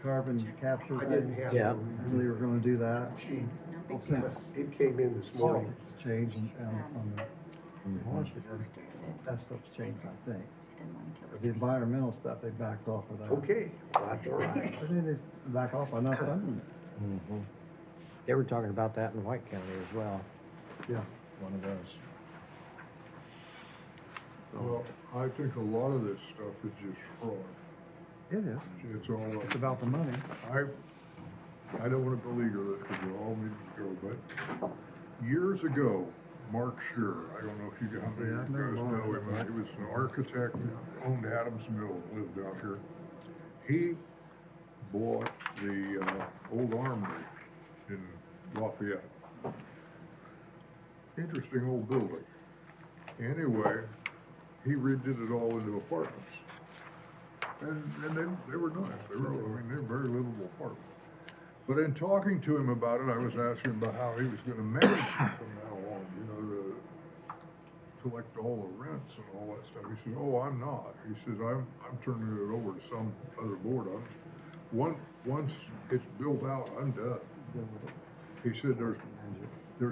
carbon capture I didn't thing, have. Yeah. they were gonna do that. No big Since It came in this morning. it's changed on the, that stuff's changed, I think. Didn't want to kill The environmental stuff, they backed off of that. Okay, well, that's all right. But then they back off on not funding it. Mhm. They were talking about that in White County as well, Yeah. one of those. Well, I think a lot of this stuff is just fraud. It is. It's all, It's about the money. I don't want to beleaguer this because we all need to go, but years ago, Mark Scheer, I don't know if you, how many Yeah, I of know you guys Mark. know him, he was an architect, owned Adams Mill, lived down here. He bought the, old armory in Lafayette. Interesting old building. Anyway, he redid it all into apartments. And they were nice, they were, I mean, they were very livable apartments. But in talking to him about it, I was asking about how he was gonna manage it from now on, you know, to collect all the rents and all that stuff. He said, oh, I'm not. He says, I'm turning it over to some other board. Once it's built out, I'm done. He said, there's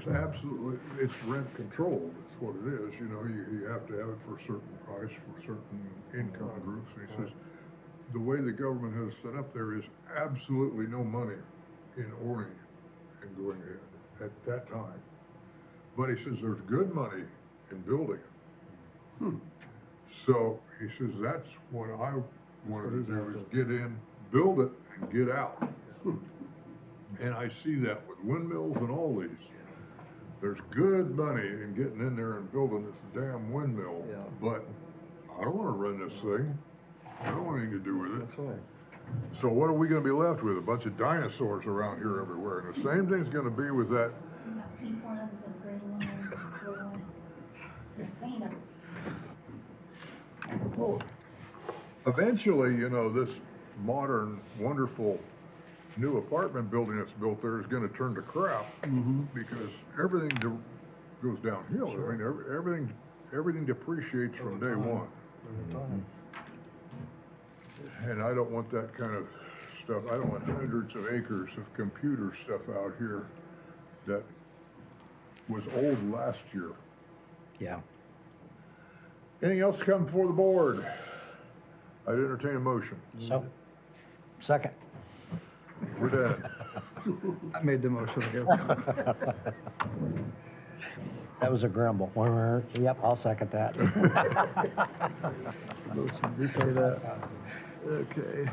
absolutely, it's rent controlled, it's what it is, you know, you have to have it for a certain price, for certain income groups. And he says, the way the government has set up there is absolutely no money in owning and going ahead at that time. But he says there's good money in building it. So he says that's what I wanted to do is get in, build it, and get out. And I see that with windmills and all these. There's good money in getting in there and building this damn windmill. Yeah. But I don't want to run this thing. I don't want anything to do with it. That's right. So what are we gonna be left with? A bunch of dinosaurs around here everywhere. And the same thing's gonna be with that. You got pink ones and green ones and blue ones. Paint 'em. Well, eventually, you know, this modern, wonderful new apartment building that's built there is gonna turn to crap because everything goes downhill. I mean, everything depreciates from day one. And I don't want that kind of stuff. I don't want hundreds of acres of computer stuff out here that was old last year. Yeah. Anything else come before the board? I'd entertain a motion. So, second. We're done. I made the motion, I guess. That was a grumble. Yep, I'll second that. Motion, you say that. Okay.